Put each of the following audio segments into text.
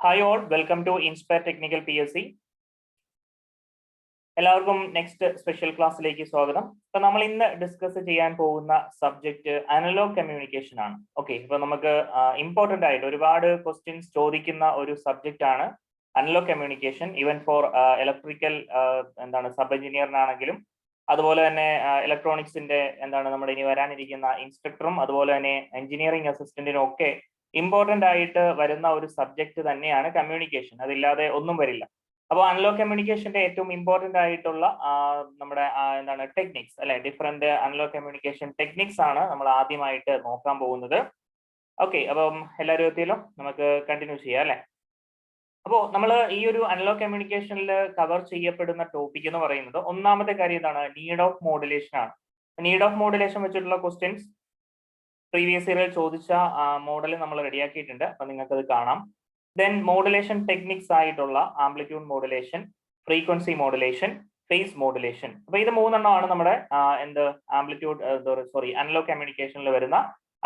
Hi all, welcome to Inspire Technical PSC. എല്ലാവർക്കും next special ക്ലാസ്സിലേക്ക് സ്വാഗതം. അപ്പൊ നമ്മൾ ഇന്ന് ഡിസ്കസ് ചെയ്യാൻ പോകുന്ന സബ്ജക്ട് അനലോഗ് കമ്മ്യൂണിക്കേഷൻ ആണ്. ഓക്കെ, ഇപ്പൊ നമുക്ക് ഇമ്പോർട്ടന്റ് ആയിട്ട് ഒരുപാട് ക്വസ്റ്റ്യൻസ് ചോദിക്കുന്ന ഒരു സബ്ജക്റ്റ് ആണ് analog communication. Even for electrical sub എഞ്ചിനീയറിനാണെങ്കിലും അതുപോലെ തന്നെ ഇലക്ട്രോണിക്സിന്റെ നമ്മുടെ ഇനി വരാനിരിക്കുന്ന ഇൻസ്ട്രക്ടറും അതുപോലെ തന്നെ എഞ്ചിനീയറിംഗ് അസിസ്റ്റന്റിനും ഒക്കെ ഇമ്പോർട്ടന്റ് ആയിട്ട് വരുന്ന ഒരു സബ്ജക്ട് തന്നെയാണ് കമ്മ്യൂണിക്കേഷൻ. അതില്ലാതെ ഒന്നും വരില്ല. അപ്പോൾ അനലോഗ് കമ്മ്യൂണിക്കേഷന്റെ ഏറ്റവും ഇമ്പോർട്ടന്റ് ആയിട്ടുള്ള നമ്മുടെ ടെക്നിക്സ് അല്ലെ, ഡിഫറെന്റ് അനലോഗ് കമ്മ്യൂണിക്കേഷൻ ടെക്നിക്സ് ആണ് നമ്മൾ ആദ്യമായിട്ട് നോക്കാൻ പോകുന്നത്. ഓക്കെ, അപ്പം എല്ലാവരും എത്തിയല്ലോ, നമുക്ക് കണ്ടിന്യൂ ചെയ്യാം അല്ലെ. അപ്പോൾ നമ്മൾ ഈ ഒരു അനലോഗ് കമ്മ്യൂണിക്കേഷനിൽ കവർ ചെയ്യപ്പെടുന്ന ടോപ്പിക് എന്ന് പറയുന്നത് ഒന്നാമത്തെ കാര്യം എന്താണ്? നീഡ് ഓഫ് മോഡുലേഷൻ ആണ്. നീഡ് ഓഫ് മോഡുലേഷൻ വെച്ചിട്ടുള്ള ക്വസ്റ്റ്യൻസ് പ്രീവിയസ് ഇയറിൽ ചോദിച്ച മോഡൽ നമ്മൾ റെഡിയാക്കിയിട്ടുണ്ട്, അപ്പൊ നിങ്ങൾക്ക് അത് കാണാം. ദെൻ മോഡുലേഷൻ ടെക്നിക്സ് ആയിട്ടുള്ള amplitude modulation, frequency modulation, face modulation. അപ്പൊ ഇത് മൂന്നെണ്ണമാണ് നമ്മുടെ അനലോഗ് കമ്മ്യൂണിക്കേഷനിൽ വരുന്ന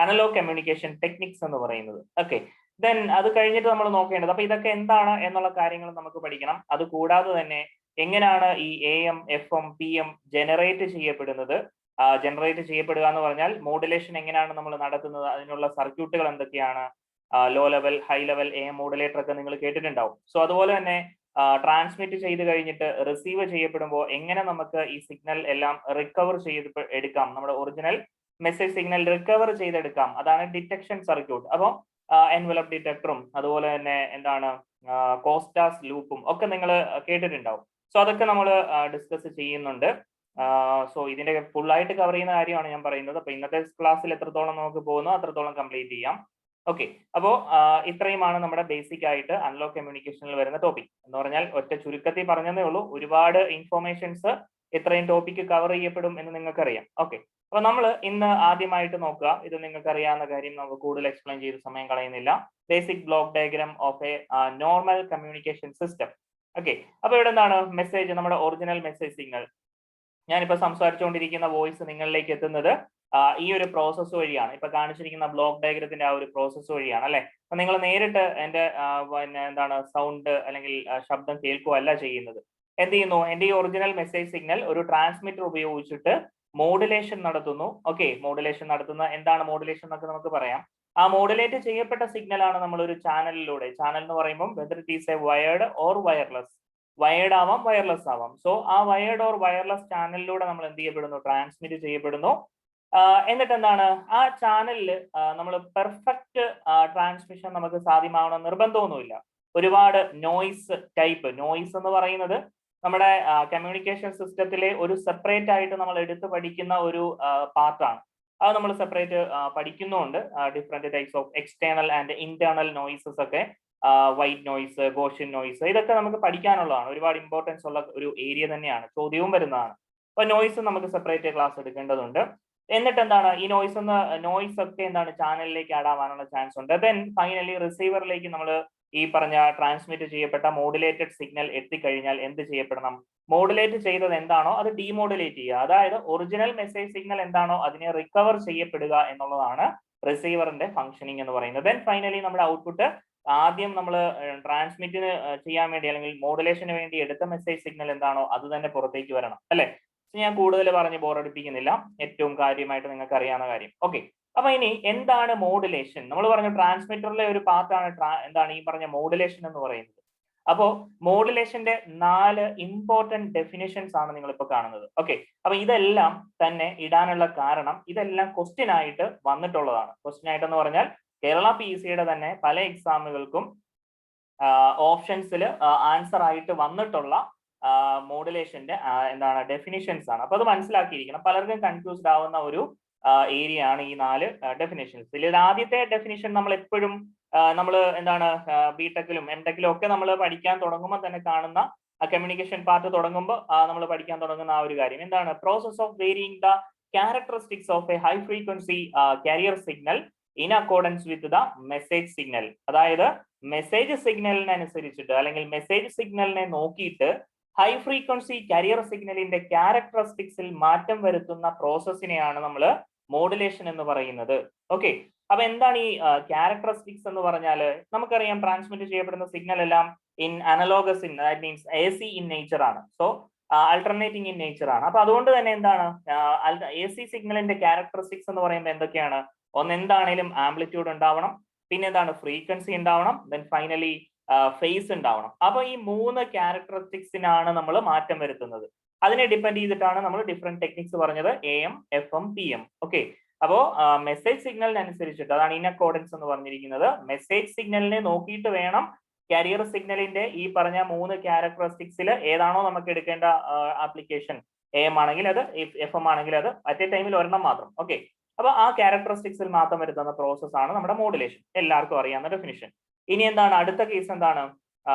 അനലോഗ് കമ്മ്യൂണിക്കേഷൻ ടെക്നിക്സ് എന്ന് പറയുന്നത്. ഓക്കെ, ദെൻ അത് കഴിഞ്ഞിട്ട് നമ്മൾ നോക്കേണ്ടത് അപ്പൊ ഇതൊക്കെ എന്താണ് എന്നുള്ള കാര്യങ്ങൾ നമുക്ക് പഠിക്കണം. അത് കൂടാതെ തന്നെ എങ്ങനെയാണ് ഈ AM, FM, PM ജനറേറ്റ് ചെയ്യപ്പെടുന്നത്, ജനറേറ്റ് ചെയ്യപ്പെടുക എന്ന് പറഞ്ഞാൽ മോഡുലേഷൻ എങ്ങനെയാണ് നമ്മൾ നടത്തുന്നത്, അതിനുള്ള സർക്യൂട്ടുകൾ എന്തൊക്കെയാണ്, low level, high level AM modulator ഒക്കെ നിങ്ങൾ കേട്ടിട്ടുണ്ടാവും. സോ അതുപോലെ തന്നെ ട്രാൻസ്മിറ്റ് ചെയ്ത് കഴിഞ്ഞിട്ട് റിസീവ് ചെയ്യപ്പെടുമ്പോൾ എങ്ങനെ നമുക്ക് ഈ സിഗ്നൽ എല്ലാം റിക്കവർ ചെയ്ത് എടുക്കാം, നമ്മുടെ ഒറിജിനൽ മെസ്സേജ് സിഗ്നൽ റിക്കവർ ചെയ്തെടുക്കാം, അതാണ് ഡിറ്റക്ഷൻ സർക്യൂട്ട്. അപ്പോൾ എൻവലപ്പ് ഡിറ്റക്ടറും അതുപോലെ തന്നെ കോസ്റ്റാസ് ലൂപ്പും ഒക്കെ നിങ്ങൾ കേട്ടിട്ടുണ്ടാവും. സോ അതൊക്കെ നമ്മൾ ഡിസ്കസ് ചെയ്യുന്നുണ്ട്. സോ ഇതിന്റെ ഫുൾ ആയിട്ട് കവർ ചെയ്യുന്ന കാര്യമാണ് ഞാൻ പറയുന്നത്. അപ്പൊ ഇന്നത്തെ ക്ലാസ്സിൽ എത്രത്തോളം നമുക്ക് പോകുന്നു അത്രത്തോളം കംപ്ലീറ്റ് ചെയ്യാം. ഓക്കെ, അപ്പോൾ ഇത്രയുമാണ് നമ്മുടെ ബേസിക് ആയിട്ട് അനലോഗ് കമ്മ്യൂണിക്കേഷനിൽ വരുന്ന ടോപ്പിക് എന്ന് പറഞ്ഞാൽ. ഒറ്റ ചുരുക്കത്തിൽ പറഞ്ഞതേ ഉള്ളൂ, ഒരുപാട് ഇൻഫോർമേഷൻസ് ഇത്രയും ടോപ്പിക്ക് കവർ ചെയ്യപ്പെടും എന്ന് നിങ്ങൾക്കറിയാം. ഓക്കെ, അപ്പൊ നമ്മൾ ഇന്ന് ആദ്യമായിട്ട് നോക്കുക, ഇത് നിങ്ങൾക്ക് അറിയാവുന്ന കാര്യം, നമുക്ക് കൂടുതൽ എക്സ്പ്ലെയിൻ ചെയ്ത് സമയം കളയുന്നില്ല. Basic block diagram of a normal communication system. Okay, അപ്പൊ ഇവിടെ എന്താണ് മെസ്സേജ്, നമ്മുടെ ഒറിജിനൽ മെസ്സേജ് സിഗ്നൽ. ഞാനിപ്പോ സംസാരിച്ചുകൊണ്ടിരിക്കുന്ന വോയിസ് നിങ്ങളിലേക്ക് എത്തുന്നത് ഈ ഒരു പ്രോസസ്സ് വഴിയാണ്. ഇപ്പൊ കാണിച്ചിരിക്കുന്ന ബ്ലോക്ക് ഡയഗ്രത്തിന്റെ ആ ഒരു പ്രോസസ്സ് വഴിയാണ് അല്ലെ. അപ്പൊ നിങ്ങൾ നേരിട്ട് എന്റെ സൗണ്ട് അല്ലെങ്കിൽ ശബ്ദം കേൾക്കുകയല്ല ചെയ്യുന്നത്. എന്ത് ചെയ്യുന്നു? എന്റെ ഈ ഒറിജിനൽ മെസ്സേജ് സിഗ്നൽ ഒരു ട്രാൻസ്മിറ്റർ ഉപയോഗിച്ചിട്ട് മോഡുലേഷൻ നടത്തുന്നു. ഓക്കെ, മോഡുലേഷൻ നടത്തുന്ന എന്താണ് മോഡുലേഷൻ എന്നൊക്കെ നമുക്ക് പറയാം. ആ മോഡുലേറ്റ് ചെയ്യപ്പെട്ട സിഗ്നൽ ആണ് നമ്മൾ ഒരു ചാനലിലൂടെ, ചാനൽ എന്ന് പറയുമ്പോൾ whether it is A wired or wireless, wired ആവാം വയർലെസ് ആവാം. സോ ആ വയർഡ് ഓർ വയർലെസ് ചാനലിലൂടെ നമ്മൾ എന്ത് ചെയ്യപ്പെടുന്നു? ട്രാൻസ്മിറ്റ് ചെയ്യപ്പെടുന്നു. എന്നിട്ട് എന്താണ്, ആ ചാനലിൽ നമ്മൾ പെർഫെക്റ്റ് ട്രാൻസ്മിഷൻ നമുക്ക് സാധ്യമാവണം നിർബന്ധമൊന്നുമില്ല. ഒരുപാട് നോയ്സ് ടൈപ്പ്, നോയ്സ് എന്ന് പറയുന്നത് നമ്മുടെ കമ്മ്യൂണിക്കേഷൻ സിസ്റ്റത്തിലെ ഒരു സെപ്പറേറ്റ് ആയിട്ട് നമ്മൾ എടുത്ത് പഠിക്കുന്ന ഒരു പാർട്ടാണ്. അത് നമ്മൾ സെപ്പറേറ്റ് പഠിക്കുന്നുണ്ട്. Different types of external and internal noises ഒക്കെ, വൈറ്റ് നോയ്സ്, ഗോഷ്യൻ നോയ്സ്, ഇതൊക്കെ നമുക്ക് പഠിക്കാനുള്ളതാണ്. ഒരുപാട് ഇമ്പോർട്ടൻസ് ഉള്ള ഒരു ഏരിയ തന്നെയാണ്, ചോദ്യവും വരുന്നതാണ്. അപ്പൊ നോയ്സ് നമുക്ക് സെപ്പറേറ്റ് ക്ലാസ് എടുക്കേണ്ടതുണ്ട്. എന്നിട്ട് എന്താണ്, ഈ നോയ്സ് ഒക്കെ ചാനലിലേക്ക് ആഡ് ആവാനുള്ള ചാൻസ് ഉണ്ട്. ദെൻ ഫൈനലി റിസീവറിലേക്ക് നമ്മൾ ഈ പറഞ്ഞ ട്രാൻസ്മിറ്റ് ചെയ്യപ്പെട്ട മോഡുലേറ്റഡ് സിഗ്നൽ എത്തിക്കഴിഞ്ഞാൽ എന്ത് ചെയ്യപ്പെടണം? മോഡുലേറ്റ് ചെയ്തത് എന്താണോ അത് ഡീമോഡുലേറ്റ് ചെയ്യുക. അതായത് ഒറിജിനൽ മെസ്സേജ് സിഗ്നൽ എന്താണോ അതിനെ റിക്കവർ ചെയ്യപ്പെടുക എന്നുള്ളതാണ് റിസീവറിന്റെ ഫംഗ്ഷനിങ് എന്ന് പറയുന്നത്. ദെൻ ഫൈനലി നമ്മുടെ ഔട്ട്പുട്ട് ആദ്യം നമ്മൾ ട്രാൻസ്മിറ്റിന് ചെയ്യാൻ വേണ്ടി അല്ലെങ്കിൽ മോഡുലേഷന് വേണ്ടി എടുത്ത മെസ്സേജ് സിഗ്നൽ എന്താണോ അത് തന്നെ പുറത്തേക്ക് വരണം അല്ലെ. ഞാൻ കൂടുതൽ പറഞ്ഞ് ബോറടിപ്പിക്കുന്നില്ല, ഏറ്റവും കാര്യമായിട്ട് നിങ്ങൾക്ക് അറിയാവുന്ന കാര്യം. ഓക്കെ, അപ്പൊ ഇനി എന്താണ് മോഡുലേഷൻ? നമ്മൾ പറഞ്ഞു ട്രാൻസ്മിറ്ററിലെ ഒരു പാർട്ടാണ് ഈ പറഞ്ഞ മോഡുലേഷൻ എന്ന് പറയുന്നത്. അപ്പോ മോഡുലേഷന്റെ 4 ഇമ്പോർട്ടന്റ് ഡെഫിനിഷൻസ് ആണ് നിങ്ങൾ ഇപ്പൊ കാണുന്നത്. ഓക്കെ, അപ്പൊ ഇതെല്ലാം തന്നെ ഇടാനുള്ള കാരണം ഇതെല്ലാം ക്വസ്റ്റ്യൻ ആയിട്ട് വന്നിട്ടുള്ളതാണ്. ക്വസ്റ്റ്യൻ ആയിട്ടെന്ന് പറഞ്ഞാൽ കേരള PSCയുടെ തന്നെ പല എക്സാമുകൾക്കും ഓപ്ഷൻസിൽ ആൻസർ ആയിട്ട് വന്നിട്ടുള്ള മോഡുലേഷന്റെ ഡെഫിനിഷൻസ് ആണ്. അപ്പൊ അത് മനസ്സിലാക്കിയിരിക്കണം. പലർക്കും കൺഫ്യൂസ്ഡ് ആവുന്ന ഒരു ഏരിയ ആണ് ഈ 4 ഡെഫിനിഷൻസ്. ഇതിൽ ആദ്യത്തെ ഡെഫിനിഷൻ നമ്മൾ എപ്പോഴും ബിടെക്കിലും എംടെക്കിലും ഒക്കെ നമ്മൾ പഠിക്കാൻ തുടങ്ങുമ്പോൾ തന്നെ കാണുന്ന കമ്മ്യൂണിക്കേഷൻ പാർട്ട് തുടങ്ങുമ്പോൾ നമ്മൾ പഠിക്കാൻ തുടങ്ങുന്ന ആ ഒരു കാര്യം എന്താണ്? Process of varying the characteristics of A high frequency carrier signal in accordance with the message signal. അതായത് മെസ്സേജ് സിഗ്നലിനനുസരിച്ചിട്ട് അല്ലെങ്കിൽ മെസ്സേജ് സിഗ്നലിനെ നോക്കിയിട്ട് ഹൈ ഫ്രീക്വൻസി കാരിയർ സിഗ്നലിന്റെ ക്യാരക്ടറിസ്റ്റിക്സിൽ മാറ്റം വരുത്തുന്ന പ്രോസസ്സിനെയാണ് നമ്മൾ മോഡുലേഷൻ എന്ന് പറയുന്നത്. ഓക്കെ, അപ്പൊ എന്താണ് ഈ ക്യാരക്ടറിസ്റ്റിക്സ് എന്ന് പറഞ്ഞാൽ? നമുക്കറിയാം ട്രാൻസ്മിറ്റ് ചെയ്യപ്പെടുന്ന സിഗ്നൽ എല്ലാം in analogous in that means AC in nature ആണ്. സോ ആൾട്ടർനേറ്റിംഗ് ഇൻ നേച്ചർ ആണ്. അപ്പൊ അതുകൊണ്ട് തന്നെ എന്താണ് AC സിഗ്നലിന്റെ ക്യാരക്ടറിസ്റ്റിക്സ് എന്ന് പറയുമ്പോൾ എന്തൊക്കെയാണ്? ഒന്ന് എന്താണേലും ആംപ്ലിറ്റ്യൂഡ് ഉണ്ടാവണം, പിന്നെ എന്താണ് ഫ്രീക്വൻസി ഉണ്ടാവണം, ദെൻ ഫൈനലി ഫേസ് ഉണ്ടാവണം. അപ്പൊ ഈ 3 ക്യാരക്ടറിസ്റ്റിക്സിനാണ് നമ്മൾ മാറ്റം വരുത്തുന്നത്. അതിനെ ഡിപ്പെൻഡ് ചെയ്തിട്ടാണ് നമ്മൾ ഡിഫറെന്റ് ടെക്നിക്സ് പറഞ്ഞത്, AM, FM, PM. ഓക്കെ, അപ്പോ മെസ്സേജ് സിഗ്നലിനനുസരിച്ചിട്ട്, അതാണ് ഇൻ അക്കോർഡൻസ് എന്ന് പറഞ്ഞിരിക്കുന്നത്. മെസ്സേജ് സിഗ്നലിനെ നോക്കിയിട്ട് വേണം കാരിയർ സിഗ്നലിന്റെ ഈ പറഞ്ഞ 3 ക്യാരക്ടറിസ്റ്റിക്സിൽ ഏതാണോ നമുക്ക് എടുക്കേണ്ട ആപ്ലിക്കേഷൻ. AM ആണെങ്കിൽ അത്, FM ആണെങ്കിൽ അത്, അറ്റ് എ ടൈമിൽ ഒരെണ്ണം മാത്രം. ഓക്കെ, അപ്പൊ ആ ക്യാരക്ടറിസ്റ്റിക്സിൽ മാറ്റം വരുത്തുന്ന പ്രോസസ് ആണ് നമ്മുടെ മോഡുലേഷൻ. എല്ലാവർക്കും അറിയാവുന്ന ഡെഫിനിഷൻ. ഇനി എന്താണ് അടുത്ത കേസ്? എന്താണ്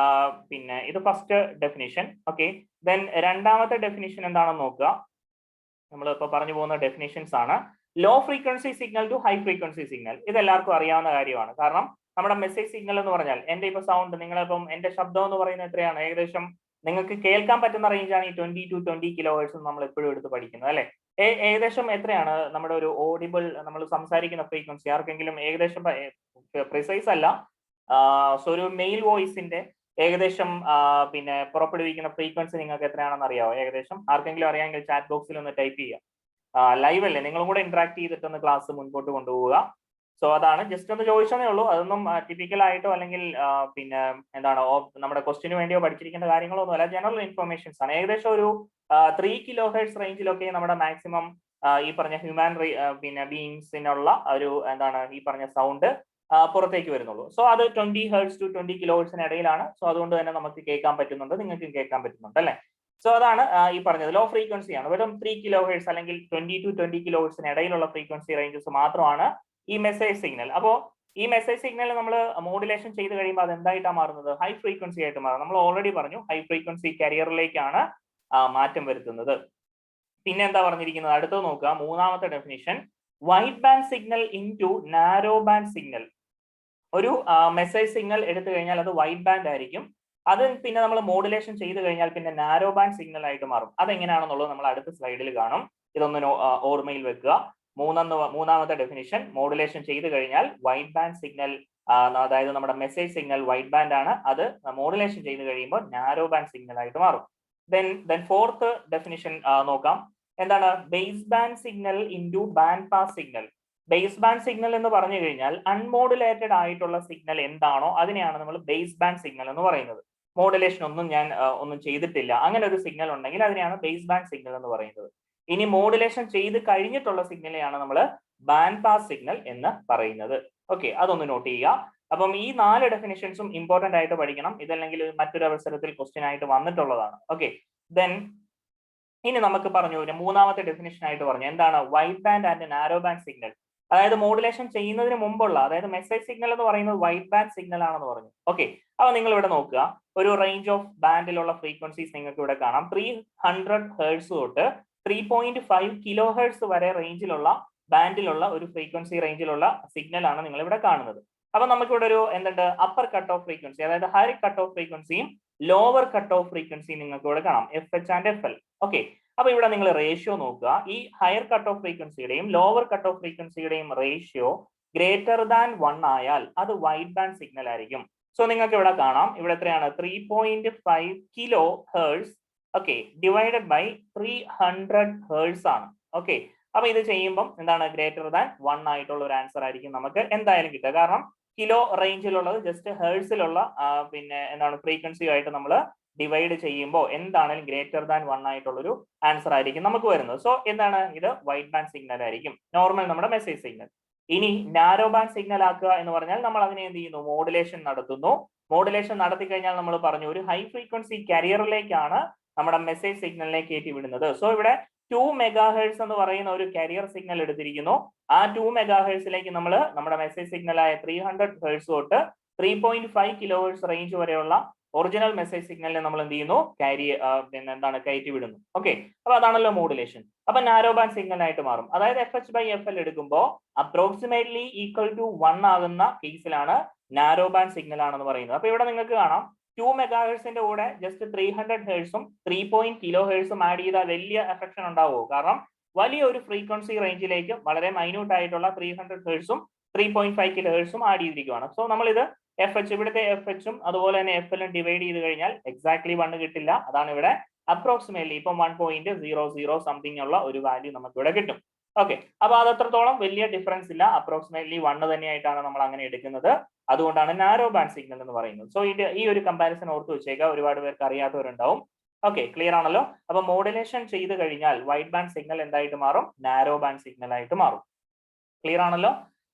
പിന്നെ ഇത് ഫസ്റ്റ് ഡെഫിനിഷൻ. ഓക്കെ, ദെൻ രണ്ടാമത്തെ ഡെഫിനിഷൻ എന്താണെന്ന് നോക്കുക. നമ്മൾ ഇപ്പൊ പറഞ്ഞു പോകുന്ന ഡെഫിനിഷൻസ് ആണ്. Low frequency signal to high frequency signal. ഇത് എല്ലാവർക്കും അറിയാവുന്ന കാര്യമാണ്. കാരണം നമ്മുടെ മെസ്സേജ് സിഗ്നൽ എന്ന് പറഞ്ഞാൽ എന്റെ ഇപ്പൊ സൗണ്ട്, നിങ്ങളിപ്പം എന്റെ ശബ്ദം എന്ന് പറയുന്നത് എത്രയാണ്? ഏകദേശം നിങ്ങൾക്ക് കേൾക്കാൻ പറ്റുന്ന റേഞ്ചാണ് ഈ 20 to 20 കിലോഹെർട്സ് നമ്മൾ എപ്പോഴും എടുത്ത് പഠിക്കുന്നത്, അല്ലെ? ഏകദേശം എത്രയാണ് നമ്മുടെ ഒരു ഓഡിബിൾ, നമ്മൾ സംസാരിക്കുന്ന ഫ്രീക്വൻസി? ആർക്കെങ്കിലും ഏകദേശം പ്രിസൈസ് അല്ല, സോ ഒരു മെയിൽ വോയിസിന്റെ ഏകദേശം പിന്നെ പുറപ്പെടുവിക്കുന്ന ഫ്രീക്വൻസി നിങ്ങൾക്ക് എത്രയാണെന്ന് അറിയാമോ? ഏകദേശം ആർക്കെങ്കിലും അറിയാമെങ്കിൽ ചാറ്റ് ബോക്സിൽ ഒന്ന് ടൈപ്പ് ചെയ്യുക. ലൈവ് അല്ലേ, നിങ്ങളും കൂടെ ഇന്ററാക്ട് ചെയ്തിട്ടൊന്ന് ക്ലാസ് മുൻപോട്ട് കൊണ്ടുപോവുക. സോ അതാണ്, ജസ്റ്റ് ഒന്ന് ചോദിച്ചതേ ഉള്ളൂ. അതൊന്നും ടിപ്പിക്കൽ ആയിട്ടോ അല്ലെങ്കിൽ പിന്നെ എന്താണ് നമ്മുടെ ക്വസ്റ്റിന് വേണ്ടിയോ പഠിച്ചിരിക്കേണ്ട കാര്യങ്ങളൊന്നും അല്ല, ജനറൽ ഇൻഫർമേഷൻസ് ആണ്. ഏകദേശം ഒരു 3 കിലോഹെർട്സ് റേഞ്ചിലൊക്കെ നമ്മുടെ മാക്സിമം ഈ പറഞ്ഞ ഹ്യൂമൻ പിന്നെ ബീയിങ്സിനുള്ള ഒരു എന്താണ് ഈ പറഞ്ഞ സൗണ്ട് പുറത്തേക്ക് വരുന്നുള്ളൂ. സോ അത് 20 ഹെർട്സ് ടു 20 കിലോഹെർട്സിന് ഇടയിലാണ്. സോ അതുകൊണ്ട് തന്നെ നമുക്ക് കേൾക്കാൻ പറ്റുന്നുണ്ട്, നിങ്ങൾക്കും കേൾക്കാൻ പറ്റുന്നുണ്ട്, അല്ലെ? സോ അതാണ് ഈ പറഞ്ഞത്, ലോ ഫ്രീക്വൻസി ആണ്. വെറും 3 കിലോഹെർട്സ് അല്ലെങ്കിൽ 20 to 20 കിലോഹെർട്സിന് ഇടയിലുള്ള ഫ്രീക്വൻസി റേഞ്ചസ് മാത്രമാണ് ഈ മെസ്സേജ് സിഗ്നൽ. അപ്പോ ഈ മെസ്സേജ് സിഗ്നൽ നമ്മൾ മോഡുലേഷൻ ചെയ്ത് കഴിയുമ്പോൾ അത് എന്തായിട്ടാണ് മാറുന്നത്? ഹൈ ഫ്രീക്വൻസി ആയിട്ട് മാറും. നമ്മൾ ഓൾറെഡി പറഞ്ഞു, ഹൈ ഫ്രീക്വൻസി കാരിയറിലേക്കാണ് മാറ്റം വരുത്തുന്നത്. പിന്നെ എന്താ പറഞ്ഞിരിക്കുന്നത്? അടുത്തത് നോക്കുക, മൂന്നാമത്തെ definition. Wide band signal into narrow band signal. ഒരു മെസ്സേജ് സിഗ്നൽ എടുത്തു കഴിഞ്ഞാൽ അത് വൈഡ് ബാൻഡ് ആയിരിക്കും. അത് പിന്നെ നമ്മൾ മോഡുലേഷൻ ചെയ്ത് കഴിഞ്ഞാൽ പിന്നെ നാരോ ബാൻഡ് സിഗ്നൽ ആയിട്ട് മാറും. അതെങ്ങനെയാണെന്നുള്ളത് നമ്മൾ അടുത്ത സ്ലൈഡിൽ കാണും. ഇതൊന്ന് ഓർമ്മയിൽ വെക്കുക. മൂന്നാമത്തെ ഡെഫിനിഷൻ, മോഡുലേഷൻ ചെയ്ത് കഴിഞ്ഞാൽ വൈഡ് ബാൻഡ് സിഗ്നൽ, അതായത് നമ്മുടെ മെസ്സേജ് സിഗ്നൽ വൈഡ് ബാൻഡ് ആണ്, അത് മോഡുലേഷൻ ചെയ്ത് കഴിയുമ്പോൾ നാരോ ബാൻഡ് സിഗ്നൽ ആയിട്ട് മാറും. ദെൻ ഫോർത്ത് ഡെഫിനിഷൻ നോക്കാം. എന്താണ്? Base band signal into band pass signal. Base band signal എന്ന് പറഞ്ഞു കഴിഞ്ഞാൽ അൺമോഡുലേറ്റഡ് ആയിട്ടുള്ള സിഗ്നൽ എന്താണോ അതിനെയാണ് നമ്മൾ ബേസ് ബാൻഡ് സിഗ്നൽ എന്ന് പറയുന്നത്. മോഡുലേഷൻ ഒന്നും ഞാൻ ഒന്നും ചെയ്തിട്ടില്ല, അങ്ങനെ ഒരു സിഗ്നൽ ഉണ്ടെങ്കിൽ അതിനെയാണ് ബേസ് ബാൻഡ് സിഗ്നൽ എന്ന് പറയുന്നത്. ഇനി മോഡുലേഷൻ ചെയ്ത് കഴിഞ്ഞിട്ടുള്ള സിഗ്നലെയാണ് നമ്മൾ ബാൻഡ് പാസ് സിഗ്നൽ എന്ന് പറയുന്നത്. ഓക്കെ, അതൊന്ന് നോട്ട് ചെയ്യുക. അപ്പം ഈ 4 ഡെഫിനിഷൻസും ഇമ്പോർട്ടന്റ് ആയിട്ട് പഠിക്കണം, ഇതല്ലെങ്കിൽ മറ്റൊരു അവസരത്തിൽ ക്വസ്റ്റ്യൻ ആയിട്ട് വന്നിട്ടുള്ളതാണ്. ഓക്കെ, ദെൻ ഇനി നമുക്ക് പറഞ്ഞു മൂന്നാമത്തെ ഡെഫിനിഷൻ ആയിട്ട് പറഞ്ഞു എന്താണ്? Wide band and narrow band signal. അതായത് മോഡുലേഷൻ ചെയ്യുന്നതിന് മുമ്പുള്ള, അതായത് മെസ്സേജ് സിഗ്നൽ എന്ന് പറയുന്നത് വൈഡ് ബാൻഡ് സിഗ്നൽ ആണെന്ന് പറഞ്ഞു. ഓക്കെ, അപ്പൊ നിങ്ങൾ ഇവിടെ നോക്കുക, ഒരു റേഞ്ച് ഓഫ് ബാൻഡിലുള്ള ഫ്രീക്വൻസീസ് നിങ്ങൾക്ക് ഇവിടെ കാണാം. 300 ഹെർട്സ് തൊട്ട് 3.5 കിലോ ഹെർട്സ് വരെ റേഞ്ചിലുള്ള ബാൻഡിലുള്ള ഒരു ഫ്രീക്വൻസി റേഞ്ചിലുള്ള സിഗ്നൽ ആണ് നിങ്ങൾ ഇവിടെ കാണുന്നത്. അപ്പൊ നമുക്കിവിടെ ഒരു എന്തുണ്ട്? അപ്പർ കട്ട് ഓഫ് ഫ്രീക്വൻസി, അതായത് ഹൈ കട്ട് ഓഫ് ഫ്രീക്വൻസിയും ലോവർ കട്ട് ഓഫ് ഫ്രീക്വൻസിയും നിങ്ങൾക്ക് ഇവിടെ കാണാം, FH ആൻഡ് FL. ഓക്കെ, അപ്പൊ ഇവിടെ നിങ്ങൾ റേഷ്യോ നോക്കുക. ഈ ഹയർ കട്ട് ഓഫ് ഫ്രീക്വൻസിയുടെയും ലോവർ കട്ട് ഓഫ് ഫ്രീക്വൻസിയുടെയും റേഷ്യോ ഗ്രേറ്റർ ദാൻ 1 ആയാൽ അത് വൈഡ് ബാൻഡ് സിഗ്നൽ ആയിരിക്കും. സോ നിങ്ങൾക്ക് ഇവിടെ കാണാം, ഇവിടെ എത്രയാണ്? 3.5 kilo hertz, okay, divided by 300 hertz ആണ്. ഓക്കെ, അപ്പൊ ഇത് ചെയ്യുമ്പോൾ എന്താണ്? ഗ്രേറ്റർ ദാൻ 1 ആയിട്ടുള്ള ഒരു ആൻസർ ആയിരിക്കും നമുക്ക് എന്തായാലും കിട്ടുക. കാരണം കിലോ റേഞ്ചിലുള്ളത് ജസ്റ്റ് ഹെർട്സിലുള്ള പിന്നെ എന്താണ് ഫ്രീക്വൻസിയുമായിട്ട് നമ്മൾ ഡിവൈഡ് ചെയ്യുമ്പോൾ എന്താണെങ്കിലും ഗ്രേറ്റർ ദാൻ 1 ആയിട്ടുള്ളൊരു ആൻസർ ആയിരിക്കും നമുക്ക് വരുന്നത്. സോ എന്താണ്? ഇത് വൈഡ് ബാൻഡ് സിഗ്നൽ ആയിരിക്കും, നോർമൽ നമ്മുടെ മെസ്സേജ് സിഗ്നൽ. ഇനി നാരോ ബാൻഡ് സിഗ്നൽ ആക്കുക എന്ന് പറഞ്ഞാൽ നമ്മൾ അതിനെ എന്ത് ചെയ്യുന്നു? മോഡുലേഷൻ നടത്തുന്നു. മോഡുലേഷൻ നടത്തി കഴിഞ്ഞാൽ നമ്മൾ പറഞ്ഞു ഒരു ഹൈ ഫ്രീക്വൻസി കാരിയറിലേക്കാണ് നമ്മുടെ മെസ്സേജ് സിഗ്നലിനെ കയറ്റി വിടുന്നത്. സോ ഇവിടെ 2 മെഗാഹെർട്സ് എന്ന് പറയുന്ന ഒരു കാരിയർ സിഗ്നൽ എടുത്തിരിക്കുന്നു. ആ 2 മെഗാഹെർട്സിലേക്ക് നമ്മൾ നമ്മുടെ മെസ്സേജ് സിഗ്നലായ 300 ഹെർട്സ് തൊട്ട് 3.5 കിലോ ഹെർട്സ് റേഞ്ച് വരെയുള്ള ഒറിജിനൽ മെസ്സേജ് സിഗ്നലിനെ നമ്മൾ എന്ത് ചെയ്യുന്നു? പിന്നെ എന്താണ്? കയറ്റി വിടുന്നു. ഓക്കെ, അപ്പൊ അതാണല്ലോ മോഡുലേഷൻ. അപ്പൊ നാരോ ബാൻഡ് സിഗ്നൽ ആയിട്ട് മാറും. അതായത് FH ബൈ FL എടുക്കുമ്പോൾ അപ്രോക്സിമേറ്റ്ലി ഈക്വൽ ടു 1 ആകുന്ന കേസിലാണ് നാരോ ബാൻഡ് സിഗ്നൽ ആണെന്ന് പറയുന്നത്. അപ്പൊ ഇവിടെ നിങ്ങൾക്ക് കാണാം 2 മെഗാഹെർട്സിന്റെ കൂടെ ജസ്റ്റ് 300 ഹെർട്സും 3 കിലോ ഹെർട്സും ആഡ് ചെയ്താൽ വലിയ എഫക്ഷൻ ഉണ്ടാവുമോ? കാരണം വലിയൊരു ഫ്രീക്വൻസി റേഞ്ചിലേക്ക് വളരെ മൈന്യൂട്ട് ആയിട്ടുള്ള 300 ഹെർട്സും 3.5 കിലോ ഹെർട്സും ആഡ് ചെയ്തിരിക്കുകയാണ്. സോ നമ്മൾ ഇത് FH ഇവിടുത്തെ FH അതുപോലെ തന്നെ FL ഡിവൈഡ് ചെയ്ത് കഴിഞ്ഞാൽ എക്സാക്ട്ലി 1 കിട്ടില്ല. അതാണ് ഇവിടെ അപ്രോക്സിമേറ്റ്ലി ഇപ്പം 1.00 സംതിങ് ഉള്ള ഒരു വാല്യൂ നമുക്ക് ഇവിടെ കിട്ടും. ഓക്കെ, അപ്പൊ അത് അത്രത്തോളം വലിയ ഡിഫറൻസ് ഇല്ല. അപ്രോക്സിമേറ്റ്ലി 1 തന്നെയായിട്ടാണ് നമ്മൾ അങ്ങനെ എടുക്കുന്നത്. അതുകൊണ്ടാണ് നാരോ ബാൻഡ് സിഗ്നൽ എന്ന് പറയുന്നത്. സോ ഈ ഒരു കമ്പാരിസൺ ഓർത്ത് വെച്ചേക്കുക, ഒരുപാട് പേർക്ക് അറിയാത്തവരുണ്ടാവും. ഓക്കെ, ക്ലിയർ ആണല്ലോ. അപ്പൊ മോഡുലേഷൻ ചെയ്ത് കഴിഞ്ഞാൽ വൈഡ് ബാൻഡ് സിഗ്നൽ എന്തായിട്ട് മാറും? നാരോ ബാൻഡ് സിഗ്നൽ ആയിട്ട് മാറും. ക്ലിയർ ആണല്ലോ?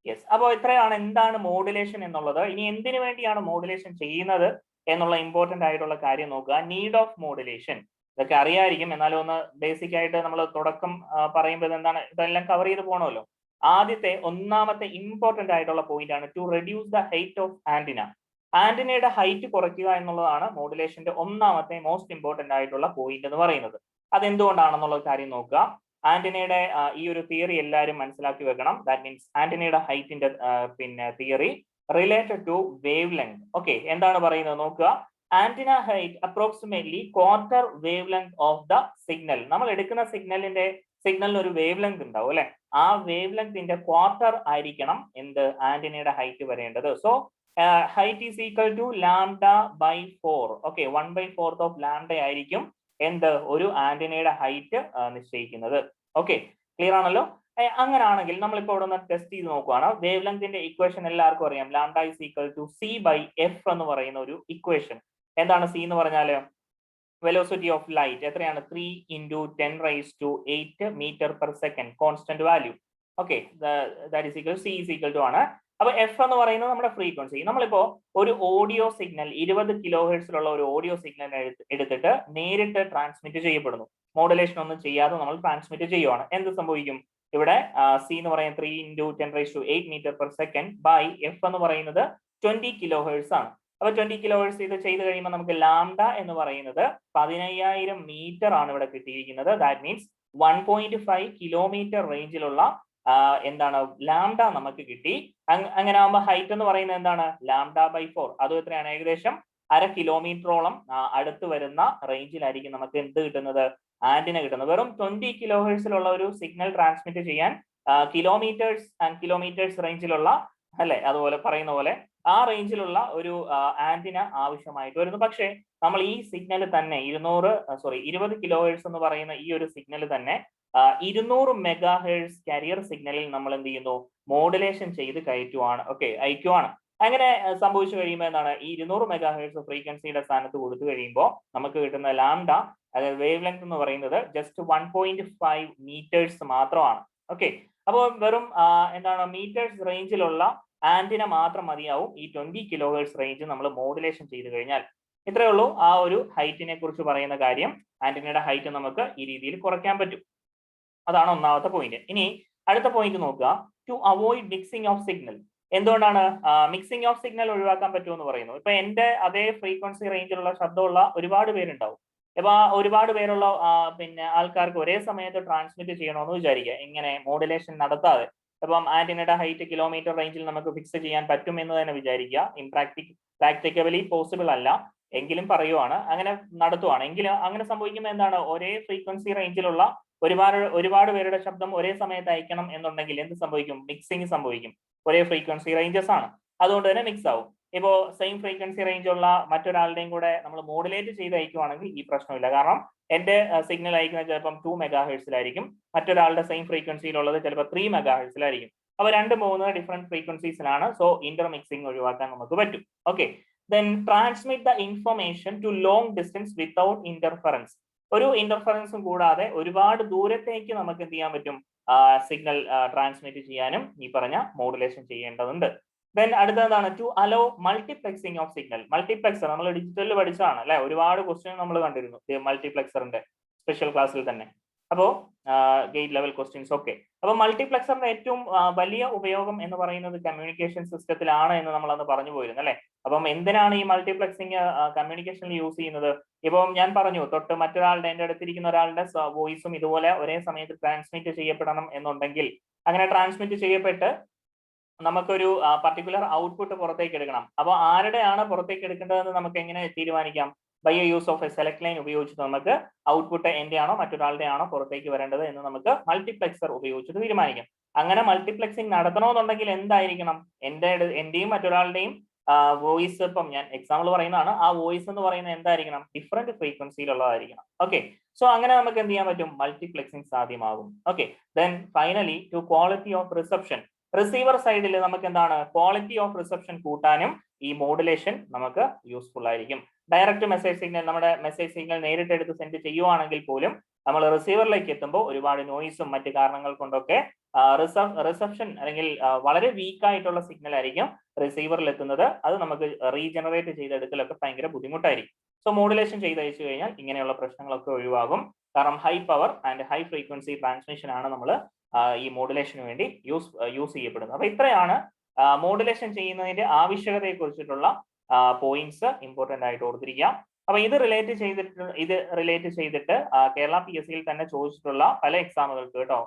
യെസ്. അപ്പോൾ ഇത്രയാണ് എന്താണ് മോഡുലേഷൻ എന്നുള്ളത്. ഇനി എന്തിനു വേണ്ടിയാണ് മോഡുലേഷൻ ചെയ്യുന്നത് എന്നുള്ള ഇമ്പോർട്ടന്റ് ആയിട്ടുള്ള കാര്യം നോക്കുക. നീഡ് ഓഫ് മോഡുലേഷൻ ഇതൊക്കെ അറിയായിരിക്കും, എന്നാലും ഒന്ന് ബേസിക് ആയിട്ട് നമ്മൾ തുടക്കം പറയുമ്പോൾ എന്താണ് ഇതെല്ലാം കവർ ചെയ്ത് പോകണമല്ലോ. ആദ്യത്തെ ഒന്നാമത്തെ ഇമ്പോർട്ടന്റ് ആയിട്ടുള്ള പോയിന്റ് ആണ് to reduce the height of antenna. ആന്റിനയുടെ ഹൈറ്റ് കുറയ്ക്കുക എന്നുള്ളതാണ് മോഡുലേഷന്റെ ഒന്നാമത്തെ മോസ്റ്റ് ഇമ്പോർട്ടന്റ് ആയിട്ടുള്ള പോയിന്റ് എന്ന് പറയുന്നത്. അതെന്തുകൊണ്ടാണെന്നുള്ള കാര്യം നോക്കുക. ആന്റിനയുടെ ഈ ഒരു തിയറി എല്ലാവരും മനസ്സിലാക്കി വെക്കണം. ദാറ്റ് മീൻസ് ആന്റിനയുടെ ഹൈറ്റിന്റെ പിന്നെ theory related to wavelength. Okay, എന്താണ് പറയുന്നത് നോക്കുക. Antenna height approximately quarter wavelength of the signal. നമ്മൾ എടുക്കുന്ന സിഗ്നലിന് ഒരു വേവ് ലെങ്ത് ഉണ്ടാവും അല്ലെ. ആ വേവ് ലെങ്തിന്റെ ക്വാർട്ടർ ആയിരിക്കണം എന്ത് ആന്റിനയുടെ ഹൈറ്റ് വരേണ്ടത്. So height is equal to λ/4. Okay, 1/4 of lambda ആയിരിക്കും എന്ത് ഒരു ആന്റിനയുടെ ഹൈറ്റ് നിശ്ചയിക്കുന്നത്. ഓക്കെ, ക്ലിയർ ആണല്ലോ. അങ്ങനാണെങ്കിൽ നമ്മളിപ്പോൾ ഇവിടെ ഒന്ന് ടെസ്റ്റ് ചെയ്ത് നോക്കുകയാണ്. വേവ് ലെങ്തിന്റെ ഇക്വേഷൻ എല്ലാവർക്കും അറിയാം. λ ഈസ് ഈക്വൽ ടു c/f എന്ന് പറയുന്ന ഒരു ഇക്വേഷൻ. എന്താണ് c എന്ന് പറഞ്ഞാല്? വെലോസിറ്റി ഓഫ് ലൈറ്റ് എത്രയാണ്? 3 × 10⁸ metre per second, constant value. Okay, that is equal c is equal to ആണ്. അപ്പൊ f എന്ന് പറയുന്നത് നമ്മുടെ ഫ്രീക്വൻസി. നമ്മളിപ്പോ ഒരു ഓഡിയോ സിഗ്നൽ 20 കിലോ ഹെർട്സിലുള്ള ഒരു ഓഡിയോ സിഗ്നൽ എടുത്തിട്ട് നേരിട്ട് ട്രാൻസ്മിറ്റ് ചെയ്യപ്പെടുന്നു. മോഡുലേഷൻ ഒന്നും ചെയ്യാതെ നമ്മൾ ട്രാൻസ്മിറ്റ് ചെയ്യുവാണ്. എന്ത് സംഭവിക്കും? ഇവിടെ c എന്ന് പറയുന്നത് 3 × 10⁸ metre per second by f എന്ന് പറയുന്നത് 20 കിലോ ഹെർട്സ് ആണ്. അപ്പൊ 20 കിലോ ഹെർട്സ് ഇത് ചെയ്ത് കഴിയുമ്പോൾ നമുക്ക് ലാംഡ എന്ന് പറയുന്നത് 15,000 മീറ്റർ ആണ് ഇവിടെ കിട്ടിയിരിക്കുന്നത്. ദാറ്റ് മീൻസ് 1.5 കിലോമീറ്റർ റേഞ്ചിലുള്ള എന്താണ് ലാംഡ നമുക്ക് കിട്ടി. അങ്ങനെ ആകുമ്പോൾ ഹൈറ്റ് എന്ന് പറയുന്നത് എന്താണ്? λ/4. അതും എത്രയാണ്? ഏകദേശം 1/2 കിലോമീറ്ററോളം അടുത്ത് വരുന്ന റേഞ്ചിലായിരിക്കും നമുക്ക് എന്ത് കിട്ടുന്നത്? ആന്റിന കിട്ടുന്നത്. വെറും 20 കിലോ ഹെർട്സിലുള്ള ഒരു സിഗ്നൽ ട്രാൻസ്മിറ്റ് ചെയ്യാൻ കിലോമീറ്റേഴ്സ് റേഞ്ചിലുള്ള അല്ലെ, അതുപോലെ പറയുന്ന പോലെ ആ റേഞ്ചിലുള്ള ഒരു ആന്റിന ആവശ്യമായിട്ട് വരുന്നു. പക്ഷേ നമ്മൾ ഈ സിഗ്നൽ തന്നെ 20 കിലോ ഹെർട്സ് എന്ന് പറയുന്ന ഈ ഒരു സിഗ്നൽ തന്നെ 200 മെഗാ ഹെർട്സ് കാരിയർ സിഗ്നലിൽ നമ്മൾ എന്ത് ചെയ്യുന്നു? മോഡുലേഷൻ ചെയ്ത് അയക്കുവാണ്. അങ്ങനെ സംഭവിച്ചു കഴിയുമ്പോൾ എന്താണ്? ഈ 200 മെഗാ ഹെർട്സ് ഫ്രീക്വൻസിയുടെ സ്ഥാനത്ത് കൊടുത്തു കഴിയുമ്പോൾ നമുക്ക് കിട്ടുന്ന ലാംഡ, അതായത് വേവ് ലെങ്ത് എന്ന് പറയുന്നത് ജസ്റ്റ് 1.5 മീറ്റേഴ്സ് മാത്രമാണ്. ഓക്കെ, അപ്പോൾ വെറും എന്താണ് മീറ്റേഴ്സ് റേഞ്ചിലുള്ള ആന്റിന മാത്രം മതിയാവും ഈ 20 കിലോ ഹെർട്സ് റേഞ്ച് നമ്മൾ മോഡുലേഷൻ ചെയ്ത് കഴിഞ്ഞാൽ. ഇത്രയേ ഉള്ളൂ ആ ഒരു ഹൈറ്റിനെ കുറിച്ച് പറയുന്ന കാര്യം. ആന്റിനയുടെ ഹൈറ്റ് നമുക്ക് ഈ രീതിയിൽ കുറയ്ക്കാൻ പറ്റും. അതാണ് ഒന്നാമത്തെ പോയിന്റ്. ഇനി അടുത്ത പോയിന്റ് നോക്കുക. To avoid mixing of signal. എന്തുകൊണ്ടാണ് മിക്സിംഗ് ഓഫ് സിഗ്നൽ ഒഴിവാക്കാൻ പറ്റുമെന്ന് പറയുന്നു? ഇപ്പൊ എന്റെ അതേ ഫ്രീക്വൻസി റേഞ്ചിലുള്ള ശബ്ദമുള്ള ഒരുപാട് പേരുണ്ടാവും. ഇപ്പൊ ഒരുപാട് പേരുള്ള പിന്നെ ആൾക്കാർക്ക് ഒരേ സമയത്ത് ട്രാൻസ്മിറ്റ് ചെയ്യണമെന്ന് വിചാരിക്കുക. ഇങ്ങനെ മോഡുലേഷൻ നടത്താതെ. ഇപ്പം ആന്റിനയുടെ ഹൈറ്റ് കിലോമീറ്റർ റേഞ്ചിൽ നമുക്ക് ഫിക്സ് ചെയ്യാൻ പറ്റും എന്ന് തന്നെ വിചാരിക്കുക. പ്രാക്ടിക്കബലി പോസിബിൾ അല്ല, എങ്കിലും പറയുവാണ്. അങ്ങനെ നടത്തുവാണ് എങ്കിലും അങ്ങനെ സംഭവിക്കുമ്പോൾ എന്താണ്? ഒരേ ഫ്രീക്വൻസി റേഞ്ചിലുള്ള ഒരുപാട് പേരുടെ ശബ്ദം ഒരേ സമയത്ത് അയക്കണം എന്നുണ്ടെങ്കിൽ എന്ത് സംഭവിക്കും? മിക്സിംഗ് സംഭവിക്കും. ഒരേ ഫ്രീക്വൻസി റേഞ്ചസ് ആണ്, അതുകൊണ്ട് തന്നെ മിക്സ് ആവും. ഇപ്പോ സെയിം ഫ്രീക്വൻസി റേഞ്ച് ഉള്ള മറ്റൊരാളുടെയും കൂടെ നമ്മൾ മോഡുലേറ്റ് ചെയ്ത് അയക്കുവാണെങ്കിൽ ഈ പ്രശ്നമില്ല. കാരണം എന്റെ സിഗ്നൽ അയക്കുന്നത് ചിലപ്പം 2 മെഗാ ഹെർട്സിലായിരിക്കും, മറ്റൊരാളുടെ സെയിം ഫ്രീക്വൻസിയിലുള്ളത് ചിലപ്പോൾ 3 മെഗാ ഹെർട്സിലായിരിക്കും. അപ്പൊ 2-3 ഡിഫറെന്റ് ഫ്രീക്വൻസീസിലാണ്. സോ ഇന്റർമിക്സിംഗ് ഒഴിവാക്കാൻ നമുക്ക് പറ്റും. Okay, then transmit the information to long distance without interference. ഒരു ഇന്റർഫറൻസും കൂടാതെ ഒരുപാട് ദൂരത്തേക്ക് നമുക്ക് എന്ത് ചെയ്യാൻ പറ്റും? സിഗ്നൽ ട്രാൻസ്മിറ്റ് ചെയ്യാനും ഈ പറഞ്ഞ മോഡുലേഷൻ ചെയ്യേണ്ടതുണ്ട്. ദെൻ അടുത്തതാണ് to allow multiplexing of signal. Multiplexer നമ്മൾ ഡിജിറ്റലിൽ പഠിച്ചതാണ് അല്ലെ, ഒരുപാട് ക്വസ്റ്റ്യൻ നമ്മൾ കണ്ടിരുന്നു മൾട്ടിപ്ലെക്സറിന്റെ സ്പെഷ്യൽ ക്ലാസ്സിൽ തന്നെ. അപ്പോ ഗേറ്റ് ലെവൽ ക്വസ്റ്റ്യൻസ് ഒക്കെ. അപ്പൊ മൾട്ടിപ്ലെക്സറിന്റെ ഏറ്റവും വലിയ ഉപയോഗം എന്ന് പറയുന്നത് കമ്മ്യൂണിക്കേഷൻ സിസ്റ്റത്തിലാണ് എന്ന് നമ്മൾ അന്ന് പറഞ്ഞു പോയിരുന്നു അല്ലെ. അപ്പം എന്തിനാണ് ഈ മൾട്ടിപ്ലെക്സിംഗ് കമ്മ്യൂണിക്കേഷനിൽ യൂസ് ചെയ്യുന്നത്? ഇപ്പം ഞാൻ പറഞ്ഞു തൊട്ട് മറ്റൊരാളുടെ എന്റെ അടുത്തിരിക്കുന്ന ഒരാളുടെ വോയിസും ഇതുപോലെ ഒരേ സമയത്ത് ട്രാൻസ്മിറ്റ് ചെയ്യപ്പെടണം എന്നുണ്ടെങ്കിൽ അങ്ങനെ ട്രാൻസ്മിറ്റ് ചെയ്യപ്പെട്ട് നമുക്കൊരു പർട്ടിക്കുലർ ഔട്ട്പുട്ട് പുറത്തേക്ക് എടുക്കണം. അപ്പൊ ആരുടെയാണ് പുറത്തേക്ക് എടുക്കേണ്ടതെന്ന് നമുക്ക് എങ്ങനെ തീരുമാനിക്കാം? By use of a select line ഉപയോഗിച്ചിട്ട് നമുക്ക് ഔട്ട്പുട്ട് എന്റെ ആണോ മറ്റൊരാളുടെ ആണോ പുറത്തേക്ക് വരേണ്ടത് എന്ന് നമുക്ക് മൾട്ടിപ്ലക്സർ ഉപയോഗിച്ചിട്ട് തീരുമാനിക്കാം. അങ്ങനെ മൾട്ടിപ്ലക്സിംഗ് നടത്തണമെന്നുണ്ടെങ്കിൽ എന്തായിരിക്കണം, എന്റെയും മറ്റൊരാളുടെയും വോയിസ്, ഇപ്പം ഞാൻ എക്സാമ്പിൾ പറയുന്നതാണ്, ആ വോയിസ് എന്ന് പറയുന്നത് എന്തായിരിക്കണം, ഡിഫറെന്റ് ഫ്രീക്വൻസിയിലുള്ളതായിരിക്കണം. ഓക്കെ, സോ അങ്ങനെ നമുക്ക് എന്ത് ചെയ്യാൻ പറ്റും, മൾട്ടിപ്ലക്സിംഗ് സാധ്യമാകും. Okay, then finally to quality of reception, receiver സൈഡിൽ നമുക്ക് എന്താണ് ക്വാളിറ്റി ഓഫ് റിസപ്ഷൻ കൂട്ടാനും ഈ മോഡുലേഷൻ നമുക്ക് യൂസ്ഫുൾ ആയിരിക്കും. ഡയറക്റ്റ് മെസ്സേജ് സിഗ്നൽ, നമ്മുടെ മെസ്സേജ് സിഗ്നൽ നേരിട്ട് എടുത്ത് സെൻഡ് ചെയ്യുവാണെങ്കിൽ പോലും നമ്മൾ റിസീവറിലേക്ക് എത്തുമ്പോൾ ഒരുപാട് നോയിസും മറ്റു കാരണങ്ങൾ കൊണ്ടൊക്കെ റിസപ്ഷൻ അല്ലെങ്കിൽ വളരെ വീക്ക് ആയിട്ടുള്ള സിഗ്നൽ ആയിരിക്കും റിസീവറിൽ എത്തുന്നത്. അത് നമുക്ക് റീജനറേറ്റ് ചെയ്തെടുക്കലൊക്കെ ഭയങ്കര ബുദ്ധിമുട്ടായിരിക്കും. സോ മോഡുലേഷൻ ചെയ്തയച്ചു കഴിഞ്ഞാൽ ഇങ്ങനെയുള്ള പ്രശ്നങ്ങളൊക്കെ ഒഴിവാകും. കാരണം high power and high frequency transmission ആണ് നമ്മൾ ഈ മോഡുലേഷന് വേണ്ടി യൂസ് ചെയ്യപ്പെടുന്നത്. അപ്പൊ ഇത്രയാണ് മോഡുലേഷൻ ചെയ്യുന്നതിന്റെ ആവശ്യകതയെ കുറിച്ചിട്ടുള്ള പോയിന്റ്സ് ഇമ്പോർട്ടന്റ് ആയിട്ട് ഓർത്തിരിക്കുക. അപ്പൊ ഇത് റിലേറ്റ് ചെയ്തിട്ട് കേരള PSC യിൽ തന്നെ ചോദിച്ചിട്ടുള്ള പല എക്സാമുകൾക്ക് കേട്ടോ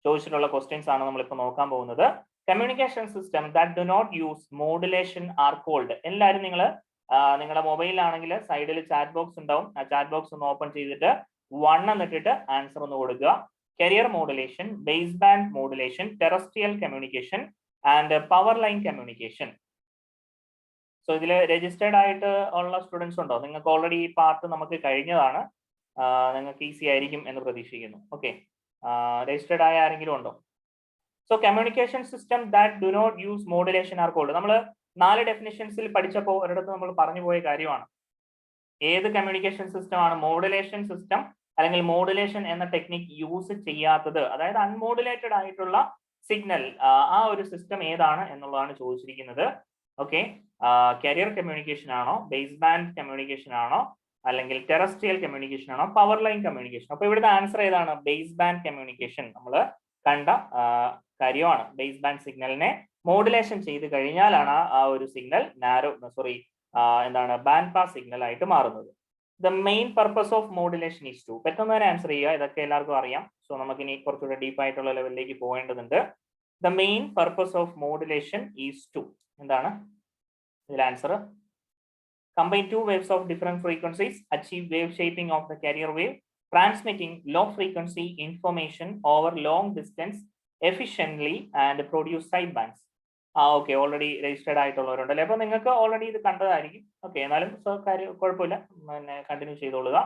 ചോദിച്ചിട്ടുള്ള ക്വസ്റ്റ്യൻസ് ആണ് നമ്മളിപ്പോൾ നോക്കാൻ പോകുന്നത്. Communication system that do not use modulation are called. എല്ലാവരും നിങ്ങളുടെ മൊബൈലിലാണെങ്കിൽ സൈഡിൽ ചാറ്റ് ബോക്സ് ഉണ്ടാവും. ആ ചാറ്റ് ബോക്സ് ഒന്ന് ഓപ്പൺ ചെയ്തിട്ട് 1 എന്നിട്ടിട്ട് ആൻസർ ഒന്ന് കൊടുക്കുക. Career modulation, base band modulation, terrestrial communication and power line communication. So ഇതിൽ രജിസ്റ്റേർഡ് ആയിട്ട് ഉള്ള സ്റ്റുഡൻസ് ഉണ്ടോ? നിങ്ങൾക്ക് ഓൾറെഡി ഈ പാർട്ട് നമുക്ക് കഴിഞ്ഞതാണ്, നിങ്ങൾക്ക് ഈസി ആയിരിക്കും എന്ന് പ്രതീക്ഷിക്കുന്നു. ഓക്കെ, രജിസ്റ്റേർഡ് ആയ ആരെങ്കിലും ഉണ്ടോ? So communication system that do not use modulation are called. നമ്മൾ 4 ഡെഫിനിഷൻസിൽ പഠിച്ചപ്പോൾ ഒരിടത്ത് നമ്മൾ പറഞ്ഞു പോയ കാര്യമാണ്. ഏത് കമ്മ്യൂണിക്കേഷൻ സിസ്റ്റം ആണ് മോഡുലേഷൻ സിസ്റ്റം അല്ലെങ്കിൽ മോഡുലേഷൻ എന്ന ടെക്നിക് യൂസ് ചെയ്യാത്തത്, അതായത് അൺമോഡുലേറ്റഡ് ആയിട്ടുള്ള സിഗ്നൽ, ആ ഒരു സിസ്റ്റം ഏതാണ് എന്നുള്ളതാണ് ചോദിച്ചിരിക്കുന്നത്. ഓക്കെ, കരിയർ കമ്മ്യൂണിക്കേഷൻ ആണോ, ബേസ് ബാൻഡ് കമ്മ്യൂണിക്കേഷൻ ആണോ, അല്ലെങ്കിൽ ടെറസ്ട്രിയൽ കമ്മ്യൂണിക്കേഷൻ ആണോ, പവർ ലൈൻ കമ്മ്യൂണിക്കേഷൻ? അപ്പൊ ഇവിടുത്തെ ആൻസർ ഏതാണ്? Base band communication. നമ്മൾ കണ്ട കാര്യമാണ്. ബേസ് ബാൻഡ് സിഗ്നലിനെ മോഡുലേഷൻ ചെയ്ത് കഴിഞ്ഞാലാണ് ആ ഒരു സിഗ്നൽ ബാൻഡ് പാസ് സിഗ്നൽ ആയിട്ട് മാറുന്നത്. The main purpose of modulation is to. പെട്ടെന്ന് തന്നെ ആൻസർ ചെയ്യുക, ഇതൊക്കെ എല്ലാവർക്കും അറിയാം. സോ നമുക്ക് ഇനി കുറച്ചുകൂടെ ഡീപ്പ് ആയിട്ടുള്ള ലെവലിലേക്ക് പോകേണ്ടതുണ്ട്. The main purpose of modulation is to. എന്താണ് ഇതിൽ answer? combine 2 waves of different frequencies, achieve wave shaping of the carrier wave, transmitting low frequency information over long distance efficiently and produce sidebands. Okay, already registered ആയിട്ടുള്ളവരുണ്ടല്ലേ, അപ്പൊ നിങ്ങൾക്ക് already ഇത് കണ്ടതായിരിക്കും. Okay, എന്നാലും കുഴപ്പമില്ല, continue ചെയ്തോളുക.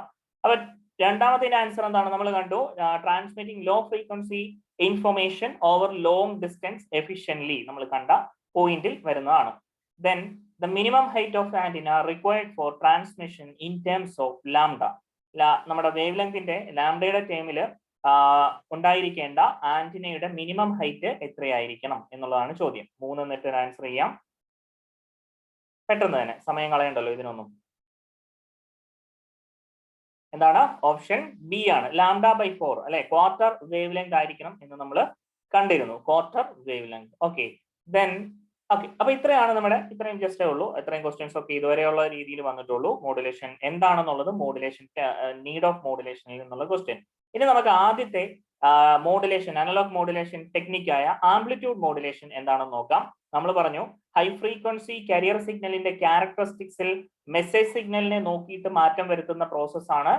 അപ്പൊ രണ്ടാമത്തെ ആൻസർ എന്താണ്? നമ്മൾ കണ്ടു transmitting low frequency information over long distance efficiently, നമ്മൾ കണ്ട പോയിന്റിൽ വരുന്നതാണ്. Then the minimum height of antenna required for transmission in terms of lambda. നമ്മുടെ വേവ് ലെങ്തിന്റെ ലാംഡയുടെ ടേമിൽ ഉണ്ടായിരിക്കേണ്ട ആന്റിനയുടെ മിനിമം ഹൈറ്റ് എത്രയായിരിക്കണം എന്നുള്ളതാണ് ചോദ്യം. 3 എന്നിട്ട് ആൻസർ ചെയ്യാം പെട്ടെന്ന് തന്നെ, സമയം കളയണ്ടല്ലോ ഇതിനൊന്നും. എന്താണ്? ഓപ്ഷൻ ബി ആണ്, λ/4 അല്ലെ, ക്വാർട്ടർ വേവ് ലെങ്ത് ആയിരിക്കണം എന്ന് നമ്മൾ കണ്ടിരുന്നു, quarter wavelength. Okay, then okay, അപ്പൊ ഇത്രയും ജസ്റ്റേ ഉള്ളൂ. ഇത്രയും ക്വസ്റ്റ്യൻസ് ഒക്കെ ഇതുവരെയുള്ള രീതിയിൽ വന്നിട്ടുള്ളൂ. മോഡുലേഷൻ എന്താണെന്നുള്ളത്, മോഡുലേഷൻ നീഡ് ഓഫ് മോഡുലേഷനിൽ നിന്നുള്ള ക്വസ്റ്റ്യൻ. ഇനി നമുക്ക് ആദ്യത്തെ മോഡുലേഷൻ, അനലോഗ് മോഡുലേഷൻ ടെക്നിക്കായ ആംപ്ലിറ്റ്യൂഡ് മോഡുലേഷൻ എന്താണെന്ന് നോക്കാം. നമ്മൾ പറഞ്ഞു ഹൈ ഫ്രീക്വൻസി കരിയർ സിഗ്നലിന്റെ ക്യാരക്ടറിസ്റ്റിക്സിൽ മെസ്സേജ് സിഗ്നലിനെ നോക്കിയിട്ട് മാറ്റം വരുത്തുന്ന പ്രോസസ്സാണ്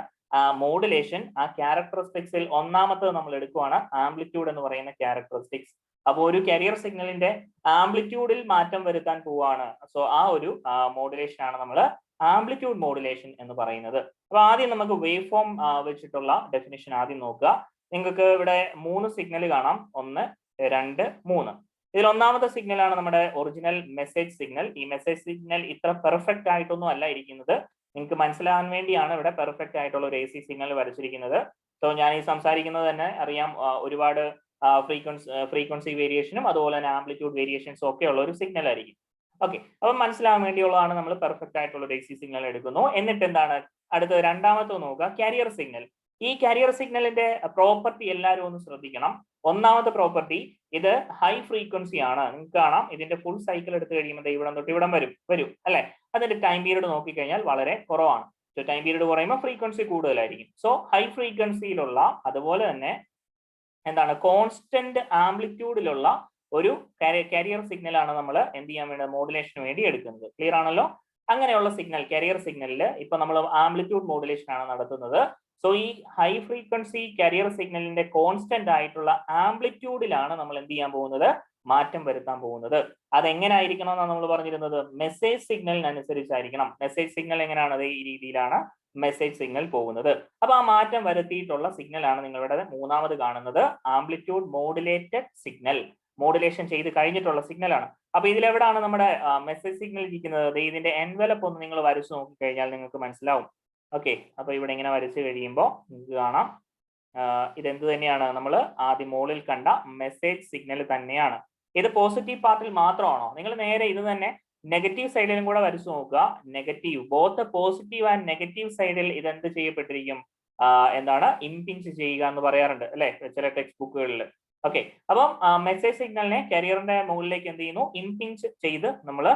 മോഡുലേഷൻ. ആ ക്യാരക്ടറിസ്റ്റിക്സിൽ ഒന്നാമത്തത് നമ്മൾ എടുക്കുവാണ് ആംപ്ലിറ്റ്യൂഡ് എന്ന് പറയുന്ന ക്യാരക്ടറിസ്റ്റിക്സ്. അപ്പോൾ ഒരു കരിയർ സിഗ്നലിന്റെ ആംപ്ലിറ്റ്യൂഡിൽ മാറ്റം വരുത്താൻ പോവാണ്. സോ ആ ഒരു മോഡുലേഷൻ ആണ് നമ്മൾ ആംപ്ലിറ്റ്യൂഡ് മോഡുലേഷൻ എന്ന് പറയുന്നത്. അപ്പൊ ആദ്യം നമുക്ക് വേവ് ഫോം വെച്ചിട്ടുള്ള ഡെഫിനിഷൻ ആദ്യം നോക്കുക. നിങ്ങൾക്ക് ഇവിടെ 3 സിഗ്നൽ കാണാം, 1, 2, 3. ഇതിൽ ഒന്നാമത്തെ സിഗ്നൽ ആണ് നമ്മുടെ ഒറിജിനൽ മെസ്സേജ് സിഗ്നൽ. ഈ മെസ്സേജ് സിഗ്നൽ ഇത്ര പെർഫെക്റ്റ് ആയിട്ടൊന്നും അല്ല ഇരിക്കുന്നത്, നിങ്ങൾക്ക് മനസ്സിലാകാൻ വേണ്ടിയാണ് ഇവിടെ പെർഫെക്റ്റ് ആയിട്ടുള്ള ഒരു AC സിഗ്നൽ വരച്ചിരിക്കുന്നത്. സോ ഞാൻ ഈ സംസാരിക്കുന്നത് തന്നെ അറിയാം, ഒരുപാട് ഫ്രീക്വൻസി വേരിയേഷനും അതുപോലെ തന്നെ ആംപ്ലിറ്റ്യൂഡ് വേരിയേഷൻസും ഒക്കെ ഉള്ള ഒരു സിഗ്നൽ ആയിരിക്കും. ഓക്കെ, അപ്പം മനസ്സിലാകാൻ വേണ്ടിയുള്ളതാണ് നമ്മൾ പെർഫെക്റ്റ് ആയിട്ടുള്ള ഒരു AC സിഗ്നൽ എടുക്കുന്നു. എന്നിട്ട് എന്താണ് അടുത്തത്? രണ്ടാമത്തെ നോക്കുക, കാരിയർ സിഗ്നൽ. ഈ കാരിയർ സിഗ്നലിന്റെ പ്രോപ്പർട്ടി എല്ലാവരും ഒന്ന് ശ്രദ്ധിക്കണം. ഒന്നാമത്തെ പ്രോപ്പർട്ടി, ഇത് ഹൈ ഫ്രീക്വൻസി ആണ്. നിങ്ങൾക്ക് കാണാം ഇതിന്റെ ഫുൾ സൈക്കിൾ എടുത്തു കഴിയുമ്പോൾ ഇവിടം തൊട്ട് ഇവിടം വരും അല്ലെ. അതിന്റെ ടൈം പീരീഡ് നോക്കിക്കഴിഞ്ഞാൽ വളരെ കുറവാണ്. സോ ടൈം പീരീഡ് കുറയുമ്പോൾ ഫ്രീക്വൻസി കൂടുതലായിരിക്കും. സോ ഹൈ ഫ്രീക്വൻസിയിലുള്ള അതുപോലെ തന്നെ എന്താണ് കോൺസ്റ്റന്റ് ആംപ്ലിറ്റ്യൂഡിലുള്ള ഒരു കാരിയർ സിഗ്നൽ ആണ് നമ്മൾ എന്ത് ചെയ്യാൻ വേണ്ടി മോഡുലേഷന് വേണ്ടി എടുക്കുന്നത്. ക്ലിയർ ആണല്ലോ? അങ്ങനെയുള്ള സിഗ്നൽ കാരിയർ സിഗ്നലിൽ ഇപ്പൊ നമ്മൾ ആംപ്ലിറ്റ്യൂഡ് മോഡുലേഷൻ ആണ് നടത്തുന്നത്. സോ ഈ ഹൈ ഫ്രീക്വൻസി കാരിയർ സിഗ്നലിന്റെ കോൺസ്റ്റന്റ് ആയിട്ടുള്ള ആംപ്ലിറ്റ്യൂഡിലാണ് നമ്മൾ എന്ത് ചെയ്യാൻ പോകുന്നത്, മാറ്റം വരുത്താൻ പോകുന്നത്. അതെങ്ങനായിരിക്കണം എന്നാണ് നമ്മൾ പറഞ്ഞിരുന്നത്, മെസ്സേജ് സിഗ്നലിനനുസരിച്ചായിരിക്കണം. മെസ്സേജ് സിഗ്നൽ എങ്ങനെയാണ്, ഈ രീതിയിലാണ് മെസ്സേജ് സിഗ്നൽ പോകുന്നത്. അപ്പൊ ആ മാറ്റം വരുത്തിയിട്ടുള്ള സിഗ്നൽ ആണ് നിങ്ങളുടെ മൂന്നാമത് കാണുന്നത് ആംപ്ലിറ്റ്യൂഡ് മോഡുലേറ്റഡ് സിഗ്നൽ. മോഡുലേഷൻ ചെയ്ത് കഴിഞ്ഞിട്ടുള്ള സിഗ്നൽ ആണ്. അപ്പൊ ഇതിലെവിടാണ് നമ്മുടെ മെസ്സേജ് സിഗ്നൽ ഇരിക്കുന്നത്? ഇതിന്റെ എൻവലപ്പ് ഒന്ന് നിങ്ങൾ വരച്ചു നോക്കിക്കഴിഞ്ഞാൽ നിങ്ങൾക്ക് മനസ്സിലാവും. ഓക്കെ, അപ്പൊ ഇവിടെ ഇങ്ങനെ വരച്ചു കഴിയുമ്പോൾ നിങ്ങൾക്ക് കാണാം ഇതെന്ത് തന്നെയാണ്, നമ്മൾ ആദ്യം മുകളിൽ കണ്ട മെസ്സേജ് സിഗ്നൽ തന്നെയാണ്. ഇത് പോസിറ്റീവ് പാർട്ടിൽ മാത്രമാണോ? നിങ്ങൾ നേരെ ഇത് തന്നെ നെഗറ്റീവ് സൈഡിലും കൂടെ വരച്ചു നോക്കുക. Negative, both positive and negative സൈഡിൽ ഇതെന്ത് ചെയ്യപ്പെട്ടിരിക്കും, എന്താണ്, ഇംപിഞ്ച് ചെയ്യുക എന്ന് പറയാറുണ്ട് അല്ലെ ചില ടെക്സ്റ്റ് ബുക്കുകളിൽ. ഓക്കെ, അപ്പം മെസ്സേജ് സിഗ്നലിനെ കാരിയറിന്റെ മുകളിലേക്ക് എന്ത് ചെയ്യുന്നു, ഇംപിഞ്ച് ചെയ്ത് നമ്മൾ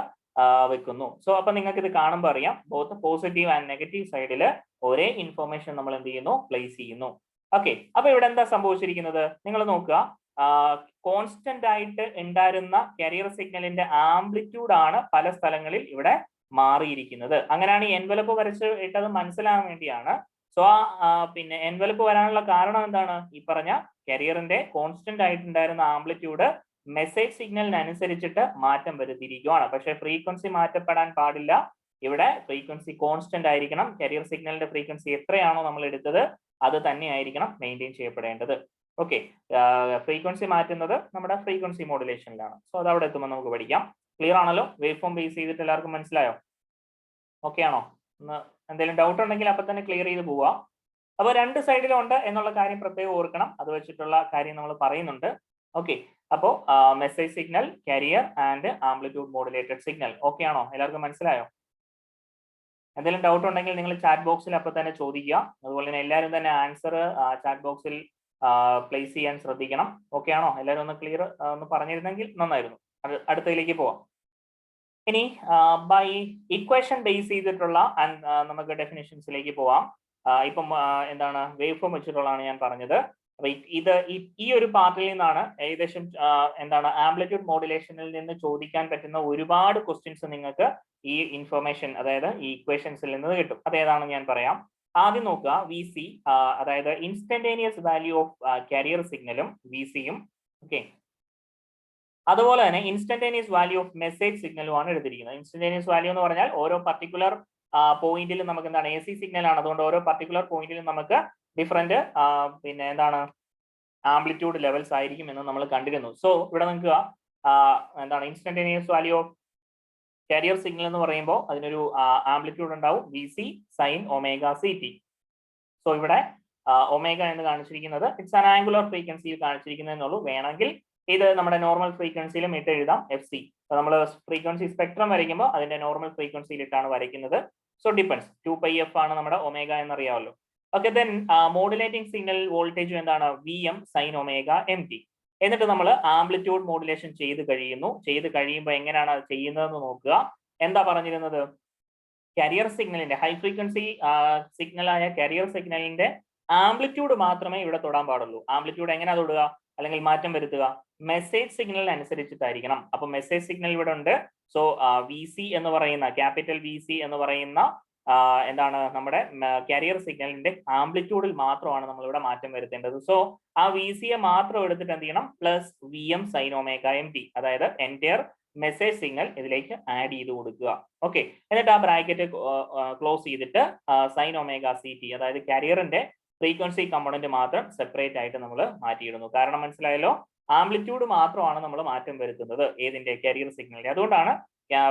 വെക്കുന്നു. സോ അപ്പൊ നിങ്ങൾക്ക് ഇത് കാണുമ്പോൾ അറിയാം, ബോത്ത് പോസിറ്റീവ് ആൻഡ് നെഗറ്റീവ് സൈഡിൽ ഒരേ ഇൻഫോർമേഷൻ നമ്മൾ എന്ത് ചെയ്യുന്നു, പ്ലേസ് ചെയ്യുന്നു. ഓക്കെ, അപ്പൊ ഇവിടെ എന്താ സംഭവിച്ചിരിക്കുന്നത്, നിങ്ങൾ നോക്കുക, കോൺസ്റ്റന്റ് ആയിട്ട് ഉണ്ടായിരുന്ന കാരിയർ സിഗ്നലിന്റെ ആംപ്ലിറ്റ്യൂഡ് ആണ് പല സ്ഥലങ്ങളിൽ ഇവിടെ മാറിയിരിക്കുന്നത്. അങ്ങനെയാണ് ഈ എൻവലപ്പ് വരച്ച് ഇട്ടത് മനസ്സിലാകാൻ വേണ്ടിയാണ്. സോ പിന്നെ എൻവലപ്പ് വരാനുള്ള കാരണം എന്താണ്, ഈ പറഞ്ഞ കാരിയറിന്റെ കോൺസ്റ്റന്റ് ആയിട്ടുണ്ടായിരുന്ന ആംപ്ലിറ്റ്യൂഡ് മെസ്സേജ് സിഗ്നലിനനുസരിച്ചിട്ട് മാറ്റം വരുത്തിയിരിക്കുകയാണ്. പക്ഷെ ഫ്രീക്വൻസി മാറ്റപ്പെടാൻ പാടില്ല. ഇവിടെ ഫ്രീക്വൻസി കോൺസ്റ്റന്റ് ആയിരിക്കണം. കാരിയർ സിഗ്നലിന്റെ ഫ്രീക്വൻസി എത്രയാണോ നമ്മൾ എടുത്തത് അത് തന്നെ ആയിരിക്കണം മെയിൻറ്റെയിൻ ചെയ്യപ്പെടേണ്ടത്. ഓക്കെ, ഫ്രീക്വൻസി മാറ്റുന്നത് നമ്മുടെ ഫ്രീക്വൻസി മോഡുലേഷനിലാണ്. സോ അത് അവിടെ എത്തുമ്പോൾ നമുക്ക് പഠിക്കാം. ക്ലിയർ ആണല്ലോ? വേവ് ഫോം ബേസ് ചെയ്തിട്ട് എല്ലാവർക്കും മനസ്സിലായോ? ഓക്കെ ആണോ? എന്തെങ്കിലും ഡൗട്ട് ഉണ്ടെങ്കിൽ അപ്പൊ തന്നെ ക്ലിയർ ചെയ്ത് പോവാ. അപ്പൊ രണ്ട് സൈഡിലും ഉണ്ട് എന്നുള്ള കാര്യം പ്രത്യേകം ഓർക്കണം. അത് വെച്ചിട്ടുള്ള കാര്യം നമ്മൾ പറയുന്നുണ്ട്. ഓക്കെ, അപ്പോ message signal, carrier and amplitude modulated signal. Okay ആണോ? എല്ലാവർക്കും മനസ്സിലായോ? എന്തെങ്കിലും ഡൗട്ട് ഉണ്ടെങ്കിൽ നിങ്ങൾ ചാറ്റ് ബോക്സിൽ അപ്പൊ തന്നെ ചോദിക്കുക. അതുപോലെ തന്നെ എല്ലാവരും തന്നെ ആൻസർ ചാറ്റ് ബോക്സിൽ പ്ലേസ് ചെയ്യാൻ ശ്രദ്ധിക്കണം. ഓക്കെ ആണോ? എല്ലാവരും ഒന്ന് ക്ലിയർ ഒന്ന് പറഞ്ഞിരുന്നെങ്കിൽ നന്നായിരുന്നു. അടുത്തതിലേക്ക് പോവാം. ഇനി ബൈ ഇക്വേഷൻ ബേസ് ചെയ്തിട്ടുള്ള നമുക്ക് ഡെഫിനിഷൻസിലേക്ക് പോവാം. ഇപ്പം എന്താണ്, വേവ് ഫോം വെച്ചിട്ടുള്ളതാണ് ഞാൻ പറഞ്ഞത്. അപ്പൊ ഇത് ഈ ഒരു പാർട്ടിൽ നിന്നാണ് ഏകദേശം എന്താണ് ആംപ്ലിറ്റ്യൂഡ് മോഡുലേഷനിൽ നിന്ന് ചോദിക്കാൻ പറ്റുന്ന ഒരുപാട് ക്വസ്റ്റ്യൻസ് നിങ്ങൾക്ക് ഈ ഇൻഫർമേഷൻ, അതായത് ഈ ഇക്വേഷൻസിൽ നിന്ന് കിട്ടും. അതേതാണെന്ന് ഞാൻ പറയാം. ആദ്യം നോക്കുക, വി സി, അതായത് ഇൻസ്റ്റന്റേനിയസ് വാല്യൂ ഓഫ് കാരിയർ സിഗ്നലും വി സിയും. ഓക്കെ, അതുപോലെ തന്നെ ഇൻസ്റ്റന്റേനിയസ് വാല്യൂ ഓഫ് മെസ്സേജ് സിഗ്നലുമാണ് എടുത്തിരിക്കുന്നത്. ഇൻസ്റ്റന്റേനിയസ് വാല്യൂ എന്ന് പറഞ്ഞാൽ ഓരോ പർട്ടിക്കുലർ പോയിന്റിലും നമുക്ക് എന്താണ്, എ സി സിഗ്നൽ ആണ്, അതുകൊണ്ട് ഓരോ പർട്ടിക്കുലർ പോയിന്റിലും നമുക്ക് ഡിഫറെന്റ് പിന്നെ എന്താണ് ആംപ്ലിറ്റ്യൂഡ് ലെവൽസ് ആയിരിക്കും എന്ന് നമ്മൾ കണ്ടിരുന്നു. സോ ഇവിടെ നിങ്ങൾക്ക് എന്താണ് instantaneous value of carrier signal എന്ന് പറയുമ്പോൾ അതിനൊരു ആംപ്ലിറ്റ്യൂഡ് ഉണ്ടാവും, v c sine omega C t. So ഇവിടെ ഒമേഗ എന്ന് കാണിച്ചിരിക്കുന്നത് ഇറ്റ്സ് ആൻ ആംഗുലർ ഫ്രീക്വൻസിയിൽ കാണിച്ചിരിക്കുന്നതെന്നുള്ളൂ. വേണമെങ്കിൽ ഇത് നമ്മുടെ നോർമൽ ഫ്രീക്വൻസിയിലും ഇട്ട് എഴുതാം, എഫ് സി. നമ്മൾ ഫ്രീക്വൻസി സ്പെക്ട്രം വരയ്ക്കുമ്പോൾ അതിന്റെ നോർമൽ ഫ്രീക്വൻസിയിലിട്ടാണ് വരയ്ക്കുന്നത്. സോ ഡിപ്പെൻസ്, 2πf ആണ് നമ്മുടെ ഒമേഗ എന്നറിയാമല്ലോ. Okay, then modulating signal voltage എന്താണ്, V M sine omega M T. എന്നിട്ട് നമ്മൾ ആംപ്ലിറ്റ്യൂഡ് മോഡുലേഷൻ ചെയ്ത് കഴിയുമ്പോൾ എങ്ങനെയാണ് അത് ചെയ്യുന്നതെന്ന് നോക്കുക. എന്താ പറഞ്ഞിരുന്നത്, കാരിയർ സിഗ്നലിന്റെ ഹൈ ഫ്രീക്വൻസി സിഗ്നലായ കാരിയർ സിഗ്നലിന്റെ ആംപ്ലിറ്റ്യൂഡ് മാത്രമേ ഇവിടെ തൊടാൻ പാടുള്ളൂ. ആംപ്ലിറ്റ്യൂഡ് എങ്ങനെയാ തൊടുക അല്ലെങ്കിൽ മാറ്റം വരുത്തുക, മെസ്സേജ് സിഗ്നൽ അനുസരിച്ചിട്ടായിരിക്കണം. അപ്പൊ മെസ്സേജ് സിഗ്നൽ ഇവിടെ ഉണ്ട്. സോ വി സി എന്ന് പറയുന്ന ക്യാപിറ്റൽ വി സി എന്ന് പറയുന്ന എന്താണ് നമ്മുടെ കാരിയർ സിഗ്നലിന്റെ ആംപ്ലിറ്റ്യൂഡിൽ മാത്രമാണ് നമ്മൾ ഇവിടെ മാറ്റം വരുത്തേണ്ടത്. സോ ആ വി സിയെ മാത്രം എടുത്തിട്ട് എന്ത് ചെയ്യണം, plus V M sine omega M t, അതായത് എൻറ്റയർ മെസ്സേജ് സിഗ്നൽ ഇതിലേക്ക് ആഡ് ചെയ്ത് കൊടുക്കുക. ഓക്കെ, എന്നിട്ട് ആ ബ്രാക്കറ്റ് ക്ലോസ് ചെയ്തിട്ട് സൈൻ ഒമേഗ സി ടി, അതായത് കാരിയറിന്റെ ഫ്രീക്വൻസി കമ്പോണന്റ് മാത്രം സെപ്പറേറ്റ് ആയിട്ട് നമ്മൾ മാറ്റിയിടുന്നു. കാരണം മനസ്സിലായല്ലോ, ആംപ്ലിറ്റ്യൂഡ് മാത്രമാണ് നമ്മൾ മാറ്റം വരുത്തുന്നത് ഏതിന്റെ, കാരിയർ സിഗ്നലിന്റെ. അതുകൊണ്ടാണ്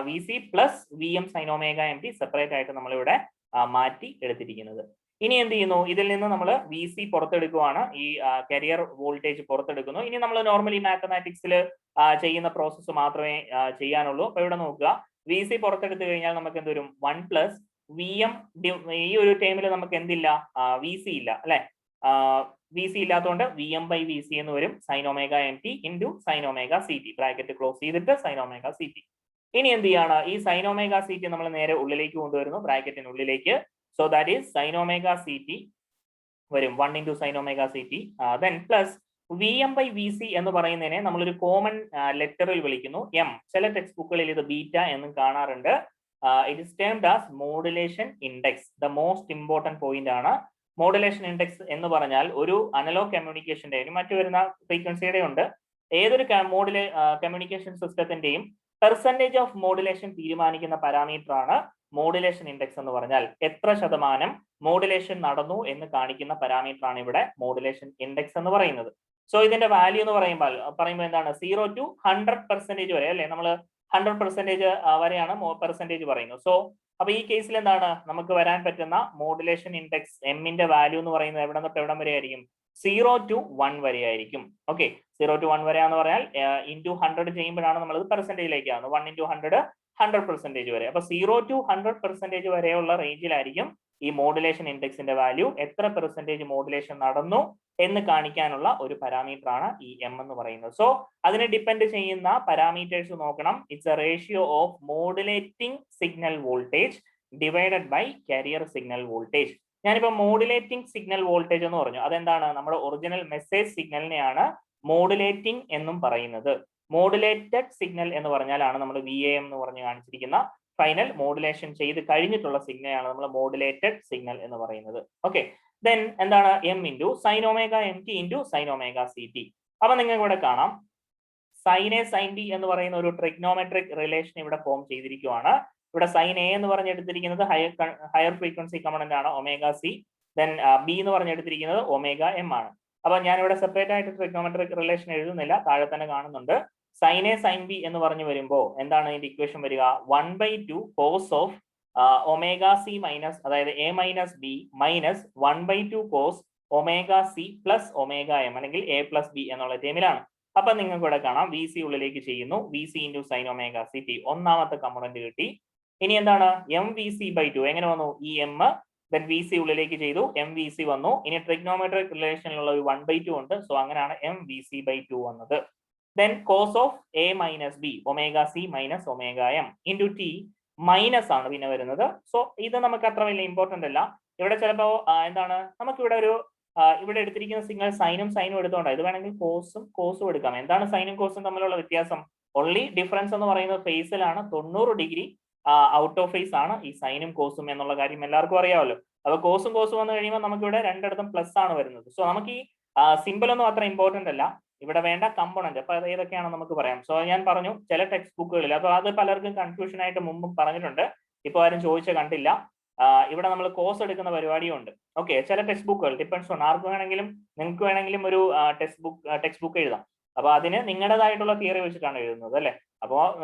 v c plus V M sine omega M t separate ആയിട്ട് നമ്മൾ ഇവിടെ മാറ്റി എടുത്തിരിക്കുന്നത്. ഇനി എന്ത് ചെയ്യുന്നു, ഇതിൽ നിന്ന് നമ്മൾ വി സി പുറത്തെടുക്കുവാണ്, ഈ കാരിയർ വോൾട്ടേജ് പുറത്തെടുക്കുന്നു. ഇനി നമ്മൾ നോർമലി മാത്തമാറ്റിക്സിൽ ചെയ്യുന്ന പ്രോസസ്സ് മാത്രമേ ചെയ്യാനുള്ളൂ. അപ്പൊ ഇവിടെ നോക്കുക, വി സി പുറത്തെടുത്തു കഴിഞ്ഞാൽ നമുക്ക് എന്ത് വരും, 1 പ്ലസ് വി എം. ഈ ഒരു ടൈമിൽ നമുക്ക് എന്തില്ല, വി സി ഇല്ല അല്ലെ. വി സി ഇല്ലാത്തതുകൊണ്ട് v M by V C എന്ന് വരും, sine omega M t into sine omega C t. Bracket close ചെയ്തിട്ട് സൈൻ ഒമേഗ സി ടി. ഇനി എന്ത് ചെയ്യാണ്, ഈ സൈൻ ഒമേഗ സി ടി നമ്മൾ നേരെ ഉള്ളിലേക്ക് കൊണ്ടുവരുന്നു, ബ്രാക്കറ്റിനുള്ളിലേക്ക്. So that is sine omega C T വരും 1 into sine omega C T. Then plus V M by V C എന്ന് പറയുന്നതിനെ നമ്മളൊരു കോമൺ ലെറ്ററിൽ വിളിക്കുന്നു, എം. ചില ടെക്സ്റ്റ് ബുക്കുകളിൽ ഇത് ബീറ്റ എന്നും കാണാറുണ്ട്. It is termed as modulation index. The most important point ആണ് മോഡുലേഷൻ ഇൻഡെക്സ് എന്ന് പറഞ്ഞാൽ ഒരു അനലോഗ് കമ്മ്യൂണിക്കേഷന്റെ മറ്റു വരുന്ന ഫ്രീക്വൻസിയുടെ ഉണ്ട് ഏതൊരു കമ്മ്യൂണിക്കേഷൻ സിസ്റ്റത്തിന്റെയും പെർസെന്റേജ് ഓഫ് മോഡുലേഷൻ തീരുമാനിക്കുന്ന പാരാമീറ്റർ ആണ് മോഡുലേഷൻ ഇൻഡെക്സ് എന്ന് പറഞ്ഞാൽ എത്ര ശതമാനം മോഡുലേഷൻ നടന്നു എന്ന് കാണിക്കുന്ന പാരാമീറ്റർ ആണ് ഇവിടെ മോഡുലേഷൻ ഇൻഡെക്സ് എന്ന് പറയുന്നത്. സോ ഇതിന്റെ വാല്യൂ എന്ന് പറയുമ്പോൾ എന്താണ് 0 to 100% വരെ അല്ലെ, നമ്മൾ 100% വരെയാണ് പെർസെന്റേജ് പറയുന്നത്. സോ അപ്പൊ ഈ കേസിൽ എന്താണ് നമുക്ക് വരാൻ പറ്റുന്ന മോഡുലേഷൻ ഇൻഡെക്സ് എമ്മിന്റെ വാല്യൂ എന്ന് പറയുന്നത് എവിടെ തൊട്ട് എവിടം വരെ ആയിരിക്കും? 0 to 1 വരെ ആയിരിക്കും. ഓക്കെ, 0 to 1 വരെ എന്ന് പറഞ്ഞാൽ ഇൻറ്റു 100 ചെയ്യുമ്പോഴാണ് നമ്മളത് പെർസെന്റേജിലേക്ക് ആവുന്നത്. 1 into 100 100% വരെ. അപ്പൊ 0 to 100% വരെയുള്ള റേഞ്ചിലായിരിക്കും ഈ മോഡുലേഷൻ ഇൻഡെക്സിന്റെ വാല്യൂ. എത്ര പെർസെന്റേജ് മോഡുലേഷൻ നടന്നു എന്ന് കാണിക്കാനുള്ള ഒരു പാരാമീറ്റർ ആണ് ഈ എം എന്ന് പറയുന്നത്. സോ അതിനെ ഡിപ്പെൻഡ് ചെയ്യുന്ന പാരാമീറ്റേഴ്സ് നോക്കണം. It's a ratio of modulating signal voltage divided by carrier signal voltage. ഞാനിപ്പോ മോഡുലേറ്റിംഗ് സിഗ്നൽ വോൾട്ടേജ് എന്ന് പറഞ്ഞു. അതെന്താണ്? നമ്മുടെ ഒറിജിനൽ മെസ്സേജ് സിഗ്നലിനെയാണ് മോഡുലേറ്റിംഗ് എന്നും പറയുന്നത്. മോഡുലേറ്റഡ് സിഗ്നൽ എന്ന് പറഞ്ഞാലാണ് നമ്മൾ VAM എന്ന് പറഞ്ഞ് കാണിച്ചിരിക്കുന്ന ഫൈനൽ മോഡുലേഷൻ ചെയ്ത് കഴിഞ്ഞിട്ടുള്ള സിഗ്നലാണ് നമ്മൾ മോഡുലേറ്റഡ് സിഗ്നൽ എന്ന് പറയുന്നത്. ഓക്കെ, ദെൻ എന്താണ്? M into sine omega MT into sine omega CT. അപ്പൊ നിങ്ങൾക്ക് ഇവിടെ കാണാം സൈൻ എ സൈൻ ബി എന്ന് പറയുന്ന ഒരു ട്രിഗ്നോമെട്രിക് റിലേഷൻ ഇവിടെ ഫോം ചെയ്തിരിക്കുകയാണ്. ഇവിടെ സൈൻ എ എന്ന് പറഞ്ഞെടുത്തിരിക്കുന്നത് ഹയർ ഫ്രീക്വൻസി കമ്പോണന്റ് ആണ് ഒമേഗ C. ദെൻ ബി എന്ന് പറഞ്ഞെടുത്തിരിക്കുന്നത് ഒമേഗ M ആണ്. അപ്പൊ ഞാൻ ഇവിടെ സെപ്പറേറ്റ് ആയിട്ട് ട്രിഗ്നോമെട്രിക് റിലേഷൻ എഴുതുന്നില്ല, താഴെ തന്നെ കാണുന്നുണ്ട്. സൈൻ എ സൈൻ ബി എന്ന് പറഞ്ഞു വരുമ്പോൾ എന്താണ് ഇതിന്റെ ഇക്വേഷൻ വരിക? 1/2 cos of omega C minus, അതായത് A minus B minus 1/2 cos omega C plus omega M, അല്ലെങ്കിൽ എ പ്ലസ് ബി എന്നുള്ള ടേമിലാണ്. അപ്പൊ നിങ്ങൾക്ക് ഇവിടെ കാണാം വി സി ഉള്ളിലേക്ക് ചെയ്യുന്നു. V C into sine omega C t ഒന്നാമത്തെ കമ്പോണന്റ് കിട്ടി. ഇനി എന്താണ്? എം വി സി ബൈ 2 എങ്ങനെ വന്നു? ഈ എം ദെൻ വി സി ഉള്ളിലേക്ക് ചെയ്തു, എം വി സി വന്നു. ഇനി ട്രിഗ്നോമെട്രിക് റിലേഷനിലുള്ള ഒരു 1/2 ഉണ്ട്. സോ അങ്ങനെയാണ് എം വി സി ബൈ 2 വന്നത്. Then cos of a minus b omega C minus omega m into t minus ആണ് പിന്നെ വരുന്നത്. സോ ഇത് നമുക്ക് അത്ര വലിയ ഇമ്പോർട്ടന്റ് അല്ല. ഇവിടെ ചിലപ്പോ എന്താണ് നമുക്കിവിടെ ഒരു ഇവിടെ എടുത്തിരിക്കുന്ന സിഗ്നൽ സൈനും എടുത്തോണ്ടാണ്. ഇത് വേണമെങ്കിൽ കോസും എടുക്കാം. എന്താണ് സൈനും കോസും തമ്മിലുള്ള വ്യത്യാസം? ഓൺലി ഡിഫറൻസ് എന്ന് പറയുന്നത് ഫേസിലാണ്. 90 ഡിഗ്രി ഔട്ട് ഓഫ് ഫേസ് ആണ് ഈ സൈനും കോസും എന്നുള്ള കാര്യം എല്ലാവർക്കും അറിയാമല്ലോ. അപ്പൊ കോസും വന്നു കഴിയുമ്പോൾ നമുക്ക് ഇവിടെ രണ്ടിടത്തും പ്ലസ് ആണ് വരുന്നത്. സോ നമുക്ക് ഈ സിമ്പിൾ ഒന്നും അത്ര ഇമ്പോർട്ടന്റ് അല്ല. ഇവിടെ വേണ്ട കമ്പോണന്റ് അപ്പൊ അത് ഏതൊക്കെയാണെന്ന് നമുക്ക് പറയാം. സോ ഞാൻ പറഞ്ഞു ചില ടെക്സ്റ്റ് ബുക്കുകളിൽ, അപ്പൊ അത് പലർക്കും കൺഫ്യൂഷൻ ആയിട്ട് മുമ്പും പറഞ്ഞിട്ടുണ്ട്, ഇപ്പൊ ആരും ചോദിച്ച കണ്ടില്ല. ഇവിടെ നമ്മൾ കോഴ്സ് എടുക്കുന്ന പരിപാടിയും ഉണ്ട്. ഓക്കെ, ചില ടെക്സ്റ്റ് ബുക്കുകൾ ഡിപ്പെൻഡ്സ് ഓൺ, ആർക്ക് വേണമെങ്കിലും നിങ്ങൾക്ക് വേണമെങ്കിലും ഒരു ടെക്സ്റ്റ് ബുക്ക് എഴുതാം. അപ്പൊ അതിന് നിങ്ങളുടേതായിട്ടുള്ള തിയറി വെച്ചിട്ടാണ് എഴുതുന്നത് അല്ലെ. അപ്പോ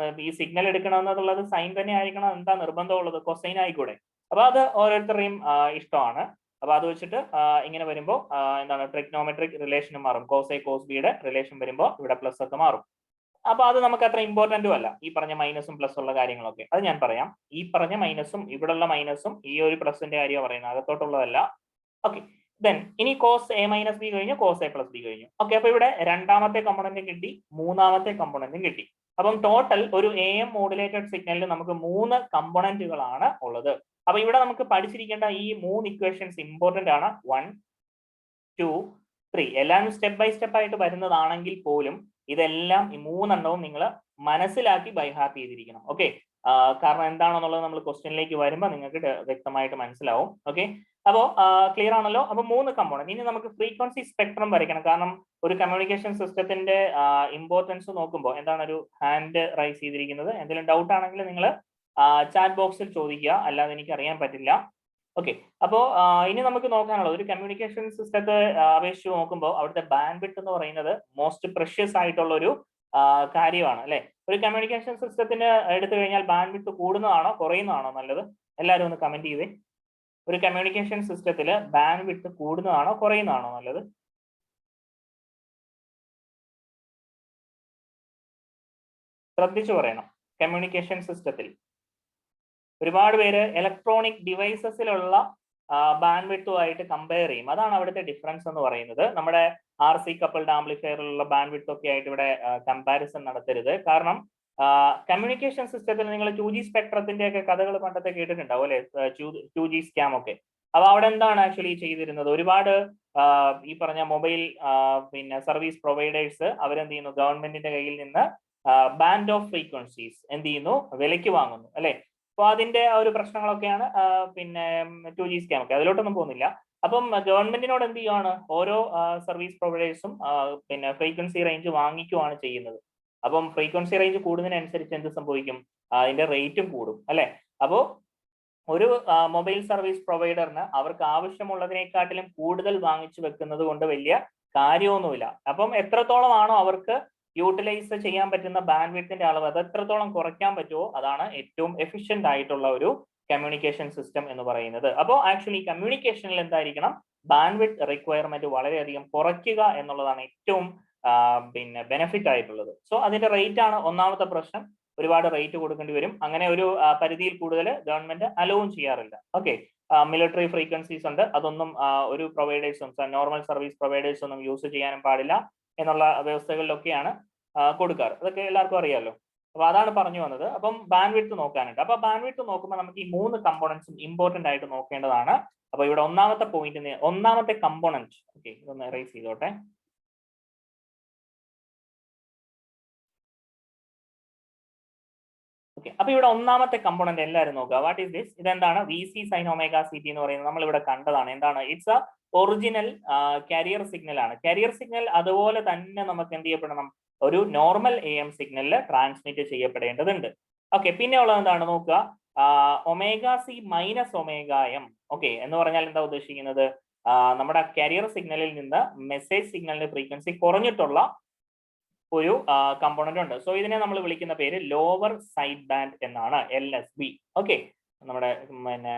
ഈ സിഗ്നൽ എടുക്കണമെന്നുള്ളത് സൈൻ തന്നെ ആയിരിക്കണം, എന്താ നിർബന്ധമുള്ളത്? കൊസൈൻ ആയിക്കൂടെ? അപ്പൊ അത് ഓരോരുത്തരുടെയും ഇഷ്ടമാണ്. അപ്പൊ അത് വെച്ചിട്ട് ഇങ്ങനെ വരുമ്പോൾ എന്താണ് ട്രിഗ്നോമെട്രിക് റിലേഷൻ മാറും. കോസ് എ കോസ് ബിയുടെ റിലേഷൻ വരുമ്പോൾ ഇവിടെ പ്ലസ് ഒക്കെ മാറും. അപ്പൊ അത് നമുക്ക് അത്ര ഇമ്പോർട്ടന്റും അല്ല. ഈ പറഞ്ഞ മൈനസും പ്ലസ് ഉള്ള കാര്യങ്ങളൊക്കെ അത് ഞാൻ പറയാം. ഈ പറഞ്ഞ മൈനസും ഇവിടെയുള്ള മൈനസും ഈ ഒരു പ്ലസിന്റെ കാര്യമാണ് പറയുന്നത്, അകത്തോട്ടുള്ളതല്ല. ഓക്കെ, ദെൻ ഇനി കോസ് എ മൈനസ് ബി കഴിഞ്ഞു, കോസ് എ പ്ലസ് ബി കഴിഞ്ഞു. ഓക്കെ, അപ്പൊ ഇവിടെ രണ്ടാമത്തെ കമ്പോണന്റും കിട്ടി, മൂന്നാമത്തെ കമ്പോണന്റും കിട്ടി. അപ്പം ടോട്ടൽ ഒരു AM മോഡുലേറ്റഡ് സിഗ്നലിൽ നമുക്ക് 3 കമ്പോണന്റുകളാണ് ഉള്ളത്. അപ്പൊ ഇവിടെ നമുക്ക് പഠിച്ചിരിക്കേണ്ട ഈ 3 ഇക്വേഷൻസ് ഇമ്പോർട്ടന്റ് ആണ്. 1, 2, 3 എല്ലാം സ്റ്റെപ്പ് ബൈ സ്റ്റെപ്പ് ആയിട്ട് വരുന്നതാണെങ്കിൽ പോലും ഇതെല്ലാം ഈ 3 എണ്ണവും നിങ്ങൾ മനസ്സിലാക്കി ബൈഹാർട്ട് ചെയ്തിരിക്കണം. ഓക്കെ, കാരണം എന്താണെന്നുള്ളത് നമ്മൾ ക്വസ്റ്റ്യനിലേക്ക് വരുമ്പോൾ നിങ്ങൾക്ക് വ്യക്തമായിട്ട് മനസ്സിലാവും. ഓക്കെ, അപ്പോൾ ക്ലിയർ ആണല്ലോ. അപ്പൊ 3 കമ്പോണന്റ്. ഇനി നമുക്ക് ഫ്രീക്വൻസി സ്പെക്ട്രം വരയ്ക്കണം. കാരണം ഒരു കമ്മ്യൂണിക്കേഷൻ സിസ്റ്റത്തിന്റെ ഇമ്പോർട്ടൻസ് നോക്കുമ്പോൾ എന്താണ് ഒരു ഹാൻഡ് റൈസ് ചെയ്തിരിക്കുന്നത്. എന്തെങ്കിലും ഡൗട്ട് ആണെങ്കിൽ നിങ്ങൾ ചാറ്റ് ബോക്സിൽ ചോദിക്കുക, അല്ലാതെ എനിക്ക് അറിയാൻ പറ്റില്ല. ഓക്കെ, അപ്പോ ഇനി നമുക്ക് നോക്കാനുള്ളത് ഒരു കമ്മ്യൂണിക്കേഷൻ സിസ്റ്റത്തെ അപേക്ഷിച്ച് നോക്കുമ്പോൾ അവിടുത്തെ ബാൻഡ് വിഡ്ത്ത് എന്ന് പറയുന്നത് മോസ്റ്റ് പ്രഷ്യസ് ആയിട്ടുള്ള ഒരു കാര്യമാണ് അല്ലെ. ഒരു കമ്മ്യൂണിക്കേഷൻ സിസ്റ്റത്തിന് എടുത്തു കഴിഞ്ഞാൽ ബാൻഡ് വിഡ്ത്ത് കൂടുന്നതാണോ കുറയുന്നതാണോ നല്ലത്? എല്ലാവരും ഒന്ന് കമന്റ് ചെയ്തേ. ഒരു കമ്മ്യൂണിക്കേഷൻ സിസ്റ്റത്തിൽ ബാൻഡ് വിഡ്ത്ത് കൂടുന്നതാണോ കുറയുന്നതാണോ നല്ലത്? ശ്രദ്ധിച്ചു പറയണം. കമ്മ്യൂണിക്കേഷൻ സിസ്റ്റത്തിൽ ഒരുപാട് പേര് ഇലക്ട്രോണിക് ഡിവൈസസിലുള്ള ബാൻഡ് വിഡ്ത്തുമായിട്ട് കമ്പയർ ചെയ്യും. അതാണ് അവിടുത്തെ ഡിഫറൻസ് എന്ന് പറയുന്നത്. നമ്മുടെ RC കപ്പിൾഡ് ആംപ്ലിഫയറിലുള്ള ബാൻഡ് വിഡ്ത്ത് ഒക്കെ ആയിട്ട് ഇവിടെ കമ്പാരിസൺ നടത്തരുത്. കാരണം കമ്മ്യൂണിക്കേഷൻ സിസ്റ്റത്തിൽ നിങ്ങൾ 2G സ്പെക്ട്രത്തിന്റെ ഒക്കെ കഥകൾ പണ്ടത്തെ കേട്ടിട്ടുണ്ടാവും അല്ലെ, 2G സ്കാം ഒക്കെ. അപ്പൊ അവിടെ എന്താണ് ആക്ച്വലി ചെയ്തിരുന്നത്? ഒരുപാട് ഈ പറഞ്ഞ മൊബൈൽ പിന്നെ സർവീസ് പ്രൊവൈഡേഴ്സ് അവരെന്ത് ചെയ്യുന്നു, ഗവൺമെന്റിന്റെ കയ്യിൽ നിന്ന് ബാൻഡ് ഓഫ് ഫ്രീക്വൻസീസ് എന്ത് ചെയ്യുന്നു, വിലയ്ക്ക് വാങ്ങുന്നു അല്ലെ. അപ്പോൾ അതിന്റെ ഒരു പ്രശ്നങ്ങളൊക്കെയാണ് പിന്നെ 2G സ്കാം ഒക്കെ, അതിലോട്ടൊന്നും പോകുന്നില്ല. അപ്പം ഗവൺമെന്റിനോട് എന്ത് ചെയ്യുവാണ്, ഓരോ സർവീസ് പ്രൊവൈഡേഴ്സും പിന്നെ ഫ്രീക്വൻസി റേഞ്ച് വാങ്ങിക്കുവാണ് ചെയ്യുന്നത്. അപ്പം ഫ്രീക്വൻസി റേഞ്ച് കൂടുന്നതിനനുസരിച്ച് എന്ത് സംഭവിക്കും, അതിന്റെ റേറ്റും കൂടും അല്ലെ. അപ്പോൾ ഒരു മൊബൈൽ സർവീസ് പ്രൊവൈഡറിന് അവർക്ക് ആവശ്യമുള്ളതിനെക്കാട്ടിലും കൂടുതൽ വാങ്ങിച്ചു വെക്കുന്നത് കൊണ്ട് വലിയ കാര്യമൊന്നുമില്ല. അപ്പം എത്രത്തോളം ആണോ അവർക്ക് യൂട്ടിലൈസ് ചെയ്യാൻ പറ്റുന്ന ബാൻഡ് വിഡ്ത്തിന്റെ അളവ് അത് എത്രത്തോളം കുറയ്ക്കാൻ പറ്റുമോ അതാണ് ഏറ്റവും എഫിഷ്യന്റ് ആയിട്ടുള്ള ഒരു കമ്മ്യൂണിക്കേഷൻ സിസ്റ്റം എന്ന് പറയുന്നത്. അപ്പോൾ ആക്ച്വലി കമ്മ്യൂണിക്കേഷനിൽ എന്തായിരിക്കണം, ബാൻഡ് വിഡ്ത്ത് റിക്വയർമെന്റ് വളരെയധികം കുറയ്ക്കുക എന്നുള്ളതാണ് ഏറ്റവും പിന്നെ ബെനിഫിറ്റ് ആയിട്ടുള്ളത്. സോ അതിന്റെ റേറ്റ് ആണ് ഒന്നാമത്തെ പ്രശ്നം. ഒരുപാട് റേറ്റ് കൊടുക്കേണ്ടി വരും. അങ്ങനെ ഒരു പരിധിയിൽ കൂടുതൽ ഗവൺമെന്റ് അലോവും ചെയ്യാറില്ല. ഓക്കെ, മിലിറ്ററി ഫ്രീക്വൻസീസ് ഉണ്ട്, അതൊന്നും ഒരു പ്രൊവൈഡേഴ്സും നോർമൽ സർവീസ് പ്രൊവൈഡേഴ്സ് ഒന്നും യൂസ് ചെയ്യാനും പാടില്ല എന്നുള്ള വ്യവസ്ഥകളിലൊക്കെയാണ് കൊടുക്കാറ്. അതൊക്കെ എല്ലാവർക്കും അറിയാമല്ലോ. അപ്പൊ അതാണ് പറഞ്ഞു വന്നത്. അപ്പം ബാൻഡ് വിഡ്ത്ത് നോക്കാനുണ്ട്. അപ്പൊ ബാൻഡ് വിഡ്ത്ത് നോക്കുമ്പോൾ നമുക്ക് ഈ 3 കമ്പോണൻസും ഇമ്പോർട്ടന്റ് ആയിട്ട് നോക്കേണ്ടതാണ്. അപ്പൊ ഇവിടെ ഒന്നാമത്തെ പോയിന്റ്, ഒന്നാമത്തെ കമ്പോണന്റ്, ഓക്കെ ഇതൊന്ന് എറേസ് ചെയ്തോട്ടെ. ഓക്കെ, അപ്പൊ ഇവിടെ ഒന്നാമത്തെ കമ്പോണന്റ് എല്ലാവരും നോക്കുക. What is this? ഇതെന്താണ്? VC sin omega CT എന്ന് പറയുന്നത് നമ്മൾ ഇവിടെ കണ്ടതാണ്. എന്താണ്? It's A original carrier signal ആണ്. കാരിയർ സിഗ്നൽ അതുപോലെ തന്നെ നമുക്ക് എന്ത് ചെയ്യപ്പെടണം, ഒരു നോർമൽ AM സിഗ്നലിൽ ട്രാൻസ്മിറ്റ് ചെയ്യപ്പെടേണ്ടതുണ്ട്. ഓക്കെ, പിന്നെ ഉള്ളത് എന്താണ് നോക്കുക, omega C minus omega M. Okay, എന്ന് പറഞ്ഞാൽ എന്താ ഉദ്ദേശിക്കുന്നത്, നമ്മുടെ കാരിയർ സിഗ്നലിൽ നിന്ന് മെസ്സേജ് സിഗ്നലിന്റെ ഫ്രീക്വൻസി കുറഞ്ഞിട്ടുള്ള ഒരു കമ്പോണന്റ് ഉണ്ട്. സോ ഇതിനെ നമ്മൾ വിളിക്കുന്ന പേര് ലോവർ സൈഡ് ബാൻഡ് എന്നാണ്, LSB. ഓക്കെ, നമ്മുടെ പിന്നെ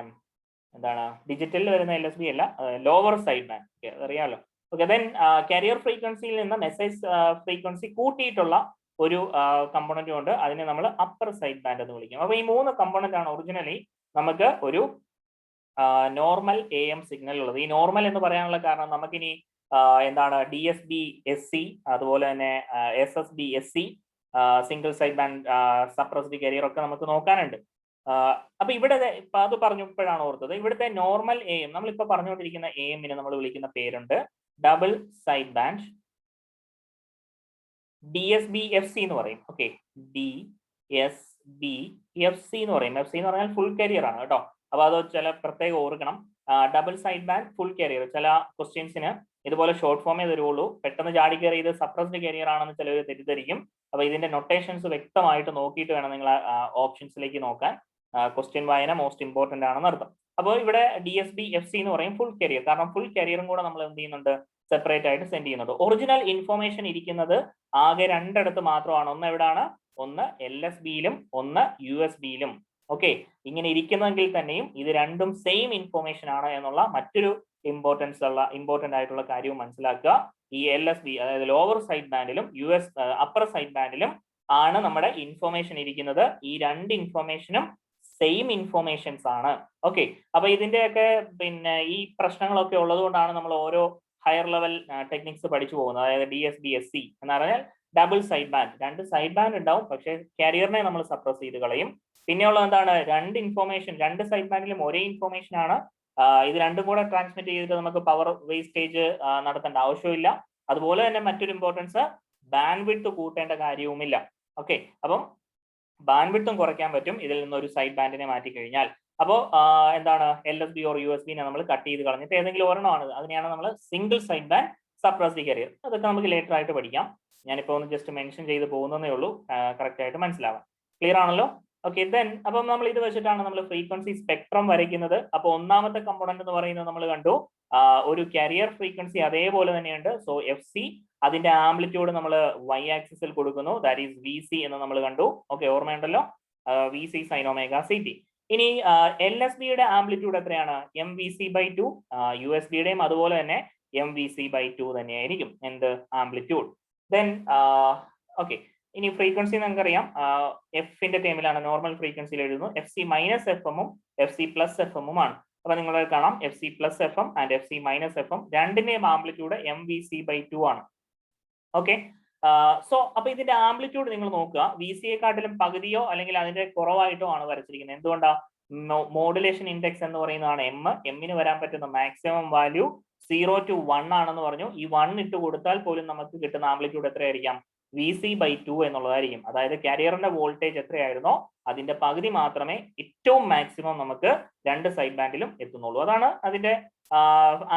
എന്താണ് ഡിജിറ്റലിൽ വരുന്ന LSB അല്ല, ലോവർ സൈഡ് ബാൻഡ്. ഓക്കെ, അറിയാമല്ലോ. ഓക്കെ, ദെൻ കാരിയർ ഫ്രീക്വൻസിയിൽ നിന്ന് മെസ്സേജ് ഫ്രീക്വൻസി കൂട്ടിയിട്ടുള്ള ഒരു കമ്പോണന്റും ഉണ്ട്, അതിനെ നമ്മൾ അപ്പർ സൈഡ് ബാൻഡ് എന്ന് വിളിക്കും. അപ്പൊ ഈ 3 കമ്പോണന്റ് ആണ് ഒറിജിനലി നമുക്ക് ഒരു നോർമൽ AM സിഗ്നൽ ഉള്ളത്. ഈ നോർമൽ എന്ന് പറയാനുള്ള കാരണം നമുക്കിനി എന്താണ് DSB SC, അതുപോലെ തന്നെ SSB SC, single side band suppressed carrier ഒക്കെ നമുക്ക് നോക്കാനുണ്ട്. അപ്പൊ ഇവിടെ അത് പറഞ്ഞപ്പോഴാണ് ഓർത്തത്, ഇവിടുത്തെ നോർമൽ AM നമ്മളിപ്പോ പറഞ്ഞുകൊണ്ടിരിക്കുന്ന AM-നെ നമ്മൾ വിളിക്കുന്ന പേരുണ്ട് double side band DSB FC എന്ന് പറയും. ഓക്കെ, DSB FC എന്ന് പറയും. FC എന്ന് പറഞ്ഞാൽ ഫുൾ കാരിയർ ആണ് കേട്ടോ. അപ്പൊ അത് ചില പ്രത്യേകം ഓർക്കണം. Double side band full carrier, ചില ക്വസ്റ്റ്യൻസിന് ഇതുപോലെ ഷോർട്ട് ഫോമേ തരുള്ളൂ. പെട്ടെന്ന് ചാടി കയറി ഇത് സപ്രസ്ഡ് കാരിയർ ആണെന്ന് ചിലർ തെറ്റിദ്ധരിക്കും. അപ്പൊ ഇതിന്റെ നൊട്ടേഷൻസ് വ്യക്തമായിട്ട് നോക്കിയിട്ട് വേണം നിങ്ങൾ ഓപ്ഷൻസിലേക്ക് നോക്കാൻ. ക്വസ്റ്റ്യൻ വായന മോസ്റ്റ് ഇമ്പോർട്ടന്റ് ആണെന്ന് അർത്ഥം. അപ്പോൾ ഇവിടെ DSB FC എന്ന് പറയും ഫുൾ കാരിയർ, കാരണം ഫുൾ കാരിയറും കൂടെ നമ്മൾ എന്ത് ചെയ്യുന്നുണ്ട്, സെപ്പറേറ്റ് ആയിട്ട് സെൻഡ് ചെയ്യുന്നുണ്ട്. ഒറിജിനൽ ഇൻഫോർമേഷൻ ഇരിക്കുന്നത് ആകെ 2 ഇടത്ത് മാത്രമാണ്. ഒന്ന് എവിടാണ്, ഒന്ന് LSB-യിലും ഒന്ന് USB-യിലും. ഓക്കെ, ഇങ്ങനെ ഇരിക്കുന്നെങ്കിൽ തന്നെയും ഇത് രണ്ടും സെയിം ഇൻഫോർമേഷൻ ആണ് എന്നുള്ള മറ്റൊരു ഇമ്പോർട്ടന്റ് ആയിട്ടുള്ള കാര്യവും മനസ്സിലാക്കുക. ഈ LSB അതായത് ലോവർ സൈഡ് ബാൻഡിലും അപ്പർ സൈഡ് ബാൻഡിലും ആണ് നമ്മുടെ ഇൻഫോർമേഷൻ ഇരിക്കുന്നത്. ഈ 2 ഇൻഫോർമേഷനും സെയിം ഇൻഫോർമേഷൻസ് ആണ്. ഓക്കെ, അപ്പൊ ഇതിന്റെയൊക്കെ പിന്നെ ഈ പ്രശ്നങ്ങളൊക്കെ ഉള്ളത് കൊണ്ടാണ് നമ്മൾ ഓരോ ഹയർ ലെവൽ ടെക്നിക്സ് പഠിച്ചു പോകുന്നത്. അതായത് DSB SC എന്ന് പറഞ്ഞാൽ double side band, 2 side band ഉണ്ടാവും, പക്ഷേ കാരിയറിനെ നമ്മൾ സപ്രസ് ചെയ്ത് കളയും. പിന്നെയുള്ളത് എന്താണ്, 2 ഇൻഫോർമേഷൻ 2 സൈഡ് ബാൻഡിലും ഒരേ ഇൻഫോർമേഷൻ ആണ്. ഇത് രണ്ടും കൂടെ ട്രാൻസ്മിറ്റ് ചെയ്തിട്ട് നമുക്ക് പവർ വേസ്റ്റേജ് നടത്തേണ്ട ആവശ്യമില്ല. അതുപോലെ തന്നെ മറ്റൊരു ഇമ്പോർട്ടൻസ്, ബാൻഡ് വിഡ്ത്ത് കൂട്ടേണ്ട കാര്യവുമില്ല. ഓക്കെ, അപ്പം ബാൻഡ് വിഡ്ത്തും കുറയ്ക്കാൻ പറ്റും ഇതിൽ നിന്ന് ഒരു സൈഡ് ബാൻഡിനെ മാറ്റി കഴിഞ്ഞാൽ. അപ്പോൾ എന്താണ്, LSB ഓർ USB-നെ നമ്മൾ കട്ട് ചെയ്ത് കളഞ്ഞിട്ട് ഏതെങ്കിലും ഒരെണ്ണമാണ്, അതിനെയാണ് നമ്മൾ single side band suppressed carrier. അതൊക്കെ നമുക്ക് ലേറ്റർ ആയിട്ട് പഠിക്കാം. ഞാനിപ്പോൾ ഒന്ന് ജസ്റ്റ് മെൻഷൻ ചെയ്ത് പോകുന്നതേ ഉള്ളൂ, കറക്റ്റ് ആയിട്ട് മനസ്സിലാവാം. ക്ലിയർ ആണല്ലോ? ഓക്കെ, ദെൻ അപ്പം നമ്മൾ ഇത് വെച്ചിട്ടാണ് നമ്മൾ ഫ്രീക്വൻസി സ്പെക്ട്രം വരയ്ക്കുന്നത്. അപ്പോൾ ഒന്നാമത്തെ കമ്പോണന്റ് എന്ന് പറയുന്നത് നമ്മൾ കണ്ടു, ഒരു കാരിയർ ഫ്രീക്വൻസി അതേപോലെ തന്നെയുണ്ട്. സോ FC, അതിന്റെ ആംപ്ലിറ്റ്യൂഡ് നമ്മൾ Y ആക്സിസിൽ കൊടുക്കുന്നു, ദാറ്റ് ഈസ് VC എന്ന് നമ്മൾ കണ്ടു. ഓക്കെ, ഓർമ്മയുണ്ടല്ലോ, VC sin omega CT. ഇനി LSB-യുടെ ആംപ്ലിറ്റ്യൂഡ് എത്രയാണ്, MVC/2. USB-യുടെയും അതുപോലെ തന്നെ MVC/2 തന്നെയായിരിക്കും എന്ത് ആംപ്ലിറ്റ്യൂഡ്. ദെൻ ഓക്കെ, ഇനി ഫ്രീക്വൻസി നമുക്കറിയാം, എഫിന്റെ ടേമിലാണ് നോർമൽ ഫ്രീക്വൻസിയിൽ എഴുതുന്നു. FC മൈനസ് FM ഉം FC പ്ലസ് FM ഉം ആണ്. അപ്പൊ നിങ്ങൾ കാണാം FC plus FM and FC minus FM രണ്ടിന്റെയും ആംപ്ലിറ്റ്യൂഡ് MVC/2 ആണ്. ഓക്കെ, സോ അപ്പൊ ഇതിന്റെ ആംപ്ലിറ്റ്യൂഡ് നിങ്ങൾ നോക്കുക, VC-യെക്കാട്ടിലും പകുതിയോ അല്ലെങ്കിൽ അതിന്റെ കുറവായിട്ടോ ആണ് വരച്ചിരിക്കുന്നത്. എന്തുകൊണ്ടാ, മോഡുലേഷൻ ഇൻഡെക്സ് എന്ന് പറയുന്നതാണ് M-ന് വരാൻ പറ്റുന്ന മാക്സിമം വാല്യൂ 0 to 1 ആണെന്ന് പറഞ്ഞു. ഈ 1 ഇട്ട് കൊടുത്താൽ പോലും നമുക്ക് കിട്ടുന്ന ആംപ്ലിറ്റ്യൂഡ് എത്രയായിരിക്കാം, VC/2 എന്നുള്ളതായിരിക്കും. അതായത് കാരിയറിന്റെ വോൾട്ടേജ് എത്രയായിരുന്നോ അതിന്റെ പകുതി മാത്രമേ ഏറ്റവും മാക്സിമം നമുക്ക് രണ്ട് സൈഡ് ബാൻഡിലും എത്തുന്നുള്ളൂ. അതാണ് അതിന്റെ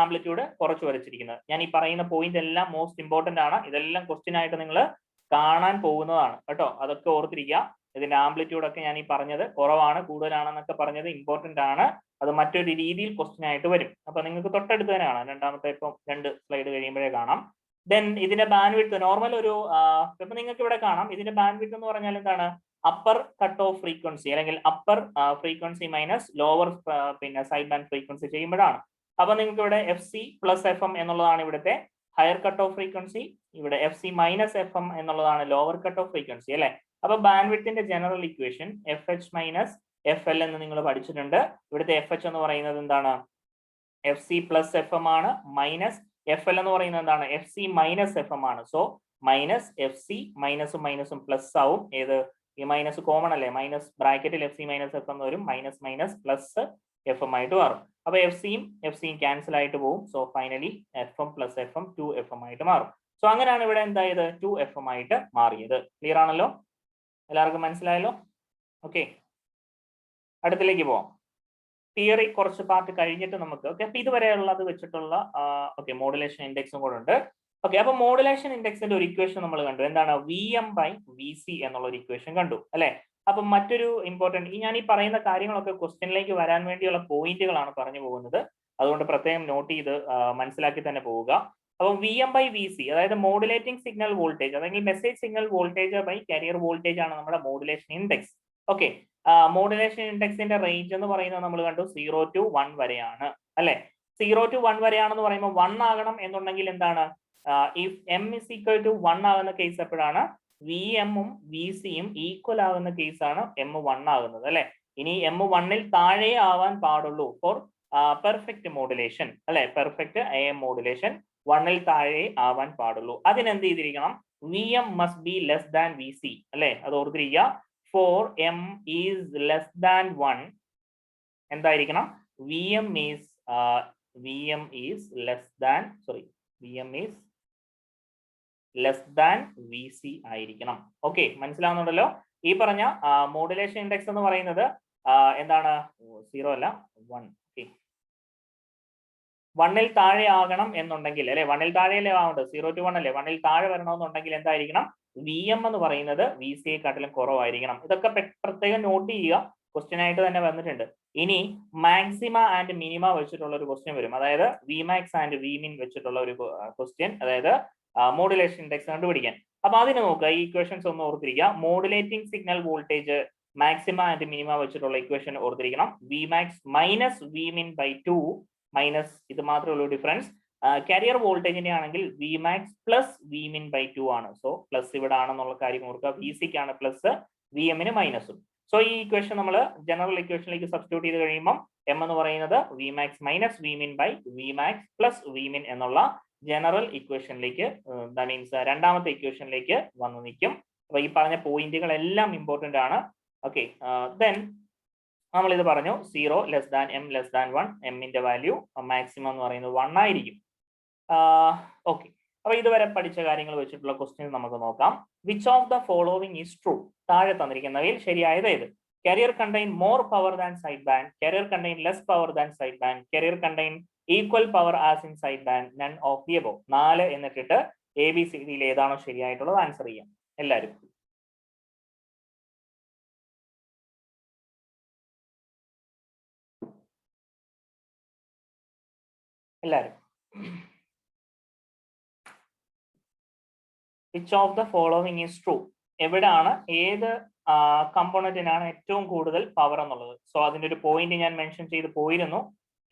ആംപ്ലിറ്റ്യൂഡ് കുറച്ച് വരച്ചിരിക്കുന്നത്. ഞാൻ ഈ പറയുന്ന പോയിന്റ് എല്ലാം മോസ്റ്റ് ഇമ്പോർട്ടന്റ് ആണ്. ഇതെല്ലാം ക്വസ്റ്റ്യൻ ആയിട്ട് നിങ്ങൾ കാണാൻ പോകുന്നതാണ് കേട്ടോ. അതൊക്കെ ഓർത്തിരിക്കുക. ഇതിന്റെ ആംപ്ലിറ്റ്യൂഡ് ഒക്കെ ഞാൻ ഈ പറഞ്ഞത് കുറവാണ് കൂടുതലാണെന്നൊക്കെ പറഞ്ഞത് ഇമ്പോർട്ടന്റ് ആണ്. അത് മറ്റൊരു രീതിയിൽ ക്വസ്റ്റ്യൻ ആയിട്ട് വരും. അപ്പൊ നിങ്ങൾക്ക് തൊട്ടടുത്ത് തന്നെ കാണാം. രണ്ടാമത്തെ ഇപ്പം 2 സ്ലൈഡ് കഴിയുമ്പോഴേ കാണാം. ദെൻ ഇതിന്റെ ബാൻഡ് വിഡ്ത്ത് നോർമൽ ഒരു ഇപ്പൊ നിങ്ങൾക്ക് ഇവിടെ കാണാം. ഇതിന്റെ ബാൻഡ് വിഡ്ത്ത് എന്ന് പറഞ്ഞാൽ എന്താണ്? അപ്പർ കട്ട് ഓഫ് ഫ്രീക്വൻസി അല്ലെങ്കിൽ അപ്പർ ഫ്രീക്വൻസി മൈനസ് ലോവർ പിന്നെ സൈഡ് ബാൻഡ് ഫ്രീക്വൻസി ചെയ്യുമ്പോഴാണ്. അപ്പൊ നിങ്ങൾക്ക് ഇവിടെ FC പ്ലസ് FM എന്നുള്ളതാണ് ഇവിടുത്തെ ഹയർ കട്ട് ഓഫ് ഫ്രീക്വൻസി. ഇവിടെ FC മൈനസ് FM എന്നുള്ളതാണ് ലോവർ കട്ട് ഓഫ് ഫ്രീക്വൻസി അല്ലെ. അപ്പൊ ബാൻഡ് വിഡ്ത്തിന്റെ general equation FH minus FL എന്ന് നിങ്ങൾ പഠിച്ചിട്ടുണ്ട്. ഇവിടുത്തെ FH എന്ന് പറയുന്നത് എന്താണ്? FC പ്ലസ് FM ആണ്. മൈനസ് FL എന്ന് പറയുന്നത് എന്താണ്? FC മൈനസ് FM ആണ്. സോ മൈനസ് FC മൈനസും മൈനസും പ്ലസ് ആവും. ഏത് ഈ മൈനസ് കോമൺ അല്ലേ? മൈനസ് ബ്രാക്കറ്റിൽ FC മൈനസ് FM എന്ന് വരും. മൈനസ് മൈനസ് പ്ലസ് FM ആയിട്ട് മാറും. അപ്പൊ FCയും ക്യാൻസൽ ആയിട്ട് പോകും. So finally FM plus FM 2FM ആയിട്ട് മാറും. സോ അങ്ങനെയാണ് ഇവിടെ എന്തായത്? 2FM ആയിട്ട് മാറിയത്. ക്ലിയർ ആണല്ലോ? എല്ലാവർക്കും മനസ്സിലായല്ലോ? ഓക്കെ, അടുത്തിലേക്ക് പോവാം. തിയറി കുറച്ച് പാർട്ട് കഴിഞ്ഞിട്ട് നമുക്ക് ഓക്കെ. അപ്പൊ ഇതുവരെയുള്ളത് വെച്ചിട്ടുള്ള മോഡുലേഷൻ ഇൻഡെക്സും കൂടെ ഉണ്ട്. ഓക്കെ, അപ്പൊ മോഡുലേഷൻ ഇൻഡെക്സിന്റെ ഒരു ഇക്വേഷൻ നമ്മൾ കണ്ടു. എന്താണ്? VM/VC എന്നുള്ള ഒരു ഇക്വേഷൻ കണ്ടു അല്ലെ. അപ്പൊ മറ്റൊരു ഇമ്പോർട്ടന്റ് ഞാൻ ഈ പറയുന്ന കാര്യങ്ങളൊക്കെ ക്വസ്റ്റ്യനിലേക്ക് വരാൻ വേണ്ടിയുള്ള പോയിന്റുകളാണ് പറഞ്ഞു പോകുന്നത്. അതുകൊണ്ട് പ്രത്യേകം നോട്ട് ചെയ്ത് മനസ്സിലാക്കി തന്നെ പോവുക. അപ്പൊ VM/VC അതായത് മോഡുലേറ്റിംഗ് സിഗ്നൽ വോൾട്ടേജ് അല്ലെങ്കിൽ message signal voltage by carrier voltage ആണ് നമ്മുടെ മോഡുലേഷൻ ഇൻഡെക്സ്. ഓക്കെ, മോഡുലേഷൻ ഇൻഡെക്സിന്റെ റേഞ്ച് എന്ന് പറയുന്നത് നമ്മൾ കണ്ടു 0 to 1 വരെയാണ് അല്ലെ. 0 to 1 വരെയാണെന്ന് പറയുമ്പോൾ 1 ആകണം എന്നുണ്ടെങ്കിൽ എന്താണ്? If M is equal to 1 ആകുന്ന കേസ് എപ്പോഴാണ്? VM-ഉം VC-യും ഈക്വൽ ആകുന്ന കേസാണ് M 1 ആകുന്നത് അല്ലെ. ഇനി M 1-ൽ താഴെ ആവാൻ പാടുള്ളൂ ഫോർ പെർഫെക്റ്റ് മോഡുലേഷൻ അല്ലെ. പെർഫെക്റ്റ് AM മോഡുലേഷൻ 1-ൽ താഴെ ആവാൻ പാടുള്ളൂ. അതിനെന്ത് ചെയ്തിരിക്കണം? VM must be less than VC അല്ലെ. അത് ഓർത്തിരിക്കുക. For M is less than 1 എന്തായിരിക്കണം? VM is less than VC ആയിരിക്കണം. ഓക്കെ, മനസ്സിലാവുന്നുണ്ടല്ലോ? ഈ പറഞ്ഞ മോഡുലേഷൻ ഇൻഡെക്സ് എന്ന് പറയുന്നത് എന്താണ്? 0 അല്ല 1. ഓക്കെ, 1-ൽ താഴെ ആകണം എന്നുണ്ടെങ്കിൽ അല്ലെ. 1-ൽ താഴെയല്ലേ ആവേണ്ടത്? 0 to 1 അല്ലേ. 1-ൽ താഴെ വരണമെന്നുണ്ടെങ്കിൽ എന്തായിരിക്കണം? VM എന്ന് പറയുന്നത് VC-യെക്കാട്ടിലും കുറവായിരിക്കണം. ഇതൊക്കെ പ്രത്യേകം നോട്ട് ചെയ്യുക. ക്വസ്റ്റ്യൻ ആയിട്ട് തന്നെ വന്നിട്ടുണ്ട്. ഇനി മാക്സിമ ആൻഡ് മിനിമ വെച്ചിട്ടുള്ള ഒരു ക്വസ്റ്റ്യൻ വരും. അതായത് Vmax ആൻഡ് Vmin വെച്ചിട്ടുള്ള ഒരു ക്വസ്റ്റ്യൻ, അതായത് മോഡുലേഷൻ ഇൻഡെക്സ് കണ്ടുപിടിക്കാൻ. അപ്പൊ അതിന് നോക്കുക. ഈ ഇക്വേഷൻസ് ഒന്ന് ഓർത്തിരിക്കുക. Modulating signal voltage maxima and minima വെച്ചിട്ടുള്ള ഇക്വേഷൻ ഓർത്തിരിക്കണം. Vmax മൈനസ് Vmin/2 മൈനസ് ഇത് മാത്രമേ ഉള്ളൂ ഡിഫറൻസ്. കാരിയർ വോൾട്ടേജിന്റെ ആണെങ്കിൽ Vmax പ്ലസ് Vmin/2 ആണ്. സോ പ്ലസ് ഇവിടെ ആണെന്നുള്ള കാര്യം ഓർക്കുക. VC-ക്ക് ആണ് പ്ലസ്, VM-ന് മൈനസും. സോ ഈ ഇക്വേഷൻ നമ്മൾ ജനറൽ ഇക്വേഷനിലേക്ക് സബ്സ്റ്റിറ്റ്യൂട്ട് ചെയ്ത് കഴിയുമ്പോൾ M എന്ന് പറയുന്നത് Vmax minus Vmin/Vmax plus Vmin എന്നുള്ള ജനറൽ ഇക്വേഷനിലേക്ക് മീൻസ് രണ്ടാമത്തെ ഇക്വേഷനിലേക്ക് വന്നു നിൽക്കും. അപ്പൊ ഈ പറഞ്ഞ പോയിന്റുകൾ എല്ലാം ഇമ്പോർട്ടന്റ് ആണ്. ഓക്കെ, ദെൻ നമ്മൾ ഇത് പറഞ്ഞു 0 less than M less than 1. M-ന്റെ വാല്യൂ മാക്സിമം എന്ന് പറയുന്നത് 1 ആയിരിക്കും. ഓക്കെ, അപ്പൊ ഇതുവരെ പഠിച്ച കാര്യങ്ങൾ വെച്ചിട്ടുള്ള ക്വസ്റ്റ്യൻ നമുക്ക് നോക്കാം. Which of the following is true? താഴെ തന്നിരിക്കുന്നവയിൽ ശരിയായത് ഏത്? Carrier contain more power than side band, carrier contain less power than side band, carrier contain equal power as in side band, none of the above. 4 എന്നിട്ടിട്ട് ABCD-യിൽ ഏതാണോ ശരിയായിട്ടുള്ളത് answer ചെയ്യാം എല്ലാവരും. Which of the following is true? എവിടാണ് ഏത് കമ്പോണന്റിനാണ് ഏറ്റവും കൂടുതൽ power എന്നുള്ളത്? So അതിന്റെ ഒരു പോയിന്റ് ഞാൻ മെൻഷൻ ചെയ്ത് പോയിരുന്നു.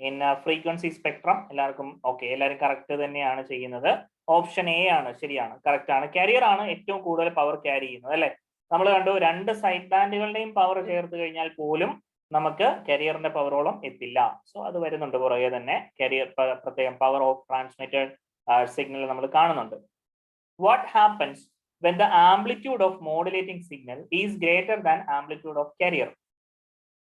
ഇൻ ഫ്രീക്വൻസി സ്പെക്ട്രം എല്ലാവർക്കും ഓക്കെ, എല്ലാവരും കറക്റ്റ് തന്നെയാണ് ചെയ്യുന്നത്. ഓപ്ഷൻ A ആണ് ശരിയാണ്, കറക്റ്റ് ആണ്. കാരിയർ ആണ് ഏറ്റവും കൂടുതൽ പവർ ക്യാരി ചെയ്യുന്നത് അല്ലെ. നമ്മൾ കണ്ടു 2 സൈഡ് ബാൻഡുകളുടെയും പവർ ചേർത്ത് കഴിഞ്ഞാൽ പോലും നമുക്ക് കാരിയറിന്റെ പവറോളം എത്തില്ല. സോ അത് വരുന്നുണ്ട് പുറകെ തന്നെ. കാരിയർ പ്രത്യേകം പവർ ഓഫ് ട്രാൻസ്മിറ്റഡ് സിഗ്നൽ നമ്മൾ കാണുന്നുണ്ട്. What happens when the amplitude of modulating signal is greater than amplitude of carrier?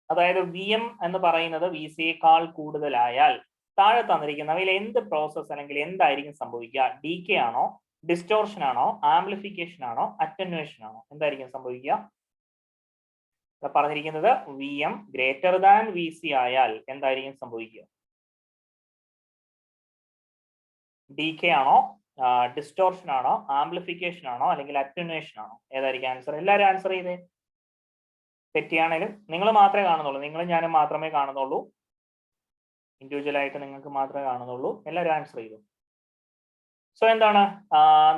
അതായത് VM എന്ന് പറയുന്നത് VC-യേക്കാൾ കൂടുതലായാൽ താഴെ തന്നിരിക്കുന്നവയിൽ എന്ത് പ്രോസസ് അല്ലെങ്കിൽ എന്തായിരിക്കും സംഭവിക്കുക? ഡീകേ ആണോ, ഡിസ്റ്റോർഷൻ ആണോ, ആംപ്ലിഫിക്കേഷൻ ആണോ, അറ്റന്വേഷൻ ആണോ? എന്തായിരിക്കും സംഭവിക്കുക? പറഞ്ഞിരിക്കുന്നത് v M greater than V C ആയാൽ എന്തായിരിക്കും സംഭവിക്കുക? ഡി കെ ആണോ, ഡിസ്റ്റോർഷൻ ആണോ, ആംപ്ലിഫിക്കേഷൻ ആണോ, അല്ലെങ്കിൽ അറ്റന്വേഷൻ ആണോ? ഏതായിരിക്കും ആൻസർ? എല്ലാവരും ആൻസർ ചെയ്തേ. തെറ്റിയാണെങ്കിലും നിങ്ങൾ മാത്രമേ കാണുന്നുള്ളൂ, നിങ്ങളും ഞാനും മാത്രമേ കാണുന്നുള്ളൂ. ഇൻഡിവിജ്വൽ ആയിട്ട് നിങ്ങൾക്ക് മാത്രമേ കാണുന്നുള്ളൂ. എല്ലാവരും ആൻസർ ചെയ്തു. സോ എന്താണ്